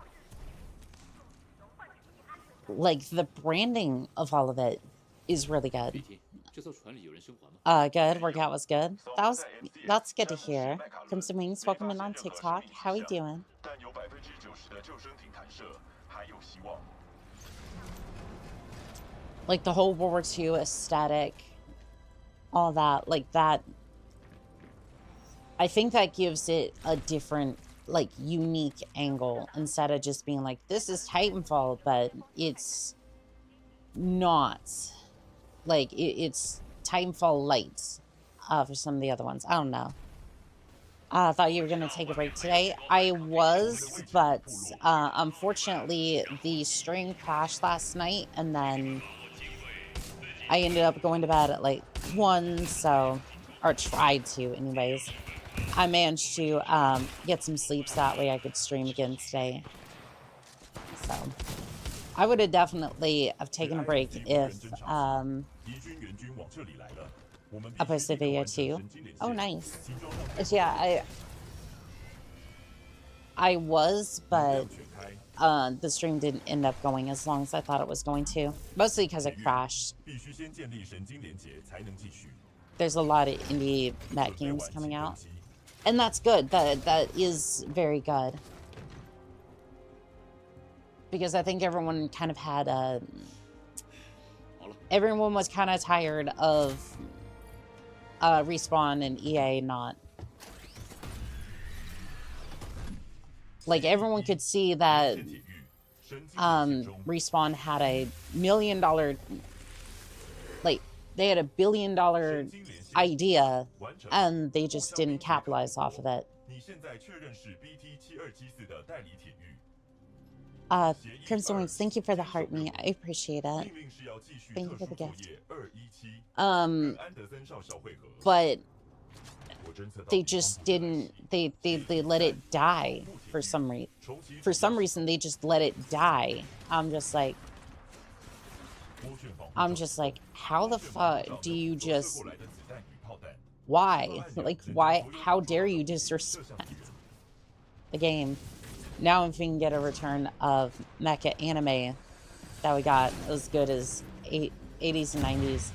like the branding of all of it is really good. Good. Workout was good. That's good to hear. Comes to Wings, welcome in on TikTok. How are you doing? Like the whole World War II aesthetic, all that, like that. I think that gives it a different, like, unique angle instead of just being like, this is Titanfall, but it's not. Like, it's Titanfall light for some of the other ones. I don't know. I thought you were going to take a break today. I was, but unfortunately, the stream crashed last night, and then I ended up going to bed at like 1, so, or tried to anyways. I managed to get some sleep so that way I could stream again today. So, I would have definitely have taken a break if I posted a video too. Oh, nice. Yeah, I was, but the stream didn't end up going as long as I thought it was going to. Mostly because it crashed. There's a lot of indie mech games coming out. And that's good. That is very good. Because I think everyone kind of had a... Everyone was kind of tired of Respawn and EA not... Like, everyone could see that Respawn had a $1 million... Like, they had a $1 billion idea, and they just didn't capitalize off of it. Crimson Wings, thank you for the heart me. I appreciate it. Thank you for the gift. But they just didn't, they let it die for some reason. For some reason, they just let it die. I'm just like, how the fuck do you just... Why? Like, why? How dare you disrespect the game? Now if we can get a return of mecha anime that we got as good as 80s and 90s.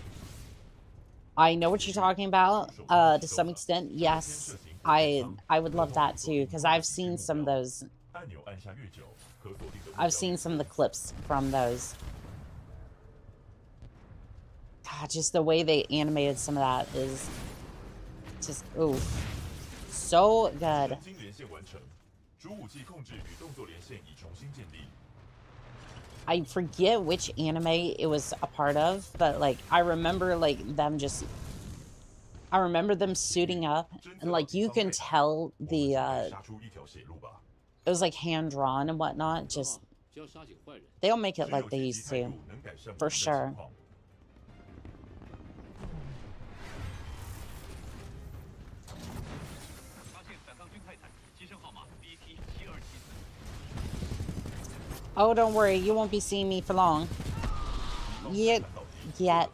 I know what you're talking about, to some extent. Yes, I would love that too, because I've seen some of those. I've seen some of the clips from those. God, just the way they animated some of that is just, ooh, so good. I forget which anime it was a part of, but like I remember like them just, I remember them suiting up, and like you can tell the it was like hand drawn and whatnot. Just they'll make it like they used to, for sure. Oh, don't worry, you won't be seeing me for long. Yet. Yeah,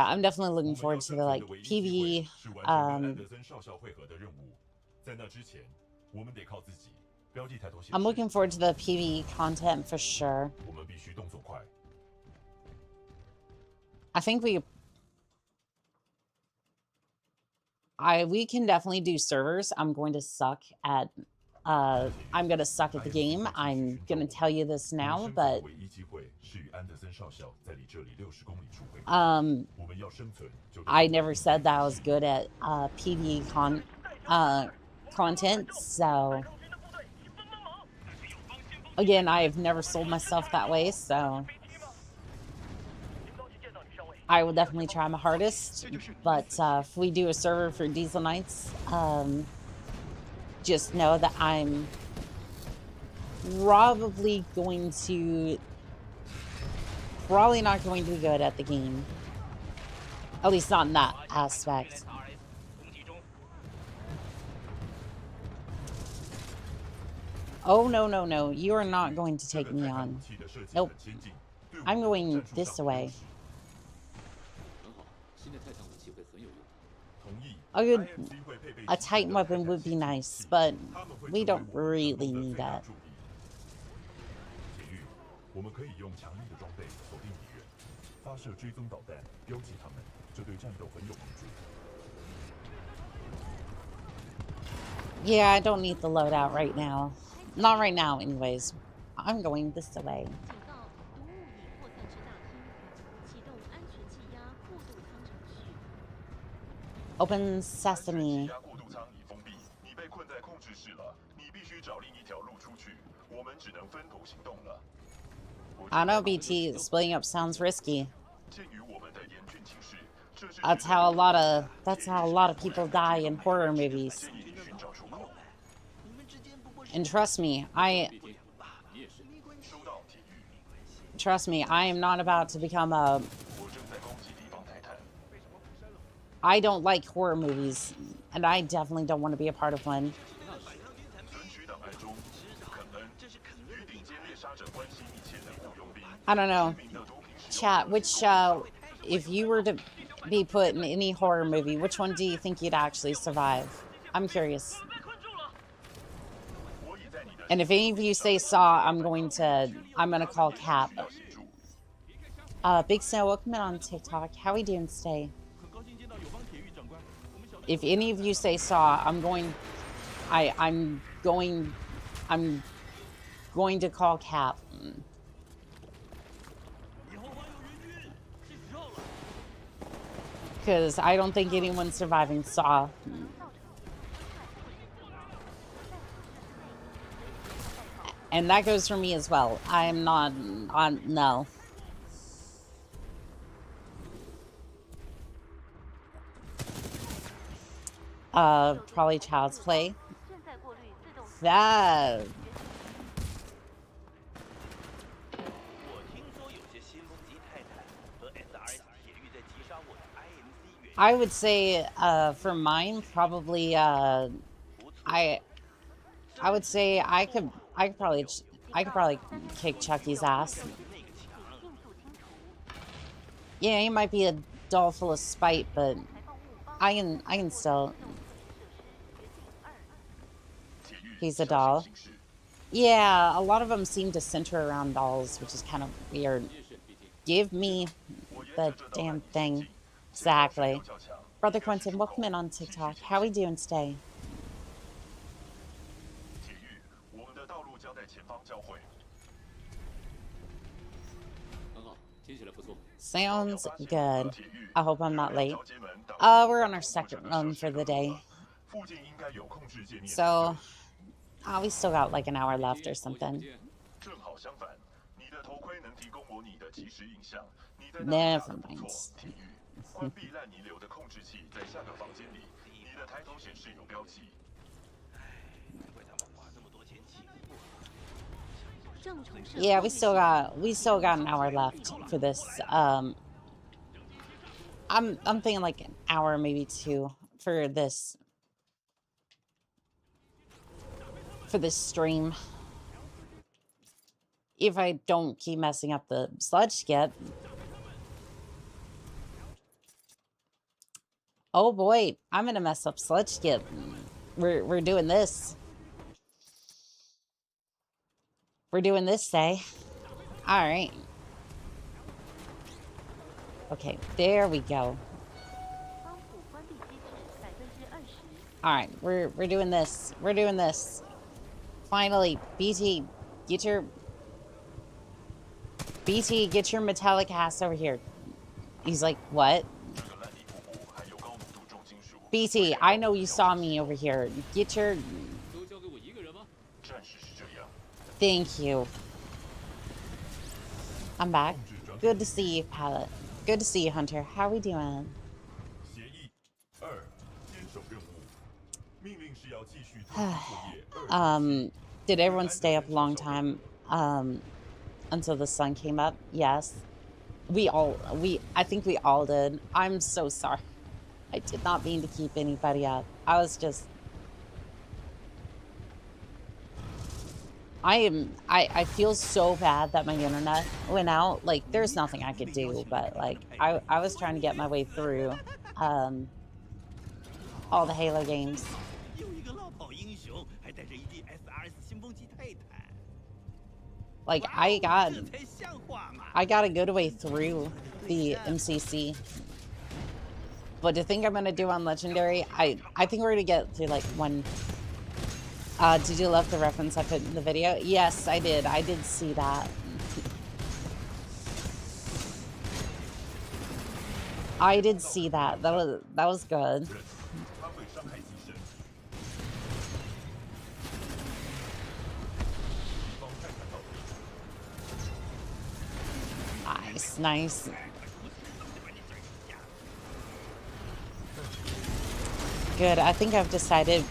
I'm definitely looking forward to the, like, PV, I'm looking forward to the PvE content for sure. 我们必须动作快。 I think we can definitely do servers. I'm going to suck at the game. I'm gonna tell you this now, but 唯一机会是与安德森少校在离这里60公里处会面。我们要生存，就 I never said that I was good at PvE content, so again, I have never sold myself that way, so I will definitely try my hardest. But if we do a server for Diesel Knights, just know that I'm probably not going to be good at the game. At least not in that aspect. Oh, no, no, no. You are not going to take me on. Nope. I'm going this way. A Titan weapon would be nice, but we don't really need that. 我们可以用强力的装备锁定敌人，发射追踪导弹标记他们，这对战斗很有帮助。 Yeah, I don't need the loadout right now. Not right now, anyways. I'm going this way. 警告：毒物已扩散至大厅，启动安全气压过渡舱程序。 Open sesame. 过渡舱已封闭，你被困在控制室了，你必须找另一条路出去。我们只能分头行动了。 I don't know, BT. Splitting up sounds risky. 鉴于我们的严峻情势，这是 That's how a lot of people die in horror movies. And trust me, I am not about to become a... I don't like horror movies, and I definitely don't want to be a part of one. I don't know. Chat, which, if you were to be put in any horror movie, which one do you think you'd actually survive? I'm curious. And if any of you say Saw, I'm gonna call Cap. Big Snow, welcome in on TikTok. How we doing today? If any of you say Saw, I'm going to call Cap. Because I don't think anyone's surviving Saw. And that goes for me as well. I am not on, no. Probably Child's Play. That... I would say, for mine, probably, I would say I could probably kick Chucky's ass. Yeah, he might be a doll full of spite, but I can still. He's a doll. Yeah, a lot of them seem to center around dolls, which is kind of weird. Give me the damn thing. Exactly. Brother Quentin, welcome in on TikTok. How we doing today? Sounds good. I hope I'm not late. We're on our second run for the day. So, we still got like an hour left or something. Never mind. Yeah, we still got an hour left for this. I'm thinking like an hour, maybe two for this stream. If I don't keep messing up the sludge skip. Oh boy, I'm gonna mess up sludge skip. We're doing this. We're doing this day. All right. Okay, there we go. All right, we're doing this. We're doing this. Finally, BT, get your metallic ass over here. He's like, what? BT, I know you saw me over here. Get your... Thank you. I'm back. Good to see you, Pallet. Good to see you, Hunter. How we doing? Did everyone stay up a long time until the sun came up? Yes. I think we all did. I'm so sorry. I did not mean to keep anybody up. I was just... I feel so bad that my internet went out. Like, there's nothing I could do, but, like, I was trying to get my way through all the Halo games. Like, I got a good way through the MCC. But to think I'm gonna do on Legendary, I think we're gonna get through, like, one... did you love the reference I put in the video? Yes, I did. I did see that. I did see that. That was good. Nice, nice. Good. I think I've decided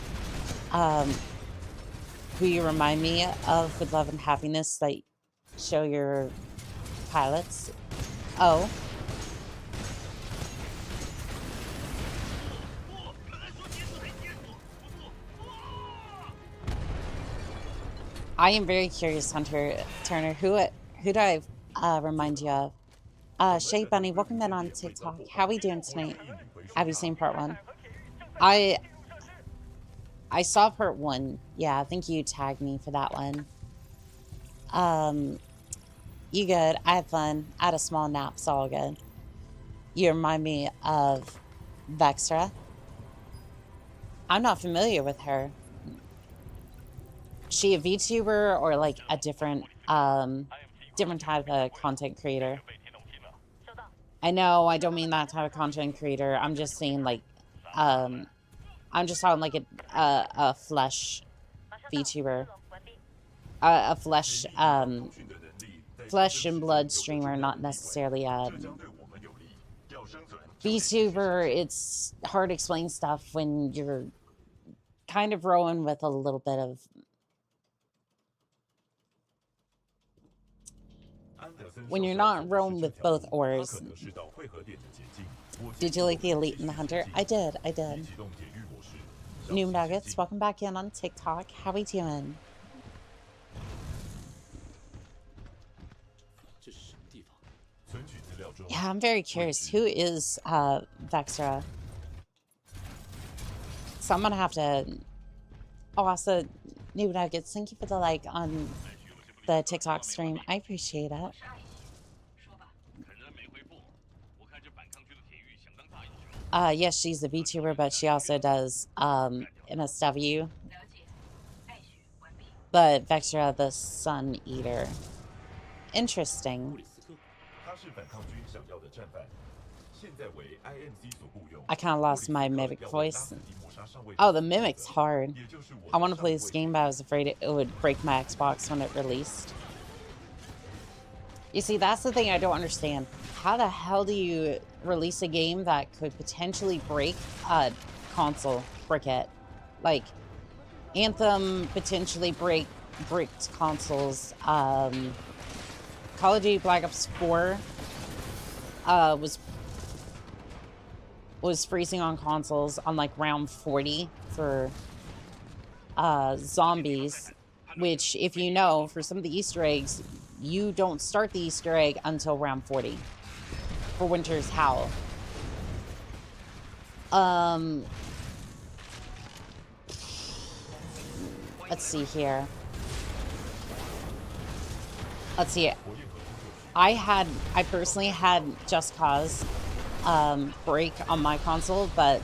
who you remind me of with love and happiness that show your pilots. Oh. I am very curious, Hunter Turner. Who do I remind you of? Shay Bunny, welcome in on TikTok. How we doing tonight? Have you seen part 1? I saw part 1. Yeah, I think you tagged me for that one. You good? I had fun. I had a small nap, so all good. You remind me of Vextra. I'm not familiar with her. She a VTuber or like a different type of content creator? I know, I don't mean that type of content creator. I'm just saying like, I'm just talking like a flesh VTuber. A flesh and blood streamer, not necessarily a VTuber. It's hard to explain stuff when you're kind of rowing with a little bit of... When you're not rowing with both oars. Did you like the Elite and the Hunter? I did. New Nuggets, welcome back in on TikTok. How we doing? Yeah, I'm very curious. Who is Vextra? So I'm gonna have to... Oh, also, New Nuggets, thank you for the like on the TikTok stream. I appreciate it. Yes, she's a VTuber, but she also does MSW. But Vextra, the Sun Eater. Interesting. I kind of lost my Mimic voice. Oh, the Mimic's hard. I want to play this game, but I was afraid it would break my Xbox when it released. You see, that's the thing I don't understand. How the hell do you release a game that could potentially break a console? Brick it. Like, Anthem potentially bricked consoles. Call of Duty Black Ops 4 was freezing on consoles on like round 40 for zombies, which, if you know, for some of the Easter eggs, you don't start the Easter egg until round 40 for Winter's Howl. Let's see here. let's see. I personally had Just Cause break on my console, but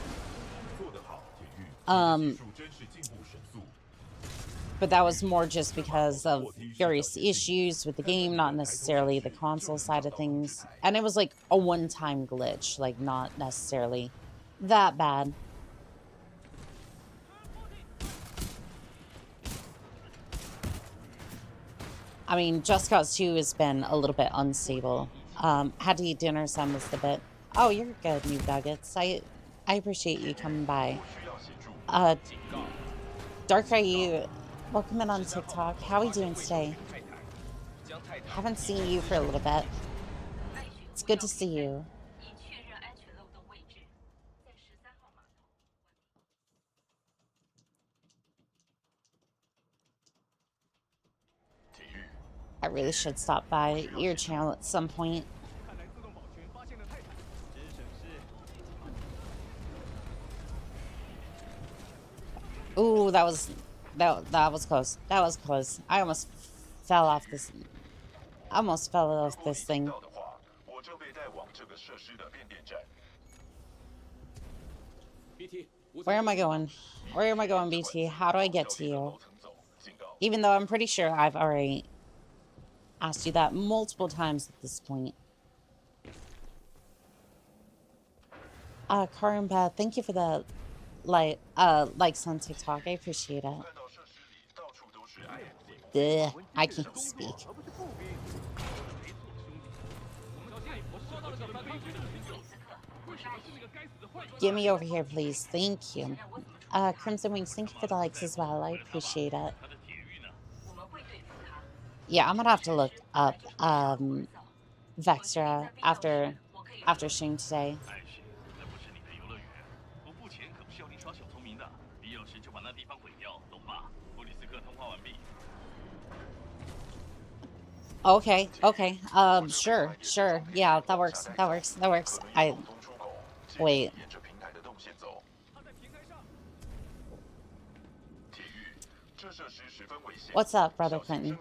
that was more just because of various issues with the game, not necessarily the console side of things. And it was like a one-time glitch, like not necessarily that bad. I mean, Just Cause 2 has been a little bit unstable. Had to eat dinner, so I missed a bit. Oh, you're good, New Nuggets. I appreciate you coming by. Dark Eye, welcome in on TikTok. How are you doing today? Haven't seen you for a little bit. It's good to see you. I really should stop by your channel at some point. Ooh, that was close. That was close. I almost fell off this. I almost fell off this thing. Where am I going? Where am I going, BT? How do I get to you? Even though I'm pretty sure I've already asked you that multiple times at this point. Karimba, thank you for the likes on TikTok. I appreciate it. Ugh, I can't speak. Get me over here, please. Thank you. Crimson Wings, thank you for the likes as well. I appreciate it. Yeah, I'm gonna have to look up Vextra after stream today. Okay, okay. Sure. Yeah, that works. Wait. What's up, Brother Clinton?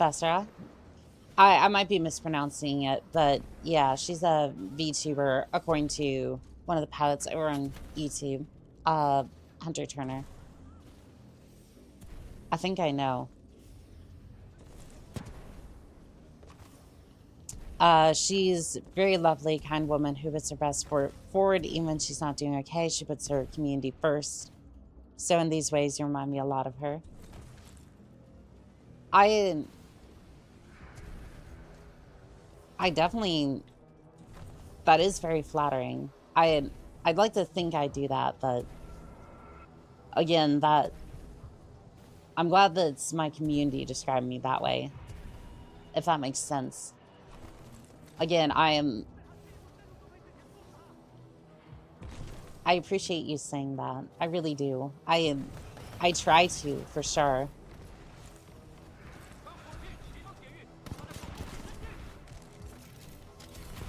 Vestra? I might be mispronouncing it, but yeah, she's a VTuber, according to one of the pilots over on YouTube. Hunter Turner. I think I know. She's very lovely, kind woman who puts her best forward even when she's not doing okay. She puts her community first. So in these ways, you remind me a lot of her. I definitely, that is very flattering. I'd like to think I do that, but again, I'm glad that it's my community describing me that way, if that makes sense. Again, I appreciate you saying that. I really do. I try to, for sure.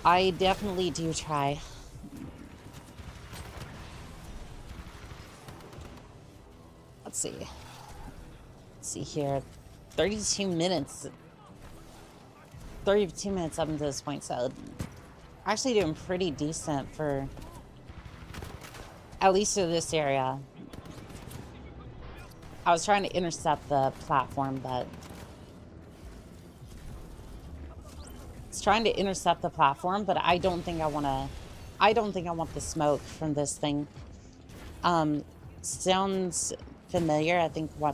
I definitely do try. Let's see. Let's see here. 32 minutes. 32 minutes up until this point, so actually doing pretty decent for at least in this area. I was trying to intercept the platform, but I don't think I want the smoke from this thing. Sounds familiar. I think I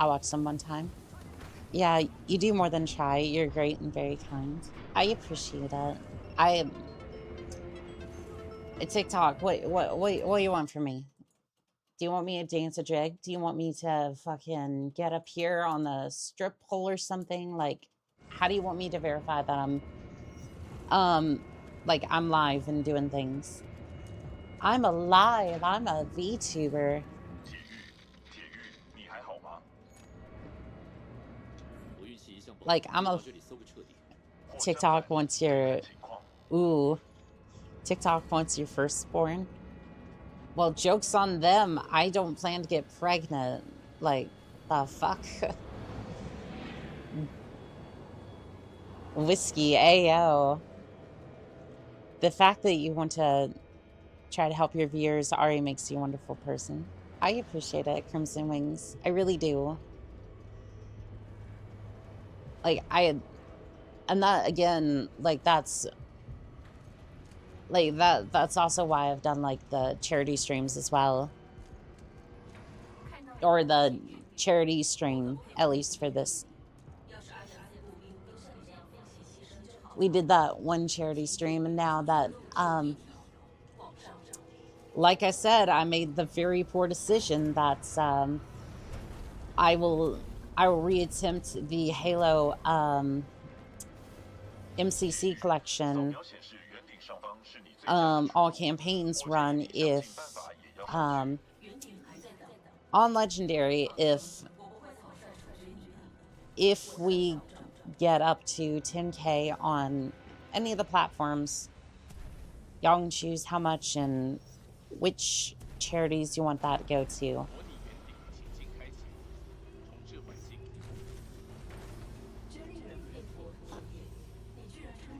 watched some one time. Yeah, you do more than try. You're great and very kind. I appreciate it. TikTok, what do you want from me? Do you want me to dance a jig? Do you want me to fucking get up here on the strip pole or something? Like, how do you want me to verify that I'm live and doing things? I'm alive. I'm a VTuber. Like, I'm a TikTok once you're... Ooh. TikTok once you're firstborn. Well, joke's on them. I don't plan to get pregnant. Like, the fuck? Whiskey, ayo. The fact that you want to try to help your viewers already makes you a wonderful person. I appreciate it, Crimson Wings. I really do. Like, and that, again, like, that's also why I've done, like, the charity streams as well. Or the charity stream, at least for this. We did that one charity stream, and now that, like I said, I made the very poor decision that I will reattempt the Halo MCC collection all campaigns run if on Legendary if we get up to 10K on any of the platforms. Y'all can choose how much and which charities you want that to go to.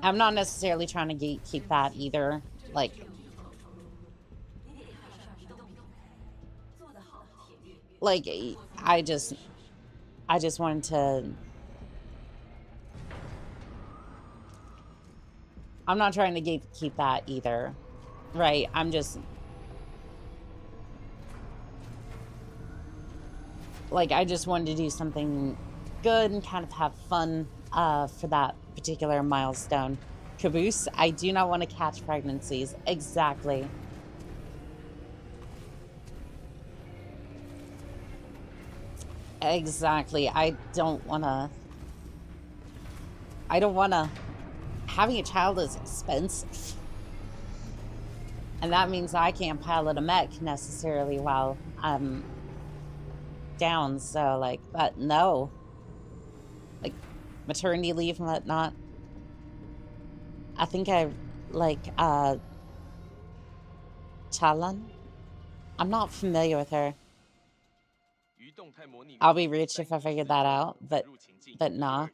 I'm not necessarily trying to gatekeep that either. Like, I just wanted to. I'm not trying to gatekeep that either, right? I'm just like, I just wanted to do something good and kind of have fun for that particular milestone. Caboose, I do not want to catch pregnancies. Exactly. Exactly. I don't want to. Having a child is expensive. And that means I can't pilot a mech necessarily while I'm down. So, like, but no. Like, maternity leave and whatnot. I think I, like, Chalan? I'm not familiar with her. I'll be rich if I figured that out, but nah.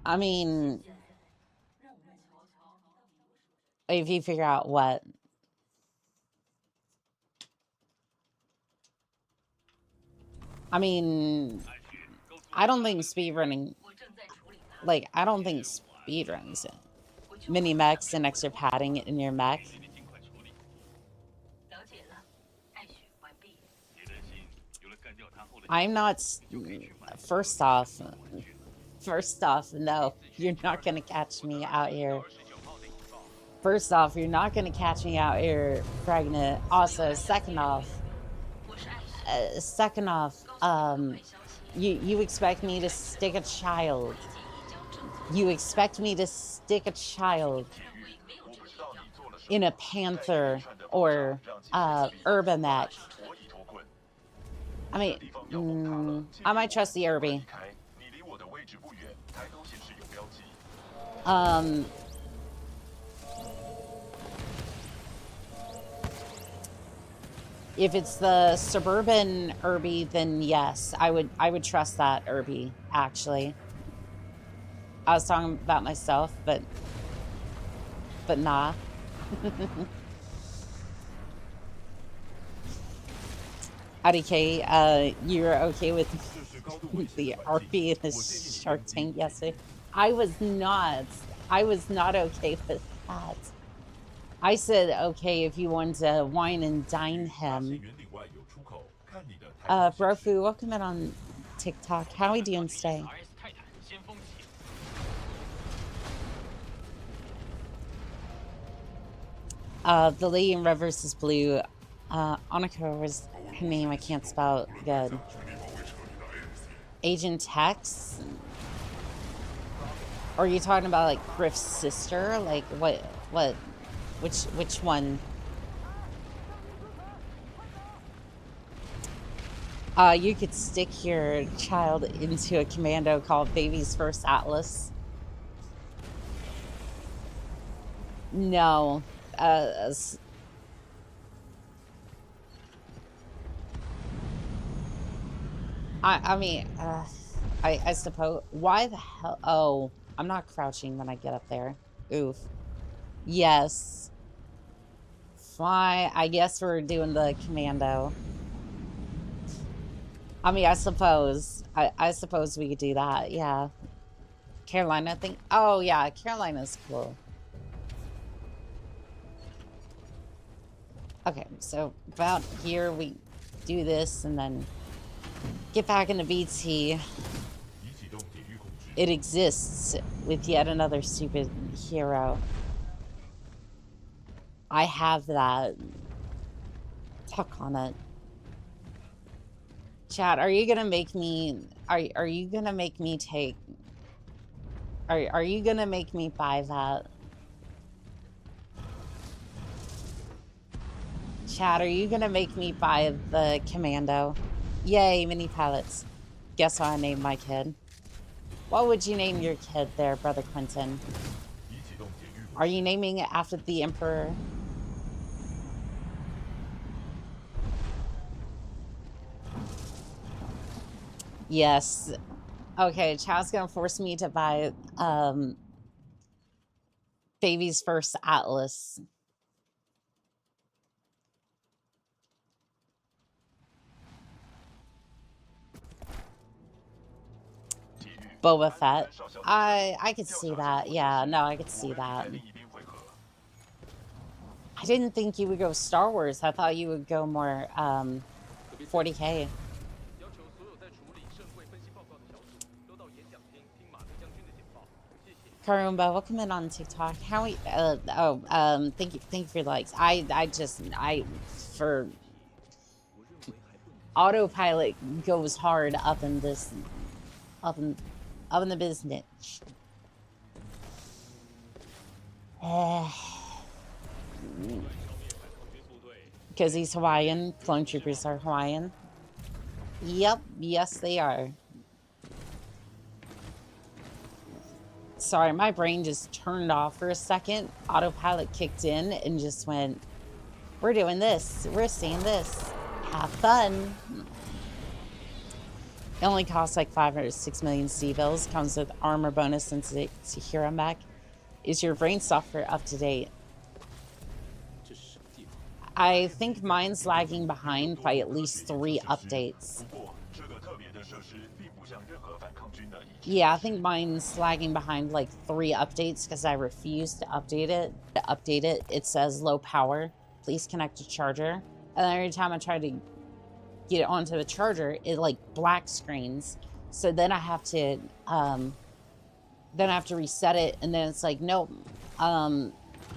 I mean, if you figure out what. I mean, I don't think speedrunning, like, I don't think speedruns mini mechs and extra padding in your mech. I'm not, first off, no, you're not going to catch me out here. First off, you're not going to catch me out here pregnant. Also, second off, you expect me to stick a child. You expect me to stick a child in a Panther or Urban mech. I mean, I might trust the Irby. If it's the suburban Irby, then yes, I would trust that Irby, actually. I was talking about myself, but nah. IDK, you're okay with the RP in the Shark Tank yesterday? I was not okay with that. I said, okay, if you want to wine and dine him. Brofu, welcome in on TikTok. How are we doing today? The lady in Red vs. Blue, Onika was her name, I can't spell good. Agent Tex? Or are you talking about, like, Griff's sister? Like, what, which one? You could stick your child into a commando called Baby's First Atlas. No. I mean, I suppose. Why the hell? Oh, I'm not crouching when I get up there. Oof. Yes. Fly. I guess we're doing the commando. I mean, I suppose. I suppose we could do that. Yeah. Carolina, I think. Oh, yeah. Carolina's cool. Okay, so about here we do this and then get back into VT. It exists with yet another stupid hero. I have that. Tuck on it. Chat, are you gonna make me are you gonna make me take are you gonna make me buy that? Chat, are you gonna make me buy the commando? Yay, mini pilots. Guess what I named my kid? What would you name your kid there, Brother Quentin? Are you naming it after the Emperor? Yes. Okay, chat's gonna force me to buy Baby's first Atlas. Boba Fett. I could see that. Yeah, no, I could see that. I didn't think you would go Star Wars. I thought you would go more 40K. Karumba, welcome in on TikTok. How we thank you for your likes. For autopilot goes hard up in this up in the business. Because he's Hawaiian. Clone troopers are Hawaiian. Yep, yes they are. Sorry, my brain just turned off for a second. Autopilot kicked in and just went, we're doing this. We're seeing this. Have fun. It only costs like 5 or 6 million C-bills. Comes with armor bonus and Hero mech. Is your brain software up to date? I think mine's lagging behind by at least 3 updates. Yeah, I think mine's lagging behind like 3 updates because I refuse to update it. It says low power. Please connect to charger. And then every time I try to get it onto the charger, it like black screens. So then I have to reset it, and then it's like, nope,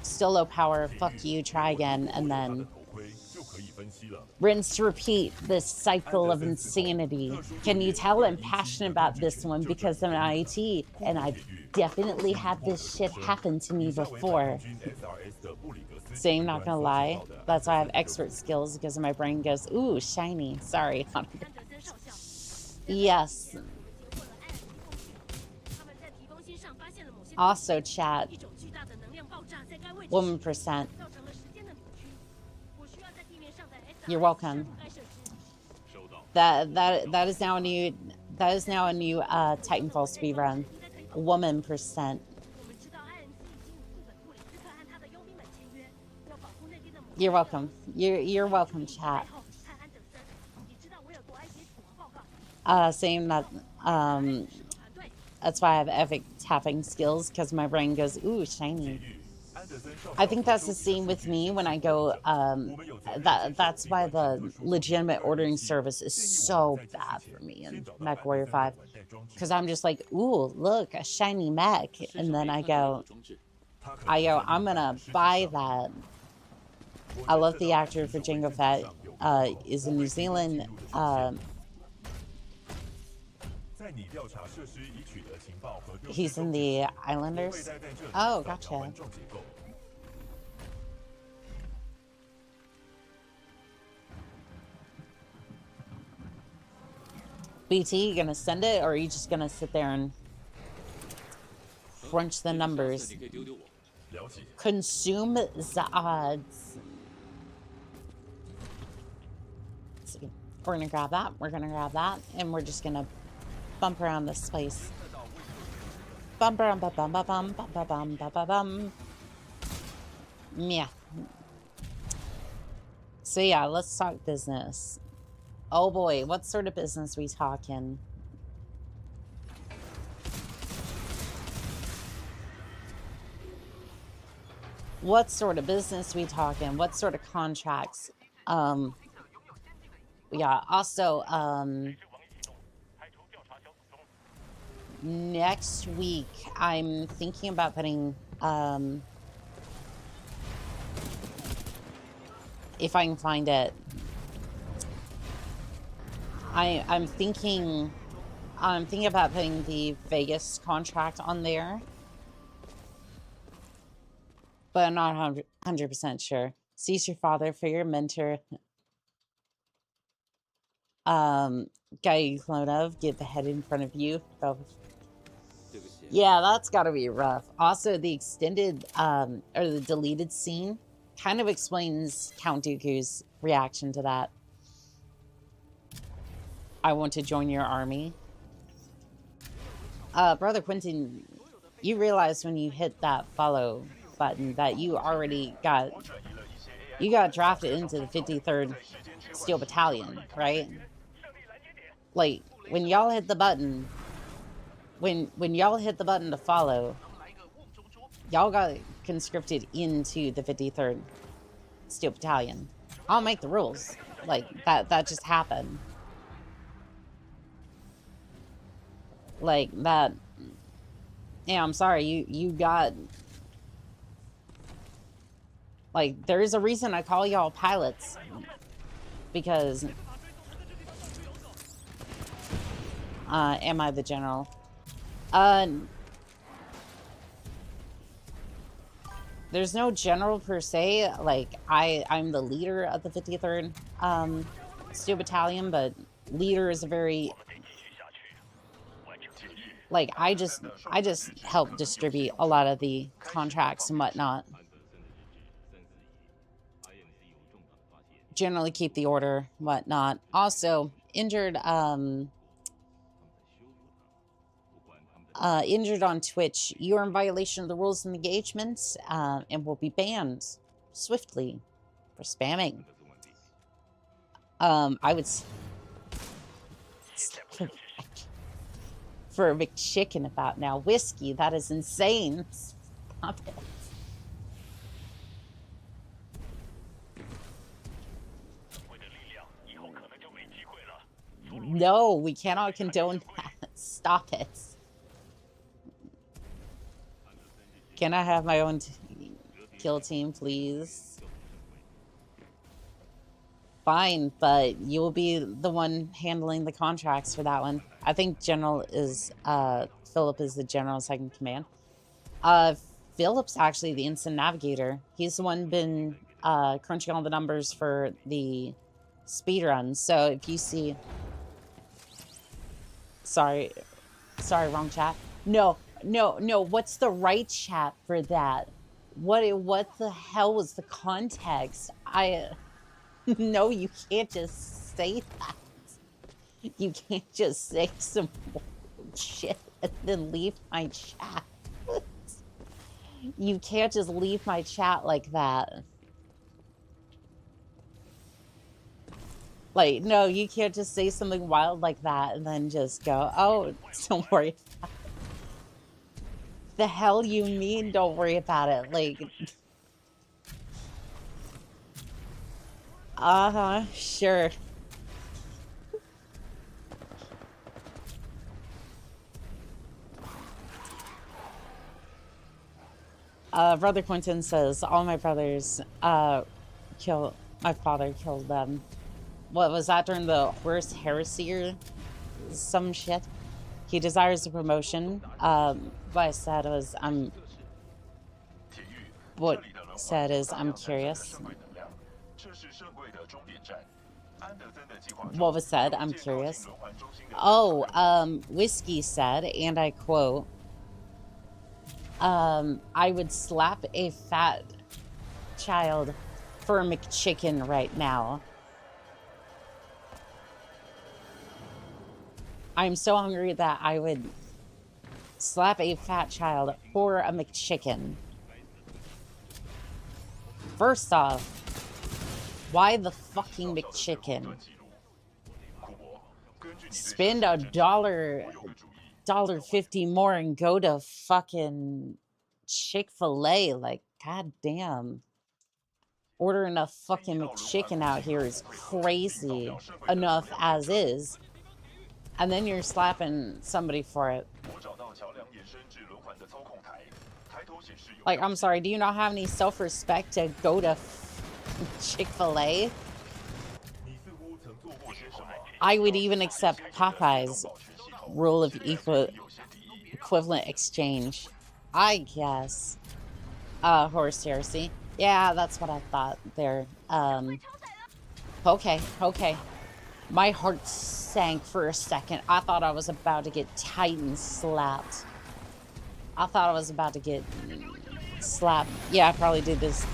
still low power, fuck you, try again, and then rinse to repeat this cycle of insanity. Can you tell I'm passionate about this one because I'm an IET, and I've definitely had this shit happen to me before. Saying not gonna lie, that's why I have expert skills, because my brain goes, ooh, shiny. Sorry. Yes. Also, chat. Woman%. You're welcome. That is now a new Titanfall speedrun. Woman%. You're welcome. You're welcome, chat. Saying that that's why I have epic tapping skills, because my brain goes, ooh, shiny. I think that's the same with me when I go, that's why the legitimate ordering service is so bad for me in MechWarrior 5. Because I'm just like, ooh, look, a shiny mech. And then I go, I'm gonna buy that. I love the actor for Jango Fett, is in New Zealand. He's in the Islanders. Oh, gotcha. BT, you gonna send it, or are you just gonna sit there and crunch the numbers? Consume the odds. We're gonna grab that. We're gonna grab that, and we're just gonna bump around this place. Bum bum bum bum bum bum bum bum bum bum bum. Yeah. So yeah, let's talk business. Oh boy, what sort of business we talking? What sort of business we talking? What sort of contracts? Yeah, also, next week, I'm thinking about putting, if I can find it, I'm thinking about putting the Vegas contract on there, but I'm not 100% sure. Cease your father for your mentor. Guy you clone of, get the head in front of you. Oh. Yeah, that's gotta be rough. Also, the extended, or the deleted scene kind of explains Count Dooku's reaction to that. I want to join your army. Brother Quentin, you realize when you hit that follow button that you already got drafted into the 53rd Steel Battalion, right? Like, when y'all hit the button, when y'all hit the button to follow, y'all got conscripted into the 53rd Steel Battalion. I'll make the rules. Like, that just happened. Like, that... Yeah, I'm sorry, you got... Like, there is a reason I call y'all pilots. Because... am I the general? There's no general per se. Like, I'm the leader of the 53rd Steel Battalion, but leader is a very... Like, I just help distribute a lot of the contracts and whatnot. Generally keep the order, whatnot. Also, injured on Twitch, you are in violation of the rules of engagement and will be banned swiftly for spamming. I would... For a McChicken about now. Whiskey, that is insane. Stop it. No, we cannot condone that. Stop it. Can I have my own kill team, please? Fine, but you will be the one handling the contracts for that one. I think General is, Philip is the General Second Command. Philip's actually the Instant Navigator. He's the one been, crunching all the numbers for the speedrun. So if you see... Sorry, wrong chat. No, what's the right chat for that? What the hell was the context? No, you can't just say that. You can't just say some shit and then leave my chat. You can't just leave my chat like that. Like, no, you can't just say something wild like that and then just go, oh, don't worry about it. The hell you mean don't worry about it? Like... Sure. Brother Quentin says, all my brothers, my father killed them. What was that, during the Horus Heresy or some shit? He desires a promotion. What I said was, I'm curious. What was said? I'm curious. Oh, Whiskey said, and I quote, I would slap a fat child for a McChicken right now. I'm so hungry that I would slap a fat child for a McChicken. First off, why the fucking McChicken? Spend $1.50 more and go to fucking Chick-fil-A. Like, goddamn. Ordering a fucking McChicken out here is crazy enough as is. And then you're slapping somebody for it. Like, I'm sorry, do you not have any self-respect to go to Chick-fil-A? I would even accept Popeye's rule of equivalent exchange. I guess. Horse heresy. Yeah, that's what I thought there. Okay. My heart sank for a second. I thought I was about to get Titan slapped. I thought I was about to get slapped. Yeah, I probably did this.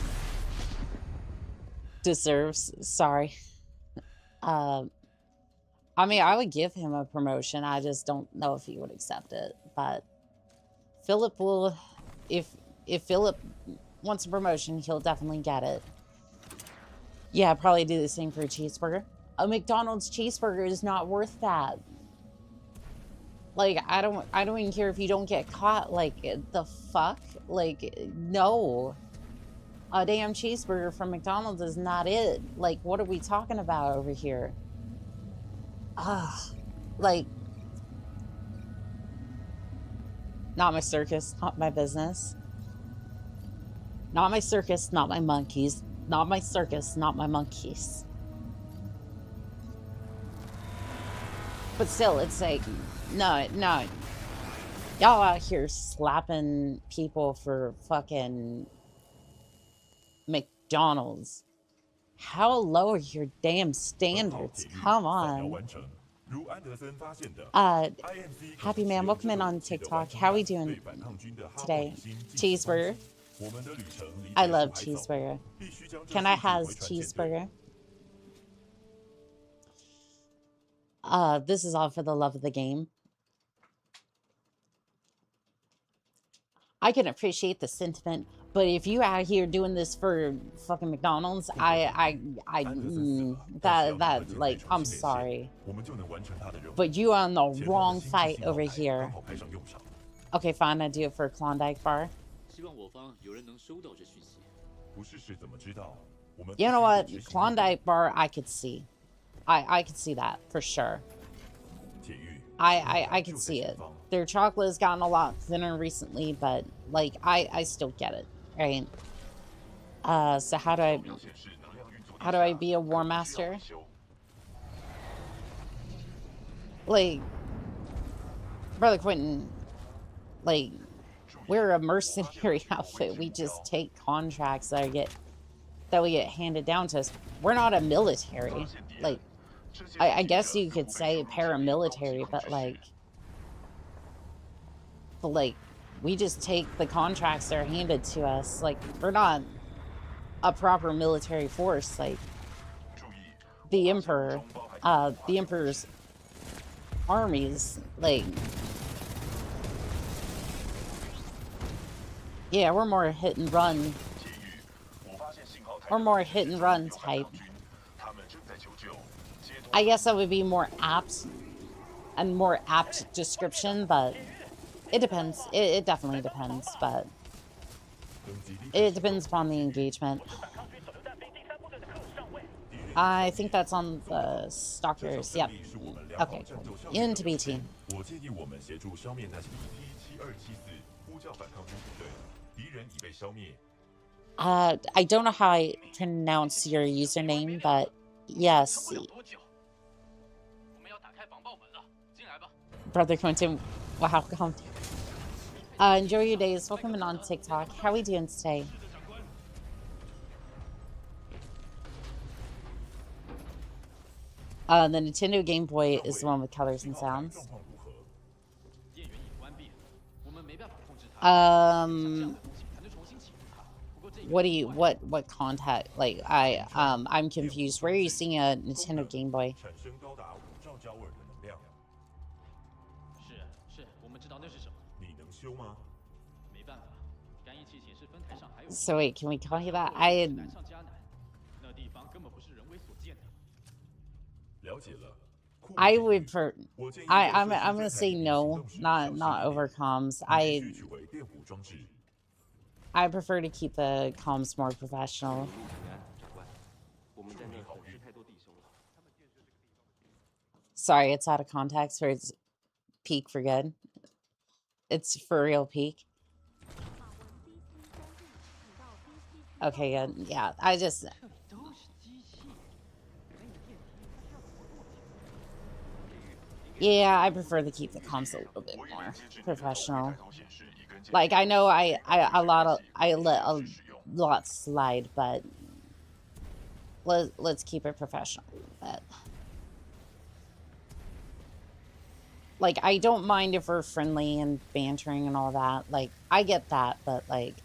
Deserves. Sorry. I mean, I would give him a promotion. I just don't know if he would accept it. But Philip will... If Philip wants a promotion, he'll definitely get it. Yeah, probably do the same for a cheeseburger. A McDonald's cheeseburger is not worth that. Like, I don't even care if you don't get caught. Like, the fuck? Like, no. A damn cheeseburger from McDonald's is not it. Like, what are we talking about over here? Like, not my circus, not my business. Not my circus, not my monkeys. Not my circus, not my monkeys. But still, it's like, no. Y'all out here slapping people for fucking McDonald's. How low are your damn standards? Come on. Happy man, welcome in on TikTok. How are we doing today? Cheeseburger. I love cheeseburger. Can I has cheeseburger? This is all for the love of the game. I can appreciate the sentiment, but if you out here doing this for fucking McDonald's, like, I'm sorry. But you are on the wrong fight over here. Okay, fine, I do it for Klondike Bar. You know what? Klondike Bar, I could see. I could see that, for sure. I can see it. Their chocolate has gotten a lot thinner recently, but, like, I still get it, right? So how do I be a War Master? Like, Brother Quentin, like, we're a mercenary outfit. We just take contracts that we get handed down to us. We're not a military. Like, I guess you could say paramilitary, but like, we just take the contracts that are handed to us. Like, we're not a proper military force. Like, the Emperor's armies, like, yeah, we're more hit and run. We're more hit and run type. I guess that would be more apt description, but it depends. It definitely depends, but it depends upon the engagement. I think that's on the stalkers. Yep. Okay. Into BT. I don't know how I pronounce your username, but yes. Brother Quentin, wow, come. Enjoy your days. Welcome in on TikTok. How are we doing today? The Nintendo Game Boy is the one with colors and sounds. What contact? Like, I'm confused. Where are you seeing a Nintendo Game Boy? 是，我们知道那是什么。你能修吗？没办法，干液气显示分台上还有。So wait, can we call you that? 难上加难，那地方根本不是人为所见的。了解了。 I would I'm gonna say no, not over comms. I prefer to keep the comms more professional. Sorry, it's out of context for its peak for good. It's for real peak. Okay, good. Yeah, yeah, I prefer to keep the comms a little bit more professional. Like, I know I let a lot slide, but let's keep it professional. But like, I don't mind if we're friendly and bantering and all that. Like, I get that, but like,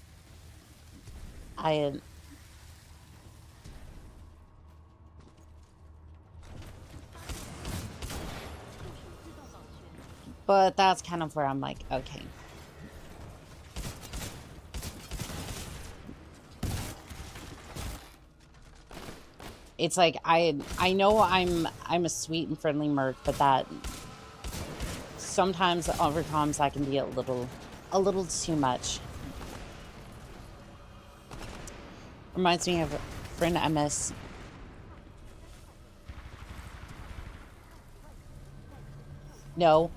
but that's kind of where I'm like, okay. It's like I know I'm a sweet and friendly merc, but that sometimes over comms I can be a little too much. Reminds me of a friend I miss. No.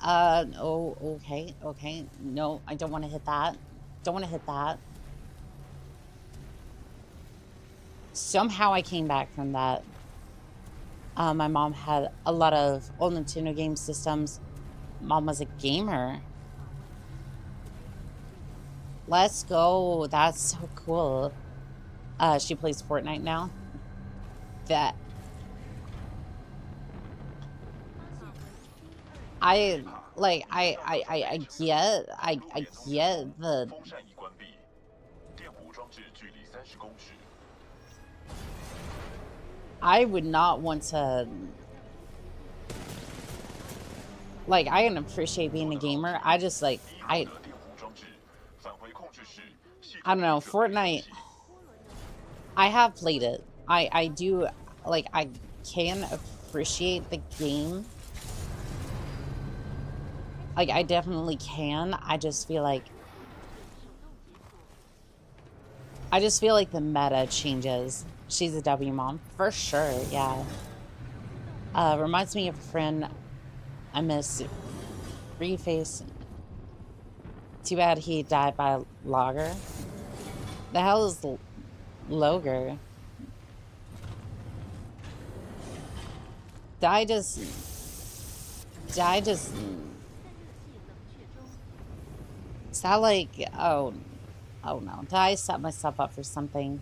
Oh, okay. No, I don't want to hit that. Don't want to hit that. Somehow I came back from that. My mom had a lot of old Nintendo game systems. Mom was a gamer. Let's go. That's so cool. She plays Fortnite now. That I get the I would not want to like I can appreciate being a gamer. I just like I don't know, Fortnite I have played it. I do like I can appreciate the game. Like, I definitely can. I just feel like the meta changes. She's a W mom. For sure, yeah. Reminds me of a friend I miss. Reface. Too bad he died by logger. The hell is Loger? Did I just is that like, oh no, did I set myself up for something?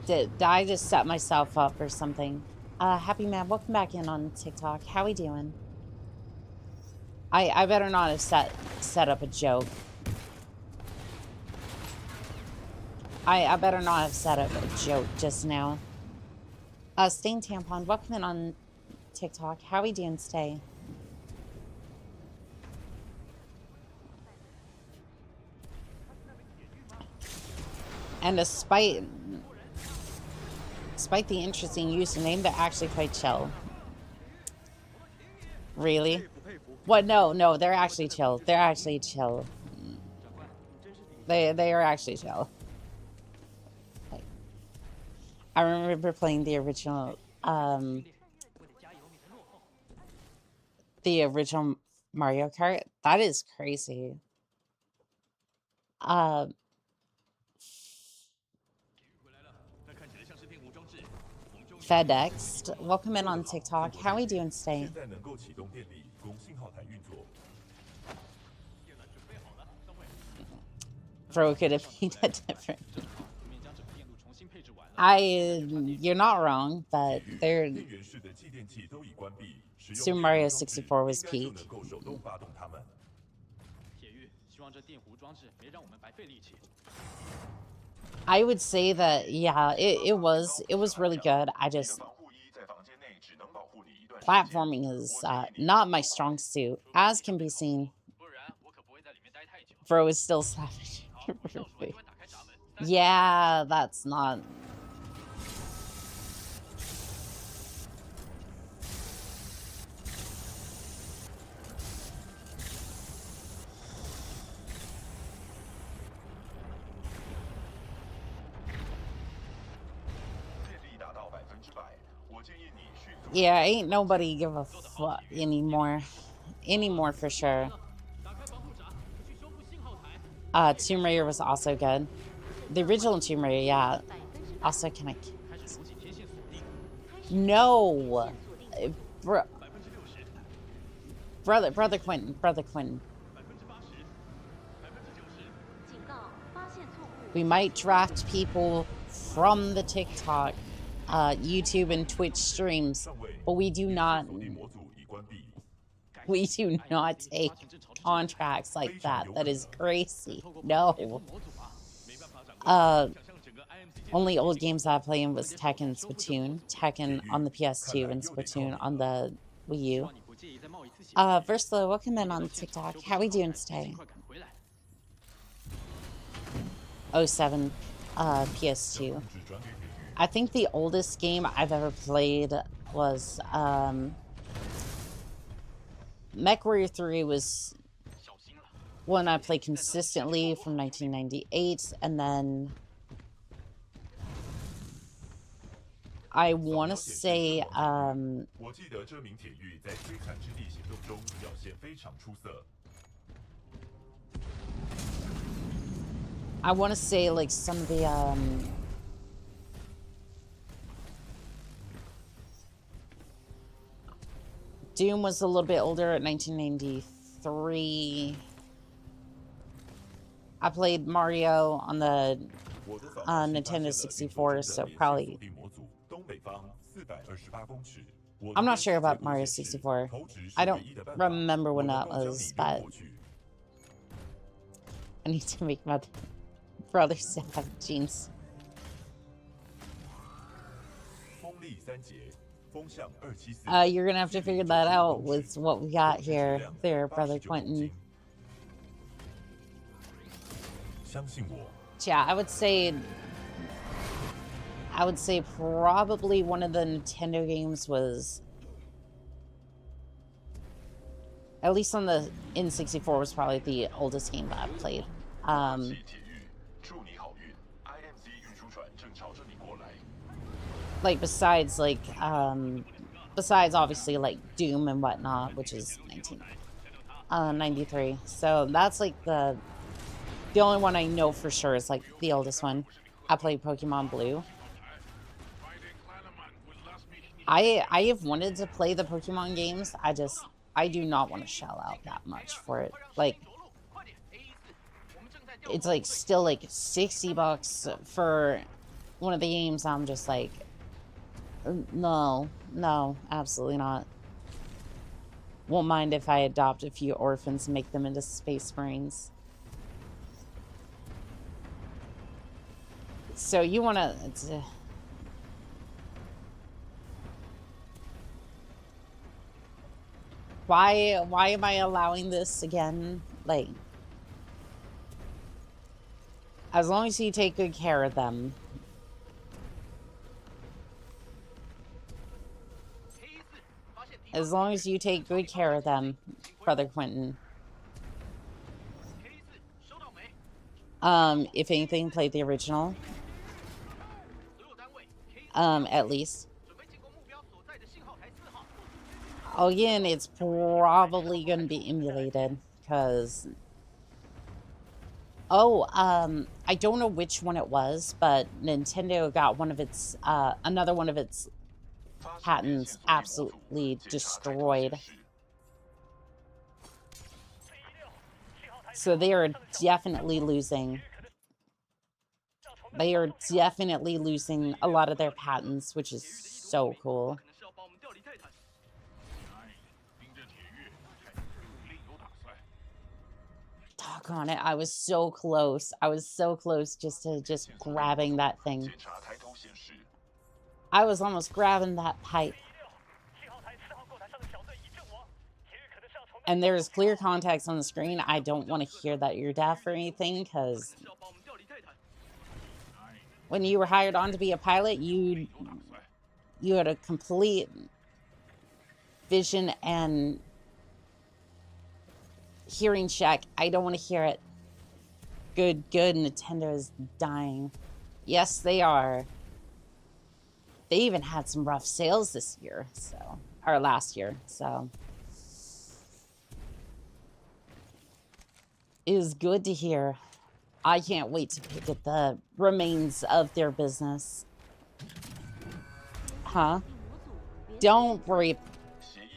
Did I just set myself up for something? Happy Man, welcome back in on TikTok. How we doing? I better not have set up a joke. I better not have set up a joke just now. Stain Tampon, welcome in on TikTok. How we doing today? And despite the interesting username, they're actually quite chill. Really? What? No, they're actually chill. They're actually chill. They are actually chill. Like, I remember playing the original Mario Kart. That is crazy. FedEx, welcome in on TikTok. How are we doing today? Bro, could it be that different? You're not wrong, but Super Mario 64 was peak. I would say that, yeah, it was really good. platforming is not my strong suit, as can be seen. 不然我可不会在里面待太久。 Bro is still slapping. 好，倒数我就会打开闸门。 Yeah, that's not. Yeah, ain't nobody give a fuck anymore. Anymore for sure. 打开防护闸，去修复信号台。 Tomb Raider was also good. The original Tomb Raider, yeah. Also, can I? 开始重启天线锁定。 No, Bro, 60%。 brother Quentin. 80%。90%。 警告，发现错误。 We might draft people from the TikTok, YouTube, and Twitch streams, but we do not. We do not take contracts like that. That is crazy. No. Only old games I play in was Tekken and Splatoon. Tekken on the PS2 and Splatoon on the Wii U. Versla, welcome in on TikTok. How we doing today? 07 PS2. I think the oldest game I've ever played was MechWarrior 3 was one I played consistently from 1998, and then I want to say like some of the Doom was a little bit older at 1993. I played Mario on the Nintendo 64, so probably. I'm not sure about Mario 64. I don't remember when that was, but I need to make my brothers have jeans. You're gonna have to figure that out with what we got here, there, brother Quentin. Yeah, I would say probably one of the Nintendo games was, at least on the N64, was probably the oldest game that I've played. Like besides obviously like Doom and whatnot, which is 1993. So that's like the only one I know for sure is like the oldest one. I played Pokemon Blue. I have wanted to play the Pokemon games. I do not want to shell out that much for it. Like, it's like still like $60 for one of the games. I'm just like, no, absolutely not. Won't mind if I adopt a few orphans and make them into Space Marines. So you want to... Why am I allowing this again? Like, as long as you take good care of them. As long as you take good care of them, Brother Quentin. If anything, play the original. At least. Again, it's probably going to be emulated, because... Oh, I don't know which one it was, but Nintendo got one of its, another one of its patents absolutely destroyed. So they are definitely losing. They are definitely losing a lot of their patents, which is so cool. Doggone it, I was so close. I was so close just grabbing that thing. I was almost grabbing that pipe. and there's clear context on the screen, I don't want to hear that you're deaf or anything, because when you were hired on to be a pilot, you had a complete vision and hearing check. I don't want to hear it. Good, Nintendo is dying. Yes, they are. They even had some rough sales this year, so, or last year, so. It is good to hear. I can't wait to pick at the remains of their business. Huh? Don't worry.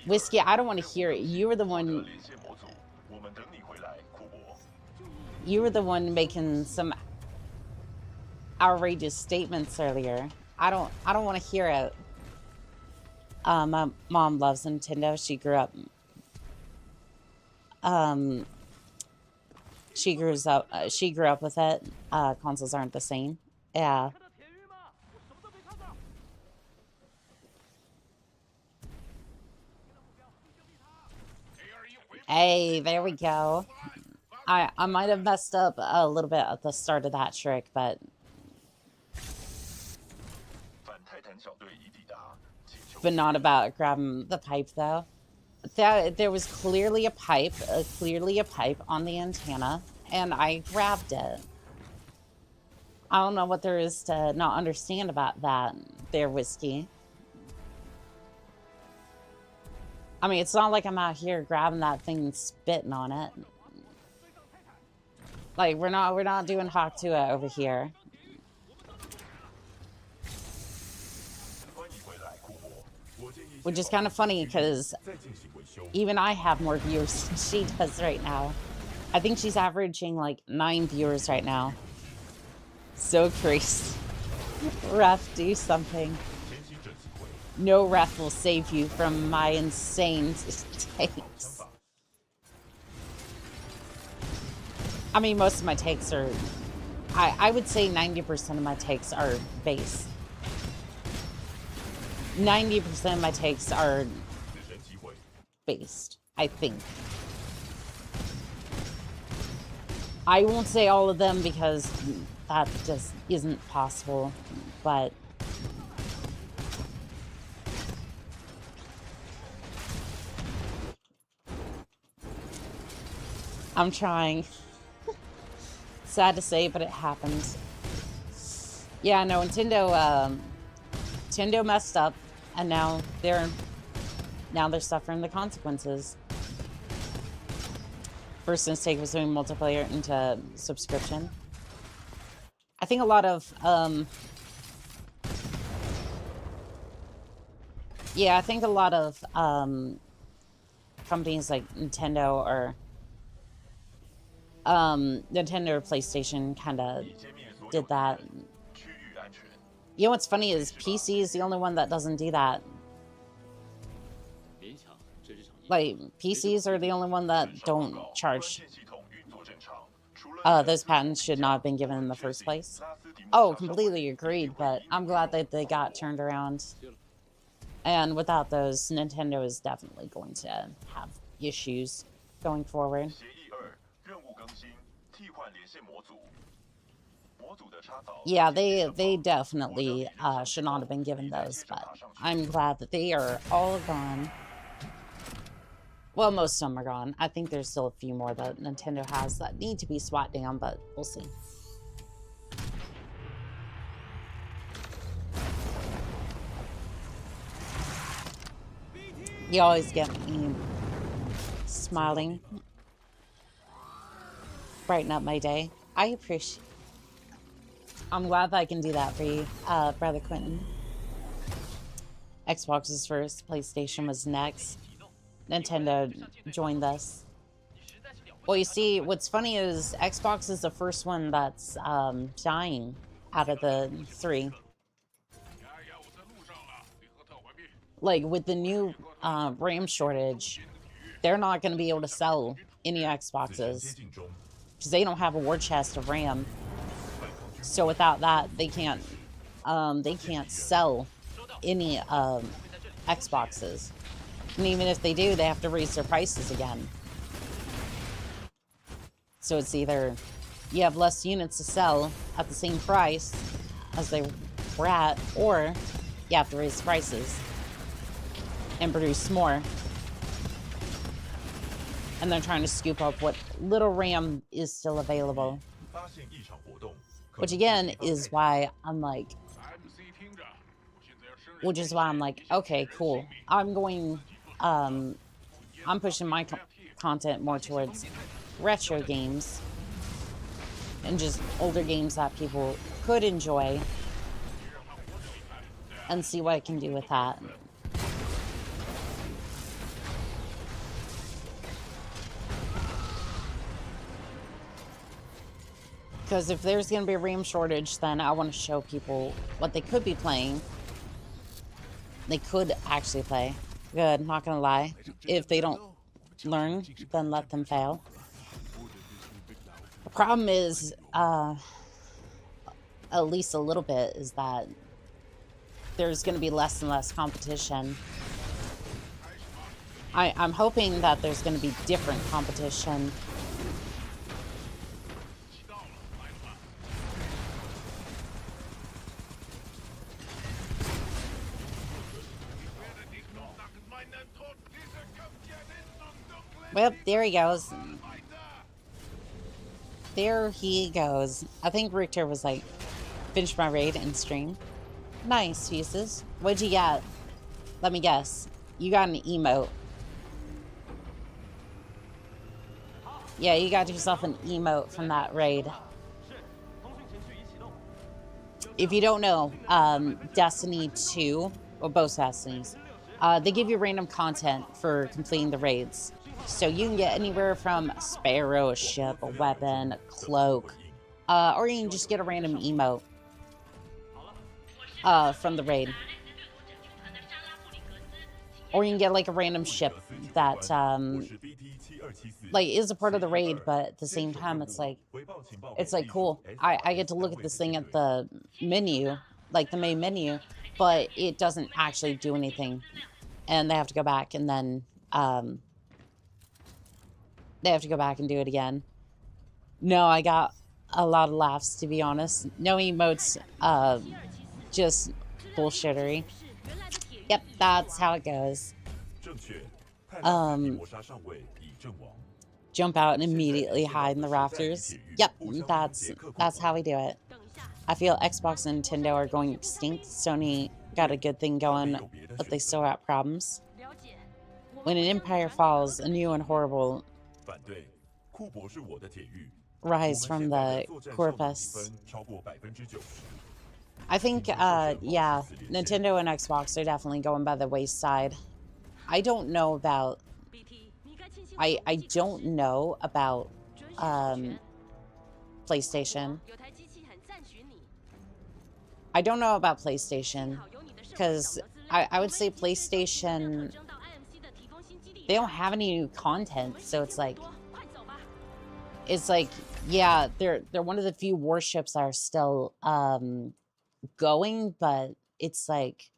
Whiskey, I don't want to hear it. You were the one... You were the one making some outrageous statements earlier. I don't want to hear it. My mom loves Nintendo. She grew up... She grew up with it. Consoles aren't the same. Yeah. Hey, there we go. I might have messed up a little bit at the start of that trick, but not about grabbing the pipe though. There was clearly a pipe on the antenna, and I grabbed it. I don't know what there is to not understand about that there, Whiskey. I mean, it's not like I'm out here grabbing that thing and spitting on it. Like, we're not doing Hawk-Tua over here. Which is kind of funny, because even I have more viewers than she does right now. I think she's averaging, like, 9 viewers right now. So crazy. Ref, do something. No ref will save you from my insane takes. I mean, most of my takes are... I would say 90% of my takes are base. 90% of my takes are based, I think. I won't say all of them because that just isn't possible, but... I'm trying. Sad to say, but it happens. Yeah, no, Nintendo messed up, and now they're suffering the consequences. First mistake was doing multiplayer into subscription. I think a lot of companies like Nintendo or Nintendo or PlayStation kind of did that. You know what's funny is PC is the only one that doesn't do that. Like, PCs are the only one that don't charge. Those patents should not have been given in the first place. Oh, completely agreed, but I'm glad that they got turned around. And without those, Nintendo is definitely going to have issues going forward. Yeah, they definitely should not have been given those, but I'm glad that they are all gone. Well, most of them are gone. I think there's still a few more that Nintendo has that need to be swat down, but we'll see. You always get me smiling. Brighten up my day. I appreciate... I'm glad that I can do that for you, Brother Quentin. Xbox was first, PlayStation was next. Nintendo joined us. Well, you see, what's funny is Xbox is the first one that's dying out of the three. Like, with the new RAM shortage, they're not going to be able to sell any Xboxes because they don't have a war chest of RAM. So without that, they can't sell any Xboxes. And even if they do, they have to raise their prices again. So it's either you have less units to sell at the same price as they were at, or you have to raise prices and produce more. And they're trying to scoop up what little RAM is still available. Which again is why I'm like, okay, cool. I'm pushing my content more towards retro games and just older games that people could enjoy, and see what I can do with that. Because if there's going to be a RAM shortage, then I want to show people what they could be playing. They could actually play. Good, not going to lie. If they don't learn, then let them fail. The problem is, at least a little bit, is that there's going to be less and less competition. I'm hoping that there's going to be different competition. Well, there he goes. There he goes. I think Richter was like, finish my raid and stream. Nice, pieces. What'd you get? Let me guess. You got an emote. Yeah, you got yourself an emote from that raid. If you don't know, Destiny 2, or both Destinies, they give you random content for completing the raids. So you can get anywhere from a sparrow, a ship, a weapon, a cloak, or you can just get a random emote from the raid. Or you can get like a random ship that like is a part of the raid, but at the same time it's like cool. I get to look at this thing at the menu, like the main menu, but it doesn't actually do anything. And they have to go back and then they have to go back and do it again. No, I got a lot of laughs, to be honest. No emotes, just bullshittery. Yep, that's how it goes. Jump out and immediately hide in the rafters. Yep, that's how we do it. I feel Xbox and Nintendo are going extinct. Sony got a good thing going, but they still got problems. When an empire falls, a new and horrible rise from the corpus. I think, yeah, Nintendo and Xbox are definitely going by the wayside. I don't know about... I don't know about PlayStation. I don't know about PlayStation, because I would say PlayStation... They don't have any new content, so it's like, yeah, they're one of the few warships that are still going, but it's like,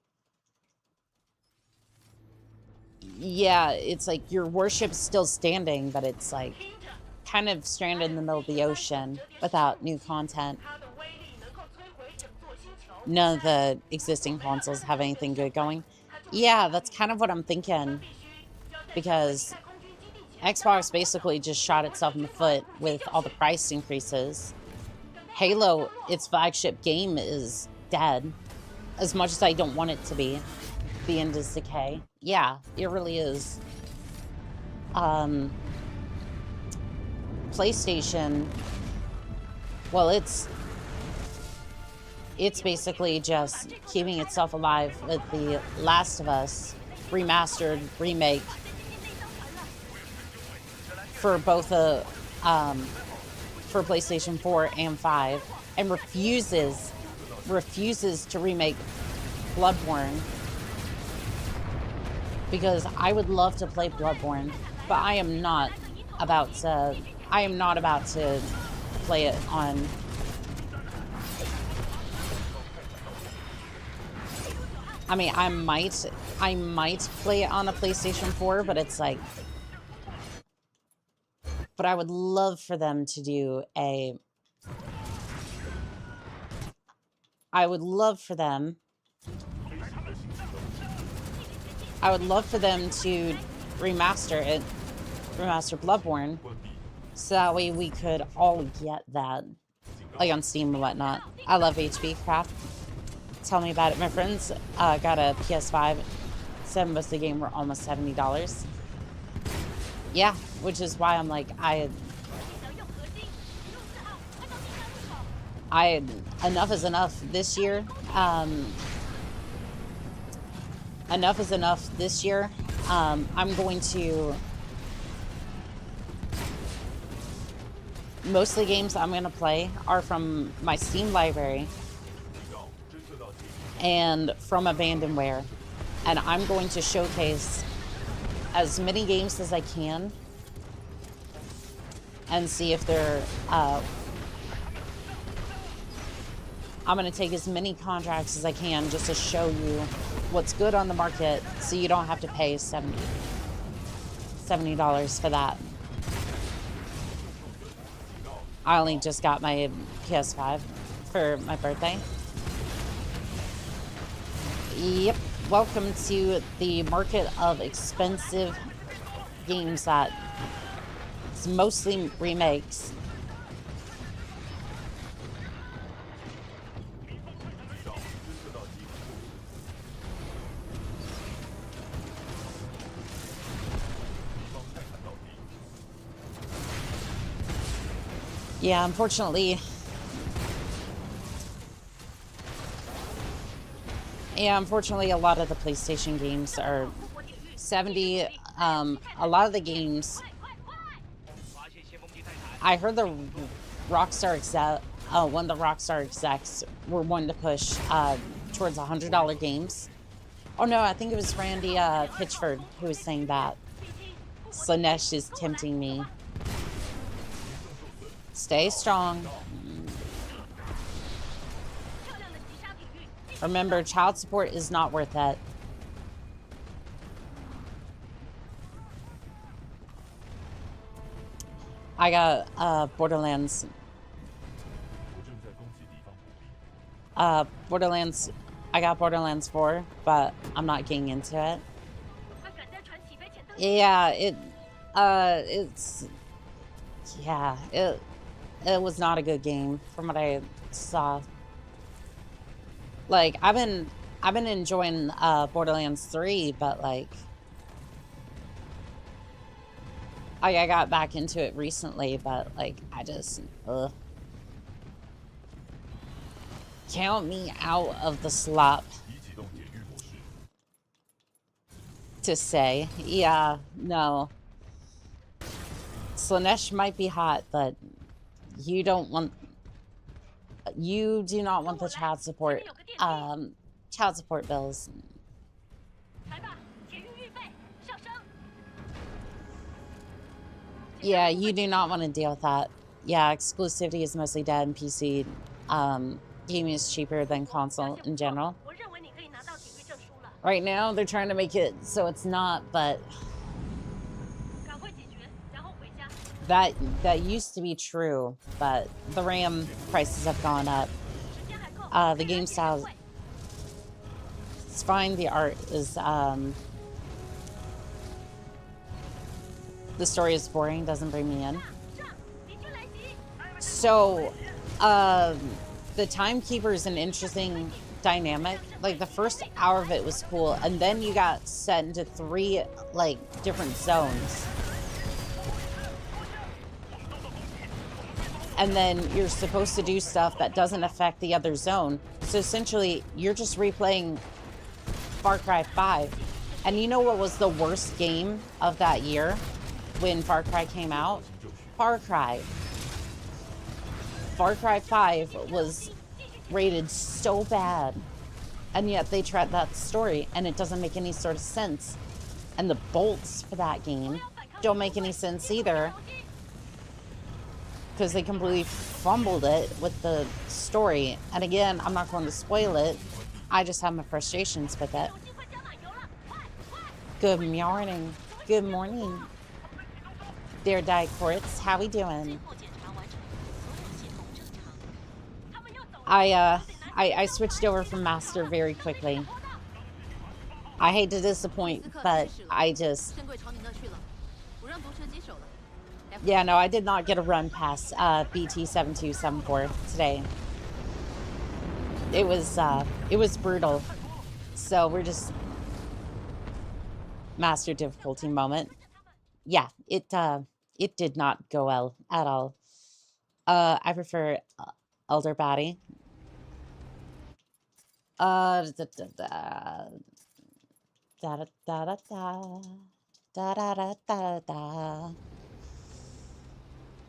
yeah, it's like your warship's still standing, but it's like kind of stranded in the middle of the ocean without new content. None of the existing consoles have anything good going. Yeah, that's kind of what I'm thinking. Because Xbox basically just shot itself in the foot with all the price increases. Halo, its flagship game, is dead. As much as I don't want it to be. The end is decay. Yeah, it really is. PlayStation, well, it's basically just keeping itself alive with the Last of Us remastered remake for both for PlayStation 4 and 5, and refuses to remake Bloodborne, because I would love to play Bloodborne, but I am not about to play it on I mean, I might play it on a PlayStation 4, but it's like, But I would love for them to do a... I would love for them to remaster it, remaster Bloodborne, so that way we could all get that, like on Steam and whatnot. I love HB Craft. Tell me about it. My friends got a PS5. Said most of the game were almost $70. Yeah, which is why I'm like, enough is enough this year. Enough is enough this year. I'm going to... Most of the games I'm going to play are from my Steam library and from Abandonware. And I'm going to showcase as many games as I can and see if they're... I'm going to take as many contracts as I can just to show you what's good on the market so you don't have to pay $70 for that. I only just got my PS5 for my birthday. Yep. Welcome to the market of expensive games that it's mostly remakes. Yeah, unfortunately. Yeah, unfortunately, a lot of the PlayStation games are 70. A lot of the games. I heard the Rockstar exec, one of the Rockstar execs were wanting to push towards $100 games. Oh no, I think it was Randy Pitchford who was saying that. Slanesh is tempting me. Stay strong. Remember, child support is not worth it. I got Borderlands. Borderlands. I got Borderlands 4, but I'm not getting into it. Yeah, it's. Yeah, it was not a good game from what I saw. Like, I've been enjoying Borderlands 3, but like I got back into it recently, but like I just count me out of the slop to say. Yeah, no. Slanesh might be hot, but you do not want the child support bills. Yeah, you do not want to deal with that. Yeah, exclusivity is mostly dead in PC. Gaming is cheaper than console in general. Right now, they're trying to make it so it's not, but that used to be true, but the RAM prices have gone up. The game style, it's fine. The art is, the story is boring, doesn't bring me in. So, the Timekeeper is an interesting dynamic. Like, the first hour of it was cool, and then you got set into 3, like, different zones. And then you're supposed to do stuff that doesn't affect the other zone. So essentially, you're just replaying Far Cry 5. And you know what was the worst game of that year when Far Cry came out? Far Cry. Far Cry 5 was rated so bad. And yet they tried that story, and it doesn't make any sort of sense. And the bolts for that game don't make any sense either, because they completely fumbled it with the story. And again, I'm not going to spoil it. I just have my frustrations with it. Good morning. Good morning. there, Die Courts. How we doing? I switched over from Master very quickly. I hate to disappoint, but I just... Yeah, no, I did not get a run past BT7274 today. It was brutal. So we're just... Master difficulty moment. Yeah, it did not go well at all. I prefer Elder Batty. Da da da da da da da da da da.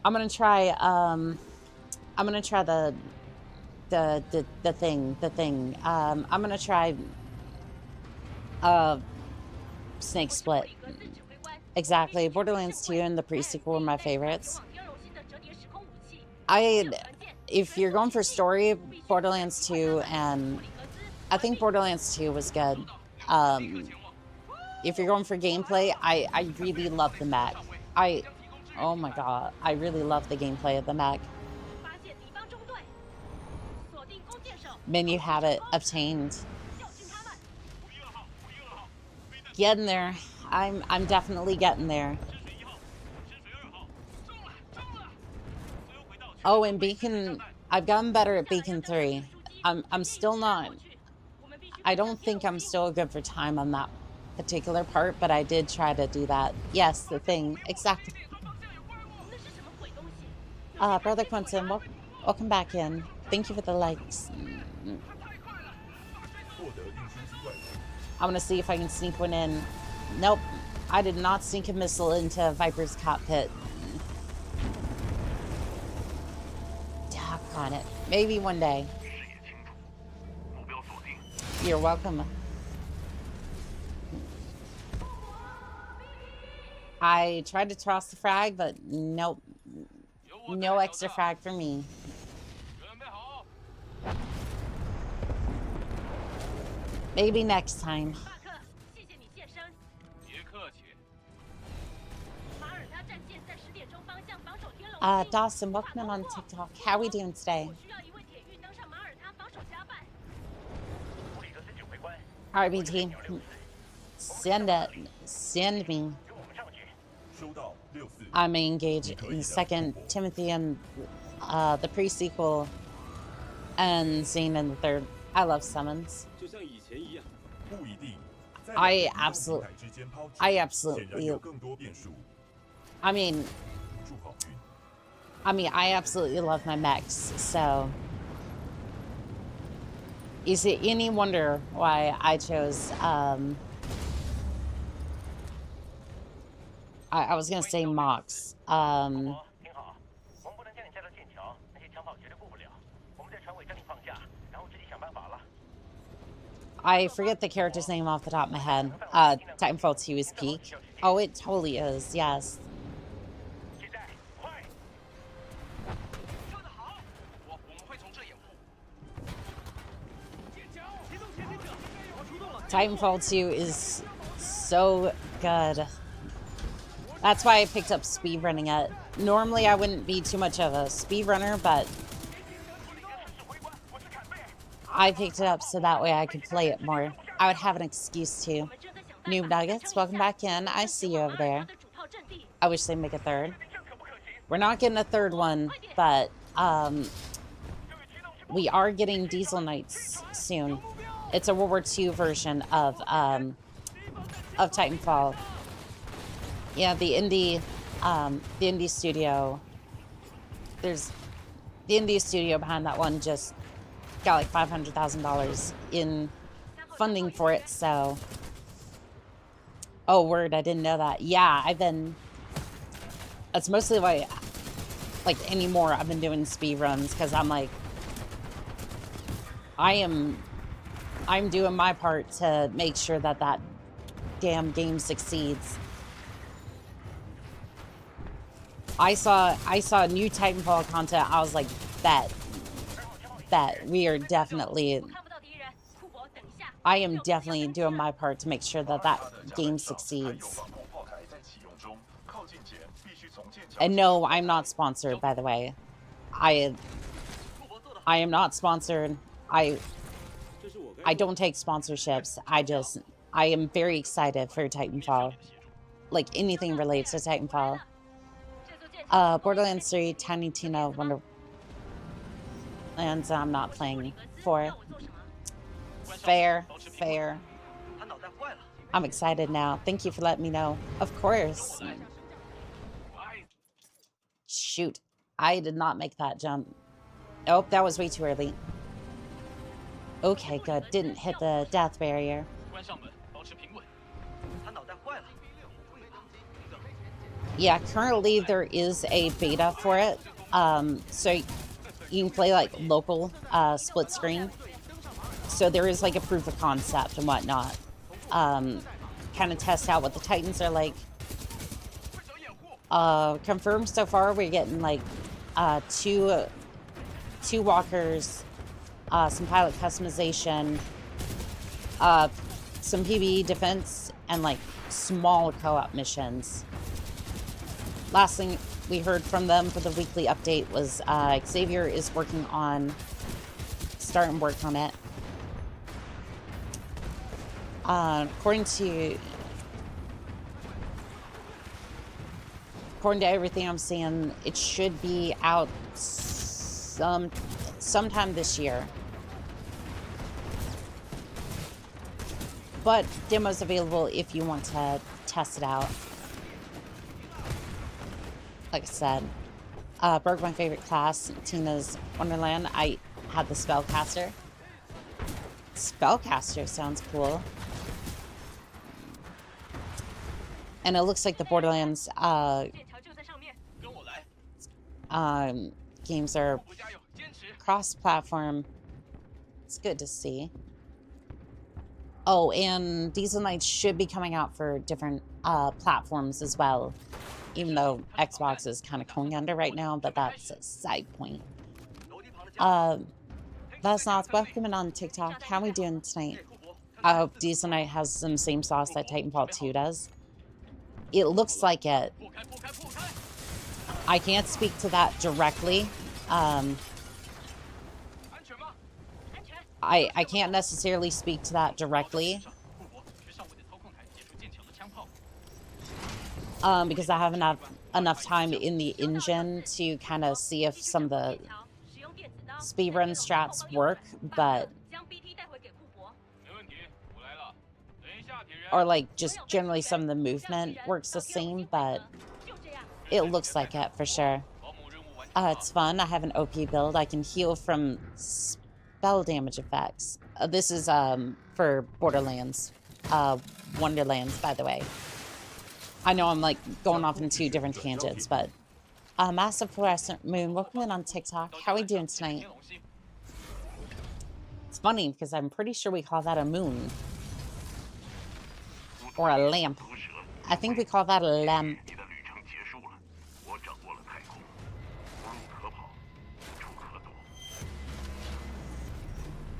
I'm gonna try the thing. I'm gonna try Snake Split. Exactly. Borderlands 2 and the pre-sequel were my favorites. If you're going for story, Borderlands 2 and I think Borderlands 2 was good. If you're going for gameplay, I really love the mech. Oh my god, I really love the gameplay of the mech. Menu habit obtained. Getting there. I'm definitely getting there. Oh, and Beacon, I've gotten better at Beacon 3. I'm still not. I don't think I'm still good for time on that particular part, but I did try to do that. Yes, the thing. Exactly. Brother Quentin, welcome back in. Thank you for the likes. I'm gonna see if I can sneak one in. Nope. I did not sink a missile into Viper's cockpit. Doggone it. Maybe one day. You're welcome. I tried to toss the frag, but nope. No extra frag for me. Maybe next time. Dawson, welcome in on TikTok. How are we doing today? RBT. Send it. Send me. I'm engaged in 2nd Timothy and the pre-sequel and Zane in the 3rd. I love summons. I absolutely I absolutely love my mechs, so is it any wonder why I chose I was gonna say Mox. I forget the character's name off the top of my head. Titanfall 2 is peak. Oh, it totally is, yes. Titanfall 2 is so good. That's why I picked up speedrunning it. Normally I wouldn't be too much of a speedrunner, but I picked it up so that way I could play it more. I would have an excuse to. Noob Nuggets, welcome back in. I see you over there. I wish they'd make a 3rd. We're not getting a 3rd one, but we are getting Diesel Knights soon. It's a World War II version of Titanfall. Yeah, the indie studio. There's the indie studio behind that one just got like $500,000 in funding for it, so. Oh, word, I didn't know that. Yeah, that's mostly why, like, anymore I've been doing speed runs, because I'm like, I'm doing my part to make sure that that damn game succeeds. I saw new Titanfall content. I was like, bet we are definitely. I am definitely doing my part to make sure that that game succeeds. And no, I'm not sponsored, by the way. I am not sponsored. I don't take sponsorships. I am very excited for Titanfall. Like anything related to Titanfall. Borderlands 3, Tiny Tina, Wonderlands I'm not playing for. Fair. I'm excited now. Thank you for letting me know. Of course. Shoot. I did not make that jump. Oh, that was way too early. Okay, good. Didn't hit the death barrier. Yeah, currently there is a beta for it. So you can play like local split screen. So there is like a proof of concept and whatnot. Kind of test out what the Titans are like. Confirmed so far, we're getting like two walkers, some pilot customization, some PvE defense, and like small co-op missions. Last thing we heard from them for the weekly update was Xavier is starting work on it. According to everything I'm seeing, it should be out sometime this year. But demo's available if you want to test it out. Like I said, broke my favorite class, Tina's Wonderland. I had the Spellcaster. Spellcaster sounds cool. And it looks like the Borderlands games are cross-platform. It's good to see. Oh, and Diesel Knights should be coming out for different platforms as well. Even though Xbox is kind of going under right now, but that's a side point. That's not welcome on TikTok. How are we doing tonight? I hope Diesel Knight has some same sauce that Titanfall 2 does. It looks like it. I can't speak to that directly. I can't necessarily speak to that directly. Because I haven't had enough time in the engine to kind of see if some of the speedrun strats work, but... Or like just generally some of the movement works the same, but it looks like it for sure. It's fun. I have an OP build. I can heal from spell damage effects. This is for Borderlands. Wonderlands, by the way. I know I'm like going off in two different tangents, but Massive Fluorescent Moon, welcome in on TikTok. How are we doing tonight? It's funny because I'm pretty sure we call that a moon. Or a lamp. I think we call that a lamp.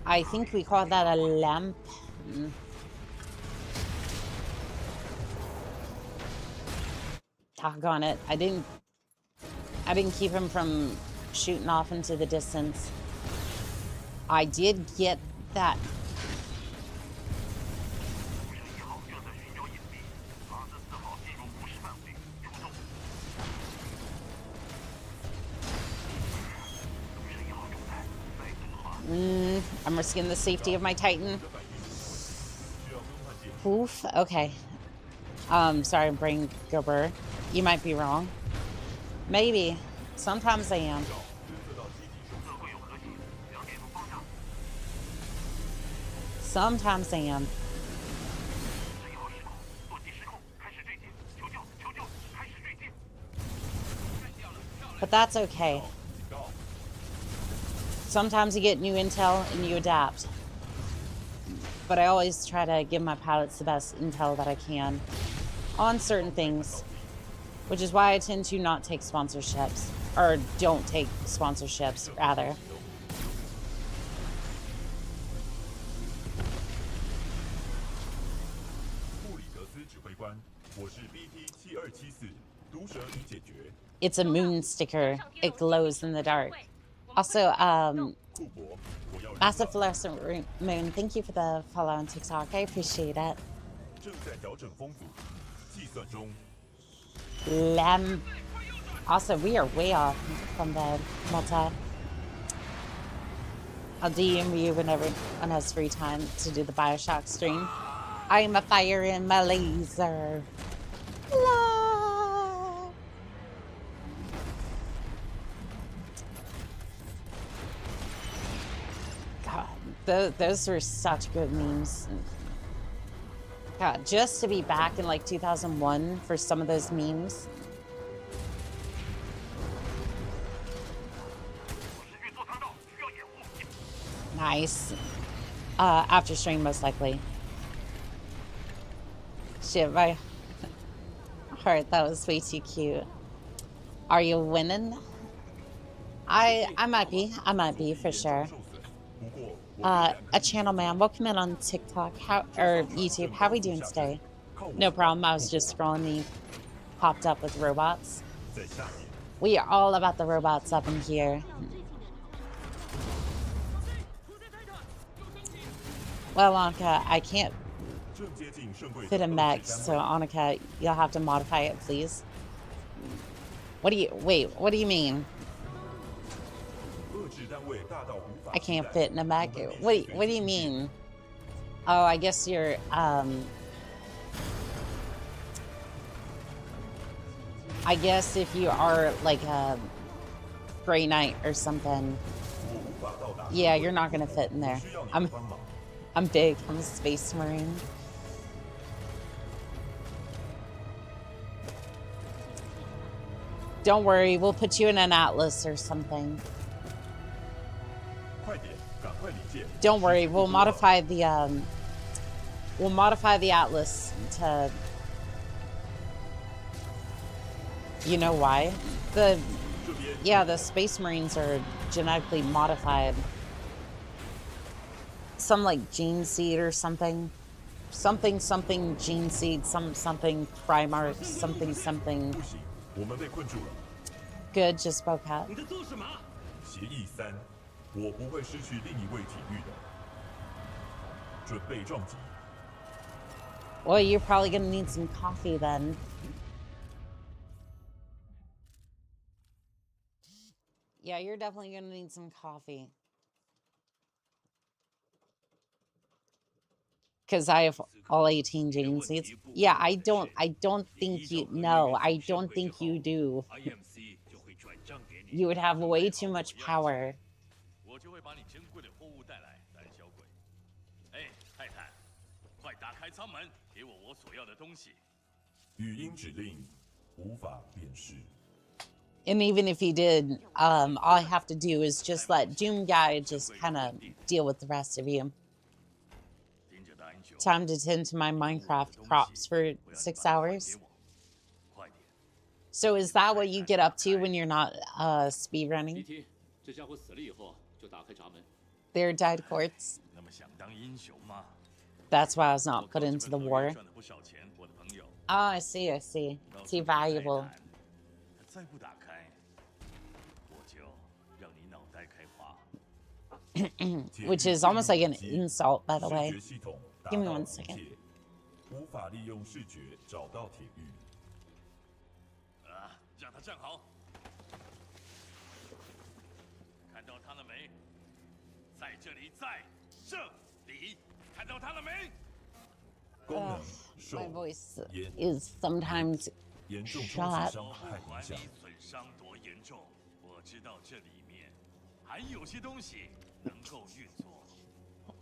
I think we call that a lamp. Doggone it. I didn't keep him from shooting off into the distance. I did get that. I'm risking the safety of my Titan. Oof. Okay. Sorry, Brain Gobber. You might be wrong. Maybe. Sometimes I am. Sometimes I am. But that's okay. Sometimes you get new intel and you adapt. But I always try to give my pilots the best intel that I can on certain things, which is why I tend to not take sponsorships, or don't take sponsorships, rather. It's a moon sticker. It glows in the dark. Also, Massive Fluorescent Moon, thank you for the follow on TikTok. I appreciate it. Also, we are way off from the multi. I'll DM you whenever one has free time to do the Bioshock stream. I am a fire in my laser. La. God, those were such good memes. God, just to be back in like 2001 for some of those memes. Nice. After stream, most likely. Shit, my heart, that was way too cute. Are you winning? I might be. I might be for sure. A channel man, welcome in on TikTok or YouTube. How we doing today? No problem. I was just scrolling. He popped up with robots. We are all about the robots up in here. Well, Annika, I can't fit a mech, so Annika, you'll have to modify it, please. What do you, wait, what do you mean? I can't fit in a mech? What do you mean? Oh, I guess you're, I guess if you are like a Grey Knight or something, yeah, you're not gonna fit in there. I'm big. I'm a space marine. Don't worry, we'll put you in an Atlas or something. Don't worry, we'll modify the Atlas to, you know why? The Space Marines are genetically modified. Some like gene seed or something. Something gene seed, something Primarch, something. Good, just spoke out. Well, you're probably gonna need some coffee then. Yeah, you're definitely gonna need some coffee. Because I have all 18 gene seeds. Yeah, I don't think you, no, I don't think you do. You would have way too much power. And even if you did, all I have to do is just let Doom Guy just kind of deal with the rest of you. Time to tend to my Minecraft crops for 6 hours. So is that what you get up to when you're not speedrunning? They're dyed quartz. That's why I was not put into the war. Oh, I see, I see. Too valuable. Which is almost like an insult, by the way. Give me 1 second. My voice is sometimes shot.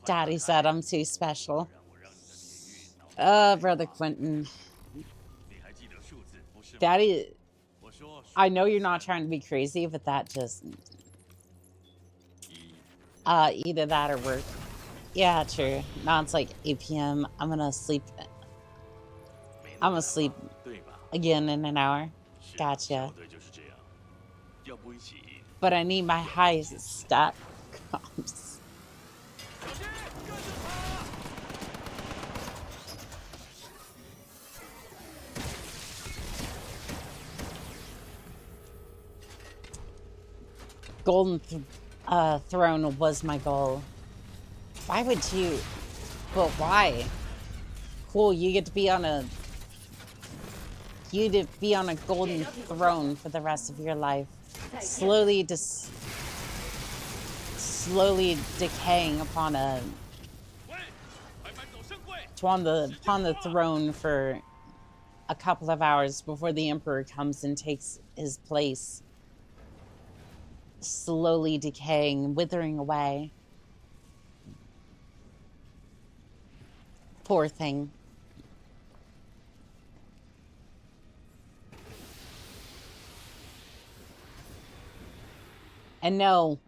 Daddy said I'm too special. Brother Quentin. Daddy, I know you're not trying to be crazy, but that just... either that or work. Yeah, true. Now it's like 8 p.m. I'm gonna sleep. I'm gonna sleep again in an hour. Gotcha. But I need my high stat comps. golden throne was my goal. Why would you? But why? Cool, you get to be on a... You get to be on a golden throne for the rest of your life. Slowly decaying upon the throne for a couple of hours before the Emperor comes and takes his place. Slowly decaying, withering away. Poor thing. And no,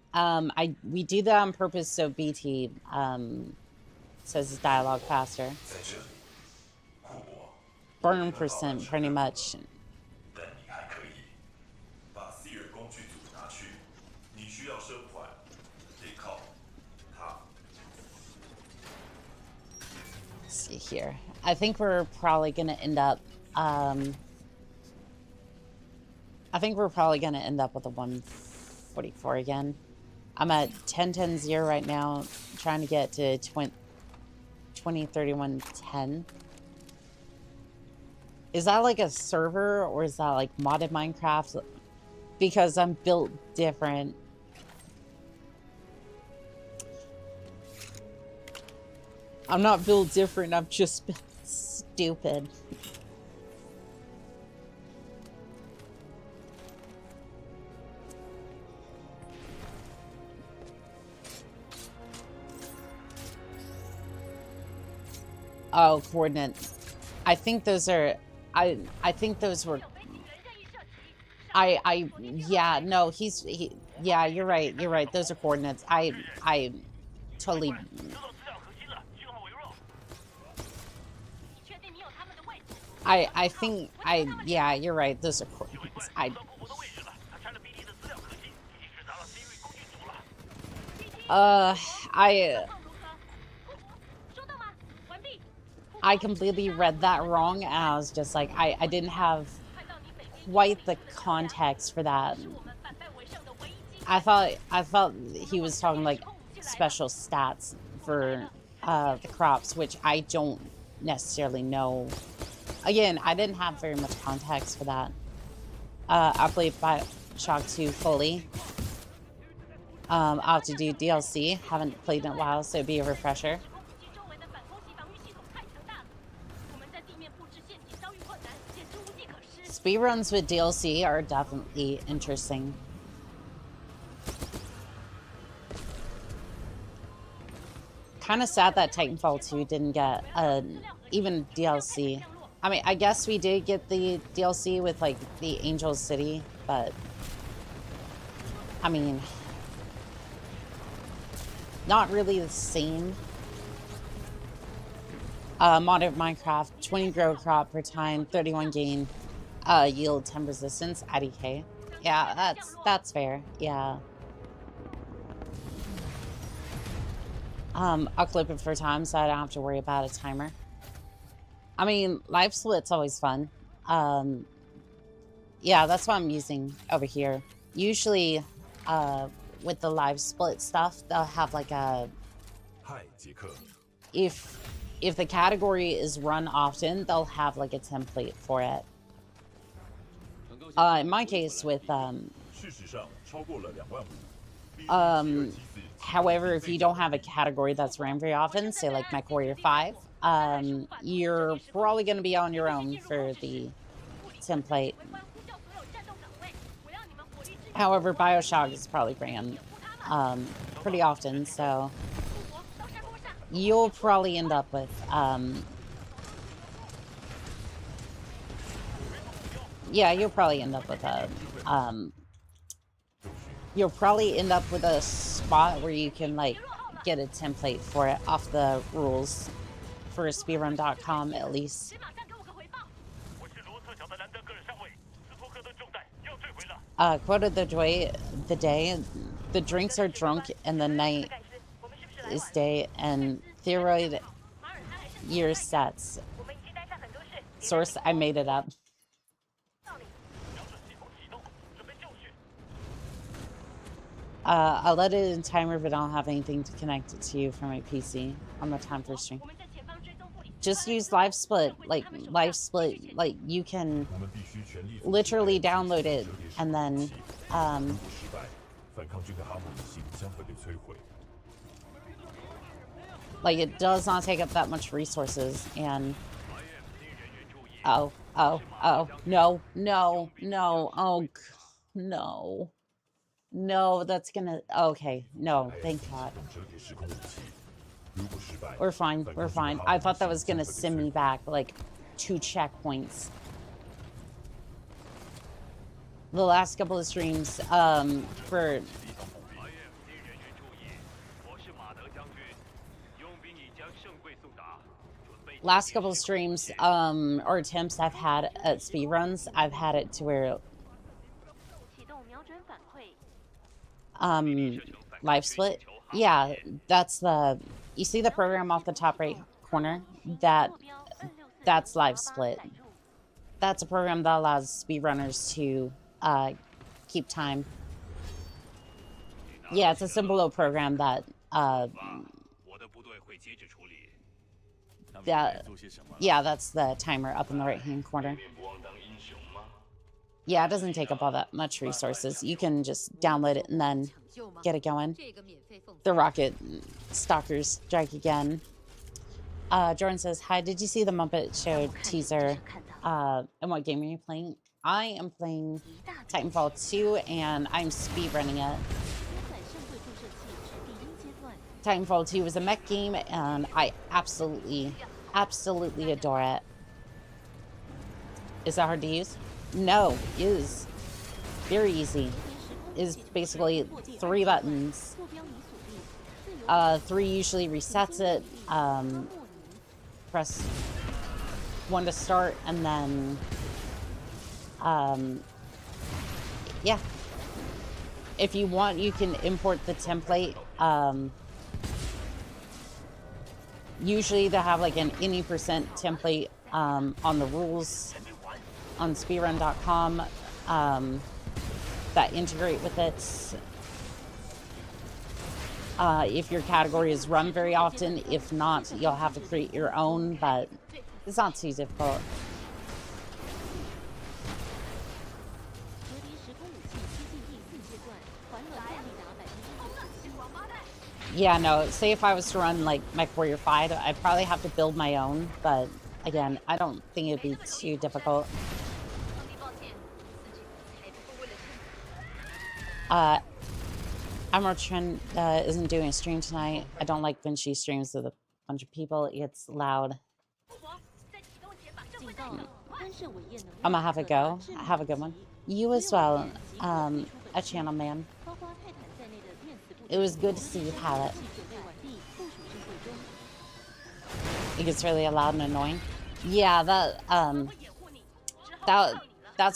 we do that on purpose so BT says his dialogue faster. Burn percent, pretty much. See here. I think we're probably gonna end up. I think we're probably gonna end up with a 144 again. I'm at 10-10-0 right now, trying to get to 20-31-10. Is that like a server or is that like modded Minecraft? Because I'm built different. I'm not built different, I'm just built stupid. Oh, coordinates. I think those are... I think those were... yeah, no, yeah, you're right, those are coordinates. I totally... I think, yeah, you're right, those are coordinates. I completely read that wrong, and I was just like, I didn't have quite the context for that. I thought he was talking like special stats for the crops, which I don't necessarily know. Again, I didn't have very much context for that. I played Bioshock 2 fully. I'll have to do DLC. Haven't played in a while, so it'd be a refresher. Speedruns with DLC are definitely interesting. Kind of sad that Titanfall 2 didn't get even DLC. I mean, I guess we did get the DLC with like the Angel City, but I mean, not really the same. Modded Minecraft, 20 grow crop per time, 31 gain. Yield 10 resistance, IDK. Yeah, that's fair. Yeah. I'll clip it for time so I don't have to worry about a timer. I mean, live split's always fun. Yeah, that's what I'm using over here. Usually, with the live split stuff, they'll have like a... If the category is run often, they'll have like a template for it. In my case with however, if you don't have a category that's ran very often, say like MechWarrior 5, you're probably going to be on your own for the template. However, Bioshock is probably ran pretty often, so you'll probably end up with yeah, you'll probably end up with a spot where you can like get a template for it off the rules for speedrun.com at least. Quoted the day, the drinks are drunk and the night is day, and thyroid year sets. Source, I made it up. I let it in timer, but I don't have anything to connect it to from my PC on the time for stream. Just use live split, like you can literally download it and then like it does not take up that much resources. And oh no, that's gonna, okay, no, thank God. We're fine. I thought that was gonna send me back like 2 checkpoints. The last couple of streams, for last couple of streams, or attempts I've had at speedruns, I've had it to where live split. Yeah, that's the, you see the program off the top right corner? That's live split. That's a program that allows speedrunners to keep time. Yeah, it's a simple little program that yeah, that's the timer up in the right hand corner. Yeah, it doesn't take up all that much resources. You can just download it and then get it going. The rocket stalkers strike again. Jordan says, hi, did you see the Muppet Show teaser? And what game are you playing? I am playing Titanfall 2 and I'm speedrunning it. Titanfall 2 is a mech game and I absolutely adore it. Is that hard to use? No, it is very easy. It is basically 3 buttons. 3 usually resets it. Press 1 to start, and then yeah. If you want, you can import the template. Usually they have like an any percent template on the rules on speedrun.com that integrate with it. If your category is run very often, if not, you'll have to create your own, but it's not too difficult. Yeah, no, say if I was to run like MechWarrior 5, I'd probably have to build my own, but again, I don't think it'd be too difficult. Morrowind isn't doing a stream tonight. I don't like when she streams with a bunch of people. It's loud. I'm gonna have a go. Have a good one. You as well, a channel man. It was good to see you have it. It gets really loud and annoying. Yeah, that's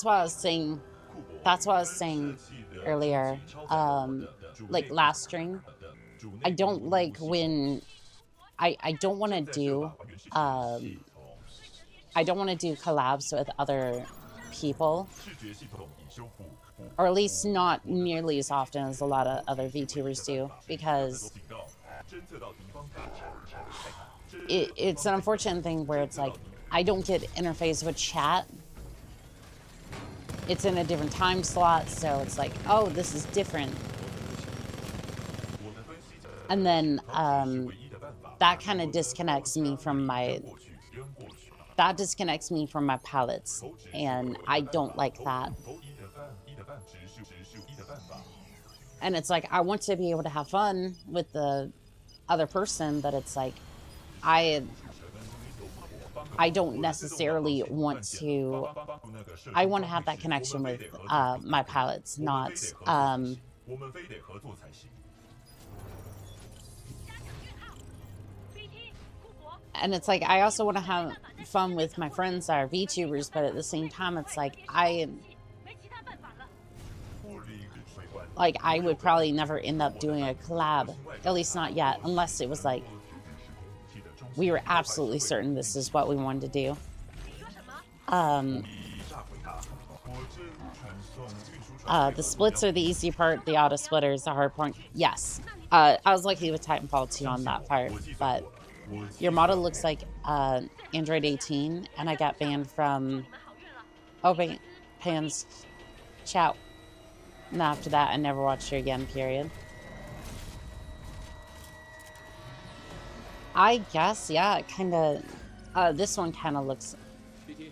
what I was saying. That's what I was saying earlier. Like last stream, I don't like when I don't want to do I don't want to do collabs with other people, or at least not nearly as often as a lot of other VTubers do, because it's an unfortunate thing where it's like I don't get interface with chat. It's in a different time slot, so it's like, oh, this is different. And then that kind of disconnects me from my palettes, and I don't like that. And it's like, I want to be able to have fun with the other person, but it's like, I don't necessarily want to, I want to have that connection with my palettes, not, and it's like, I also want to have fun with my friends that are VTubers, but at the same time, it's like, I would probably never end up doing a collab, at least not yet, unless it was like, we were absolutely certain this is what we wanted to do. The splits are the easy part. The auto splitter is the hard part. Yes. I was lucky with Titanfall 2 on that part, but your model looks like Android 18, and I got banned from Pan's chat. And after that, I never watched her again, period. I guess, yeah, it kind of... this one kind of looks like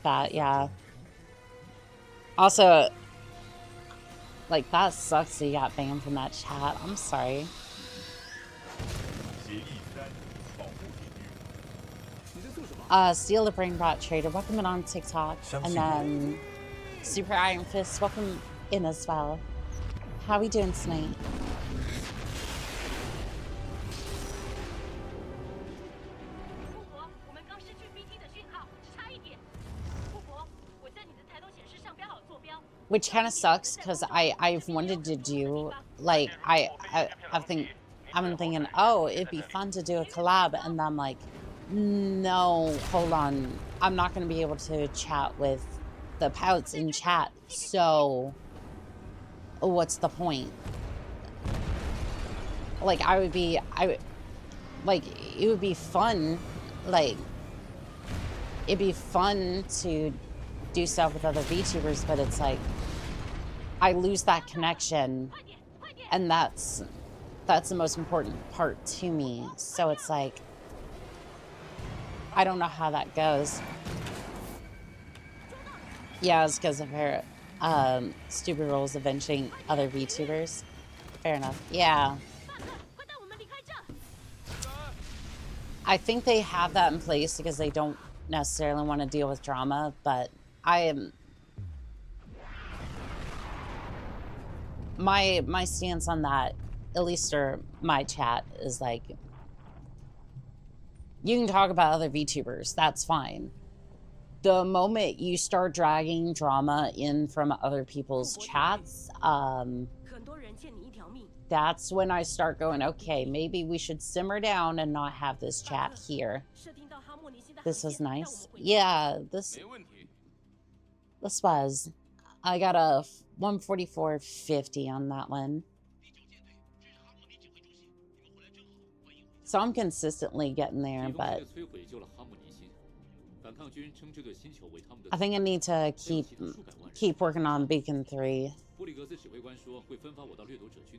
that, yeah. Also, like, that sucks that you got banned from that chat. I'm sorry. Steal the Brain Bot Trader, welcome in on TikTok. And then Super Iron Fist, welcome in as well. How we doing tonight? Which kind of sucks because I've wanted to do, like, I've been thinking, oh, it'd be fun to do a collab, and I'm like, no, hold on, I'm not going to be able to chat with the pouts in chat, so what's the point? Like, it would be fun, like, it'd be fun to do stuff with other VTubers, but it's like, I lose that connection, and that's the most important part to me. So it's like, I don't know how that goes. Yeah, it's because of her stupid rules of benching other VTubers. Fair enough. Yeah. I think they have that in place because they don't necessarily want to deal with drama, but my stance on that, at least for my chat, is like, you can talk about other VTubers, that's fine. The moment you start dragging drama in from other people's chats, that's when I start going, okay, maybe we should simmer down and not have this chat here. This was nice. Yeah, this was. I got a 144.50 on that one. So I'm consistently getting there, but I think I need to keep working on Beacon 3.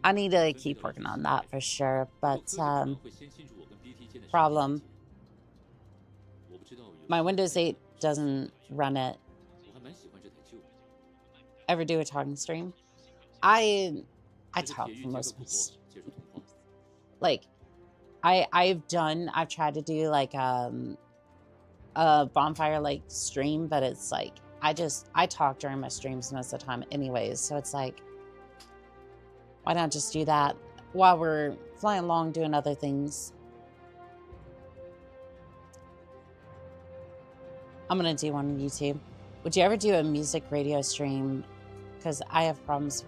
I need to keep working on that for sure, but problem. My Windows 8 doesn't run it. Ever do a talking stream? I talk for most of us. Like, I've tried to do like a bonfire like stream, but it's like I talk during my streams most of the time anyways, so it's like, why not just do that while we're flying along doing other things? I'm gonna do one on YouTube. Would you ever do a music radio stream? Because I have problems.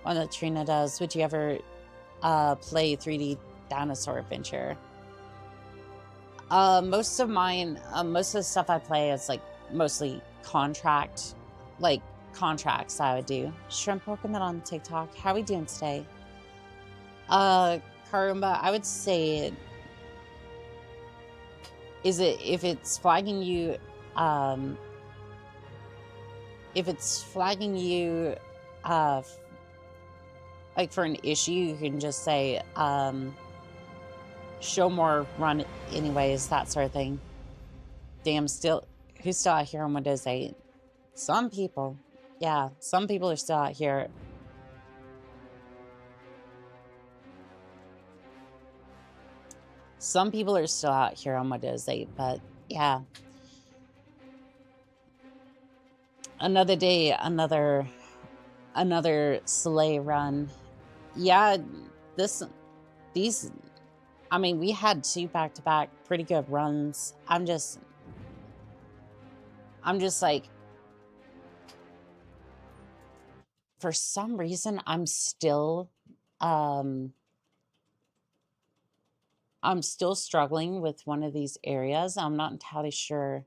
One that Trina does. Would you ever play 3D Dinosaur Adventure? Most of the stuff I play is like mostly contracts I would do. Shrimp, welcome in on TikTok. How are we doing today? Karumba, I would say, if it's flagging you, like for an issue, you can just say, show more run anyways, that sort of thing. Damn, who's still out here on Windows 8? Some people. Yeah, some people are still out here. Some people are still out here on Windows 8, but yeah. Another day, another sleigh run. Yeah, I mean, we had 2 back-to-back pretty good runs. I'm just like, for some reason, I'm still struggling with one of these areas. I'm not entirely sure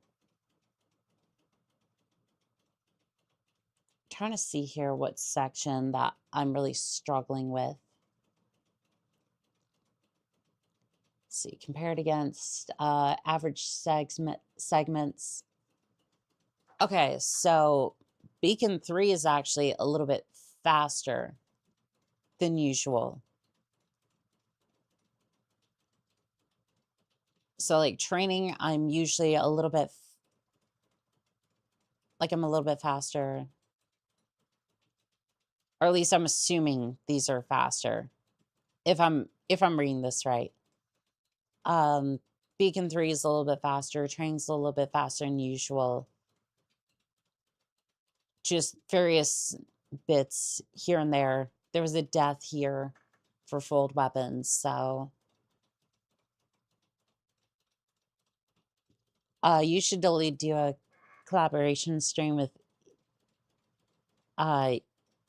trying to see here what section that I'm really struggling with. Let's see, compared against average segments. Okay, so Beacon 3 is actually a little bit faster than usual. So like training, I'm usually a little bit, I'm a little bit faster. Or at least I'm assuming these are faster. If I'm reading this right. Beacon 3 is a little bit faster. Training's a little bit faster than usual. Just various bits here and there. There was a death here for fold weapons, so you should totally do a collaboration stream with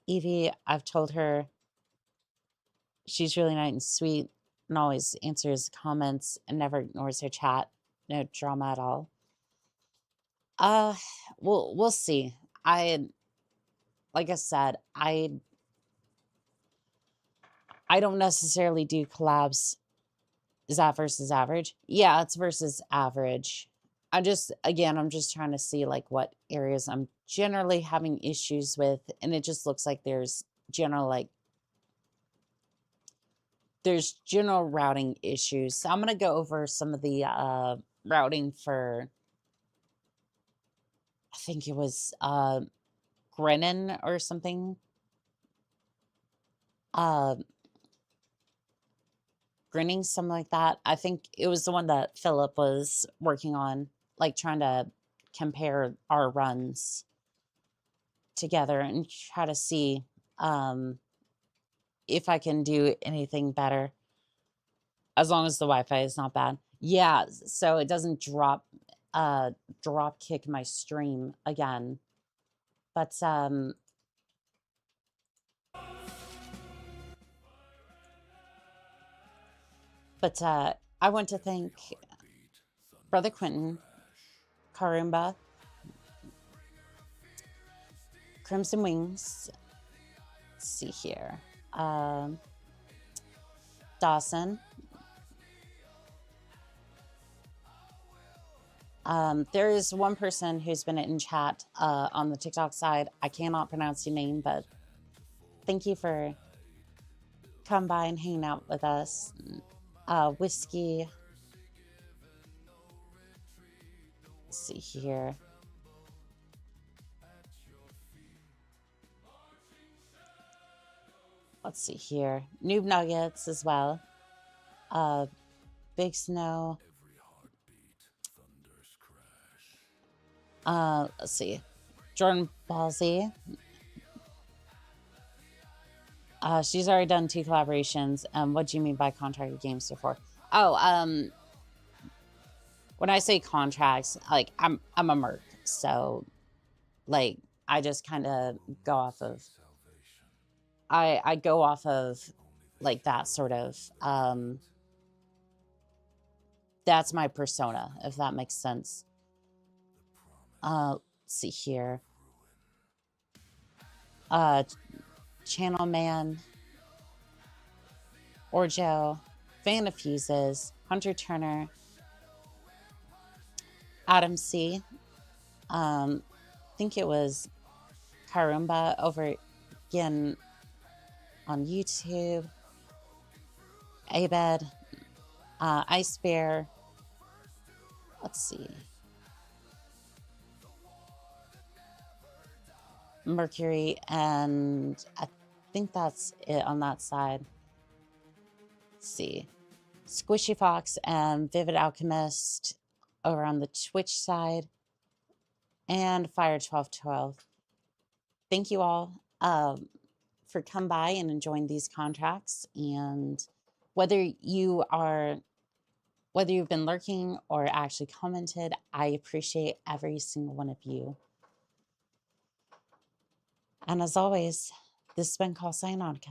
Evie. I've told her she's really nice and sweet and always answers comments and never ignores her chat. No drama at all. We'll see. Like I said, I don't necessarily do collabs. Is that versus average? Yeah, it's versus average. I'm just trying to see like what areas I'm generally having issues with, and it just looks like there's general routing issues. So I'm gonna go over some of the routing for, I think it was Grennan or something. Grinning, something like that. I think it was the one that Philip was working on, like trying to compare our runs together and try to see if I can do anything better, as long as the Wi-Fi is not bad. Yeah, so it doesn't drop kick my stream again. But I want to thank Brother Quentin, Karumba, Crimson Wings. Let's see here. Dawson. There is one person who's been in chat on the TikTok side. I cannot pronounce your name, but thank you for coming by and hanging out with us. Whiskey. Let's see here. Let's see here. Noob Nuggets as well. Big Snow. Let's see. Jordan Ballsy. She's already done 2 collaborations. What do you mean by contracted games before? Oh, when I say contracts, like I'm a merc, so like I just kind of go off of I go off of like that sort of that's my persona, if that makes sense. Let's see here. Channel Man, Orjo, Fan of Fuses, Hunter Turner, Adam C. I think it was Karumba over again on YouTube. Abed, Ice Bear. Let's see. Mercury, and I think that's it on that side. Let's see. Squishy Fox and Vivid Alchemist over on the Twitch side. And Fire 1212. Thank you all for coming by and enjoying these contracts. And whether you've been lurking or actually commented, I appreciate every single one of you. And as always, this has been Call Signing out.